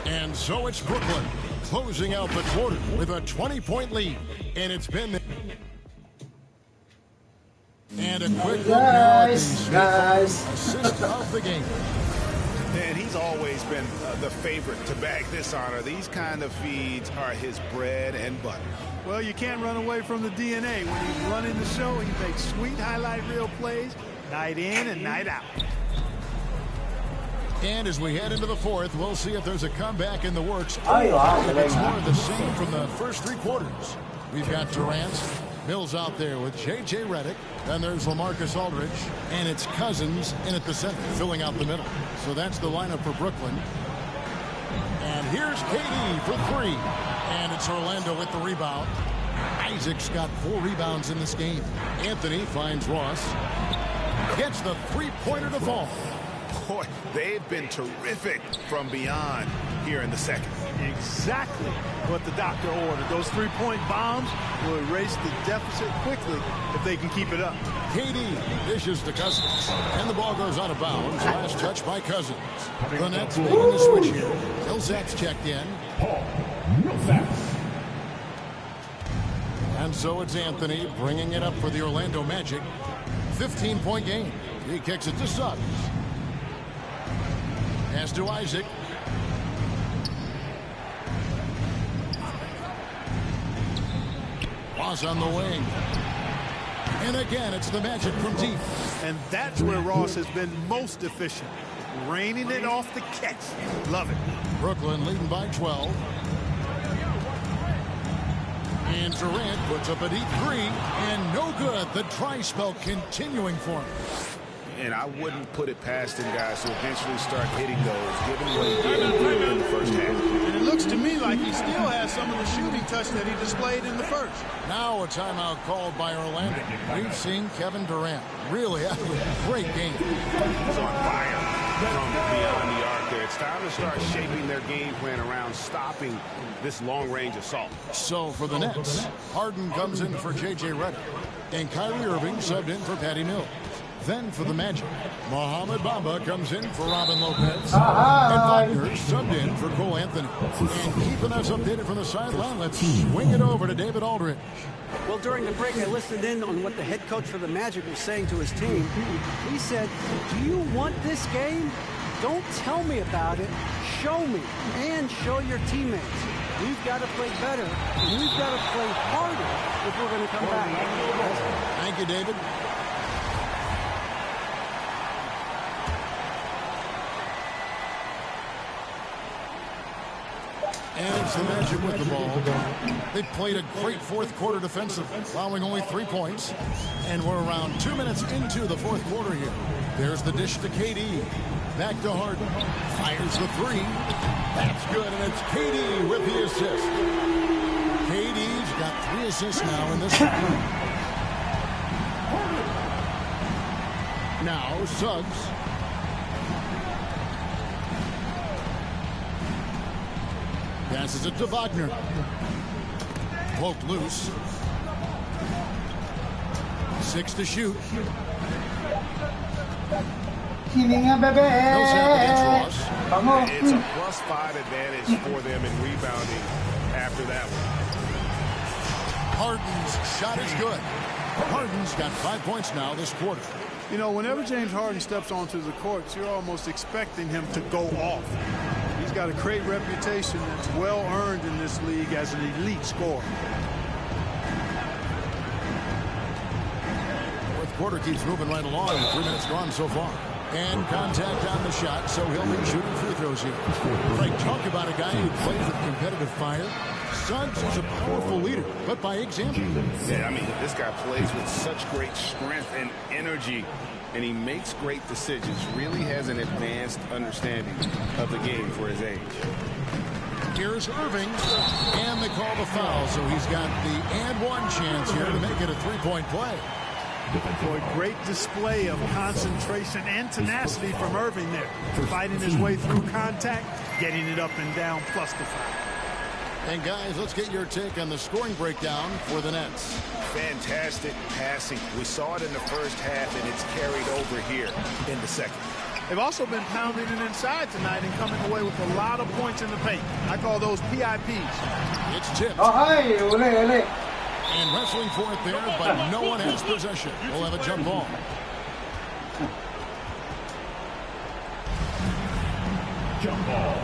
And so it's Brooklyn closing out the quarter with a 20-point lead. And it's been... And a quick look now at the assist of the game. And he's always been the favorite to bag this honor. These kind of feeds are his bread and butter. Well, you can't run away from the DNA. When he's running the show, he makes sweet highlight reel plays night in and night out. And as we head into the fourth, we'll see if there's a comeback in the works. It's more of the same from the first 3 quarters. We've got Durant, Mills out there with J.J. Redick. Then there's LaMarcus Aldridge. And it's Cousins in at the center, filling out the middle. So that's the lineup for Brooklyn. And here's KD for 3. And it's Orlando with the rebound. Isaac's got 4 rebounds in this game. Anthony finds Ross. Gets the three-pointer to fall. Boy, they've been terrific from beyond here in the second. Exactly what the doctor ordered. Those three-point bombs will erase the deficit quickly if they can keep it up. KD dishes to Cousins, and the ball goes out of bounds. Last touch by Cousins. The Nets making the switch here. Millsap's checked in. And so it's Anthony bringing it up for the Orlando Magic. 15-point game. He kicks it to Suggs. Pass to Isaac. Ross on the wing. And again, it's the Magic from deep. And that's where Ross has been most efficient. Raining it off the catch. Love it. Brooklyn leading by 12. And Durant puts up a deep three. And no good. The dry spell continuing for him. And I wouldn't put it past him, guys, to eventually start hitting those, given what he did in the first half. And it looks to me like he still has some of the shooting touch that he displayed in the first. Now a timeout called by Orlando. We've seen Kevin Durant really have a great game. He's on fire from beyond the arc there. It's time to start shaping their game plan around stopping this long-range assault. So for the Nets, Harden comes in for J.J. Redick, and Kyrie Irving subbed in for Patty Mills. Then for the Magic, Mohamed Bamba comes in for Robin Lopez. And Wagner subbed in for Cole Anthony. And keeping us updated from the sideline, let's swing it over to David Aldridge. Well, during the break, I listened in on what the head coach for the Magic was saying to his team. He said, do you want this game? Don't tell me about it. Show me and show your teammates. We've got to play better. And we've got to play harder if we're going to come back. Thank you, David. And it's the Magic with the ball. They played a great fourth quarter defensive, allowing only 3 points. And we're around 2 minutes into the fourth quarter here. There's the dish to KD. Back to Harden. Fires the three. That's good, and it's KD with the assist. KD's got 3 assists now in this one. Now Suggs. Passes it to Wagner. Poked loose. 6 to shoot. It's a +5 advantage for them in rebounding after that one. Harden's shot is good. Harden's got 5 points now this quarter. You know, whenever James Harden steps onto the court, you're almost expecting him to go off. He's got a great reputation that's well earned in this league as an elite scorer. Fourth quarter keeps moving right along. 3 minutes gone so far. And contact on the shot, so he'll be shooting free throws here. Frank, talk about a guy who plays with competitive fire. Suggs is a powerful leader, but by example. Yeah, I mean, this guy plays with such great strength and energy, and he makes great decisions. Really has an advanced understanding of the game for his age. Here's Irving, and they call the foul, so he's got the and one chance here to make it a three-point play. Boy, great display of concentration and tenacity from Irving there. Fighting his way through contact, getting it up and down, plus the foul. And guys, let's get your take on the scoring breakdown for the Nets. Fantastic passing. We saw it in the first half, and it's carried over here in the second. They've also been pounding it inside tonight and coming away with a lot of points in the paint. I call those PIPs. It's tipped. Oh, hi, ole. And wrestling for it there, but no one has possession. We'll have a jump ball. Jump ball.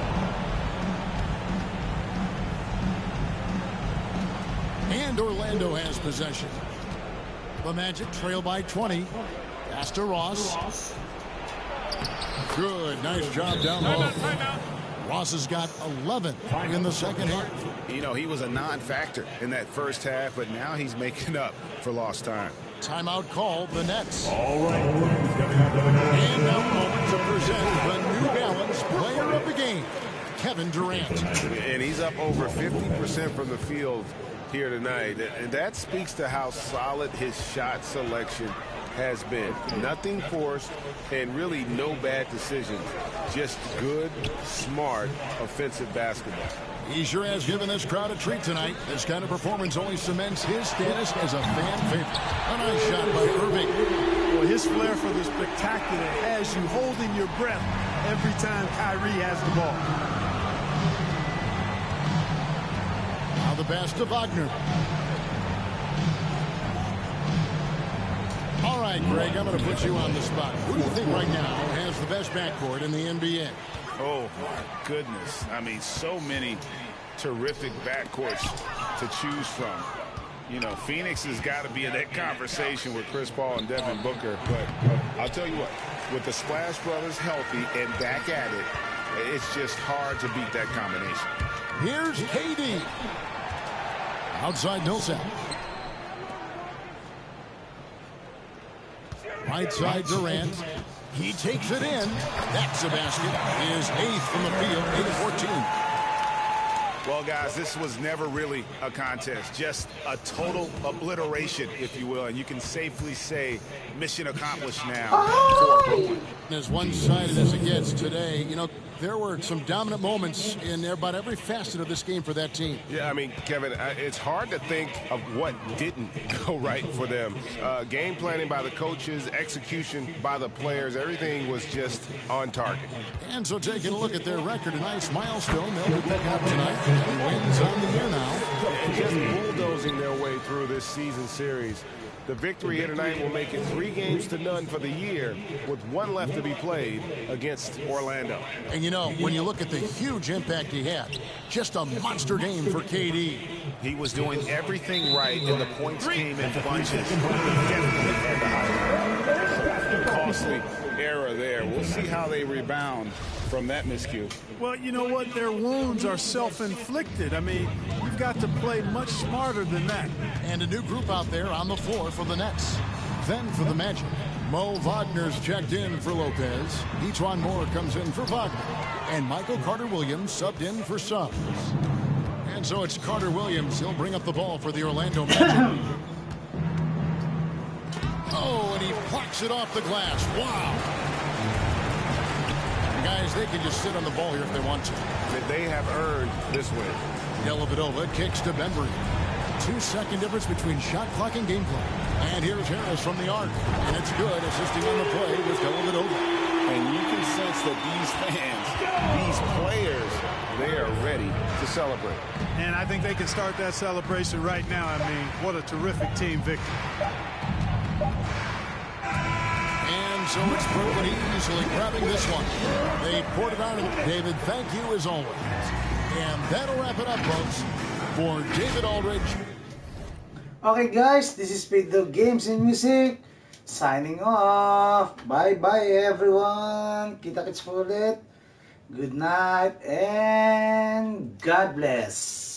And Orlando has possession. The Magic trail by 20. Pass to Ross. Good, nice job down low. Ross has got 11 in the second half. You know, he was a non-factor in that first half, but now he's making up for lost time. Timeout called, the Nets. All right. And now a moment to present the New Balance player of the game, Kevin Durant. And he's up over 50% from the field here tonight. And that speaks to how solid his shot selection has been. Nothing forced and really no bad decisions. Just good, smart, offensive basketball. He sure has given this crowd a treat tonight. This kind of performance only cements his status as a fan favorite. A nice shot by Irving. Well, his flair for the spectacular has you holding your breath every time Kyrie has the ball. Now the pass to Wagner. All right, Greg, I'm going to put you on the spot. Who do you think right now has the best backcourt in the NBA? Oh, my goodness. I mean, so many terrific backcourts to choose from. You know, Phoenix has got to be in that conversation with Chris Paul and Devin Booker. But I'll tell you what, with the Splash Brothers healthy and back at it, it's just hard to beat that combination. Here's KD. Outside Millsap. Right side Durant. He takes it in. That's a basket. His 8th from the field, 8-14. Well, guys, this was never really a contest, just a total obliteration, if you will. And you can safely say mission accomplished now for Brooklyn. As one-sided as it gets today, you know, there were some dominant moments in about every facet of this game for that team. Yeah, I mean, Kevin, it's hard to think of what didn't go right for them. Game planning by the coaches, execution by the players, everything was just on target. And so taking a look at their record, a nice milestone. They'll be picking up tonight. Wins on the year now. And just bulldozing their way through this season series. The victory here tonight will make it 3-0 for the year, with one left to be played against Orlando. And you know, when you look at the huge impact he had, just a monster game for KD. He was doing everything right, and the points came in bunches. Costly error there. We'll see how they rebound from that miscue. Well, you know what? Their wounds are self-inflicted. I mean, you've got to play much smarter than that. And a new group out there on the floor for the Nets. Then for the Magic, Mo Wagner's checked in for Lopez. Etuan Moore comes in for Wagner. And Michael Carter-Williams subbed in for Suggs. And so it's Carter-Williams. He'll bring up the ball for the Orlando Magic. Oh, and he plucks it off the glass. Wow. Guys, they can just sit on the ball here if they want to. They have earned this win. Dellavedova kicks to Bembry. 2-second difference between shot clock and game clock. And here's Harris from the arc. And it's good, assisting on the play with Dellavedova. And you can sense that these fans, these players, they are ready to celebrate. And I think they can start that celebration right now. I mean, what a terrific team victory. And so it's Brooklyn easily grabbing this one. They poured it on. David, thank you as always. And that'll wrap it up, folks. For David Aldridge. Okay guys, this is Video Games and Music. Signing off. Bye-bye everyone. Kita-kits po ulit. Good night and God bless.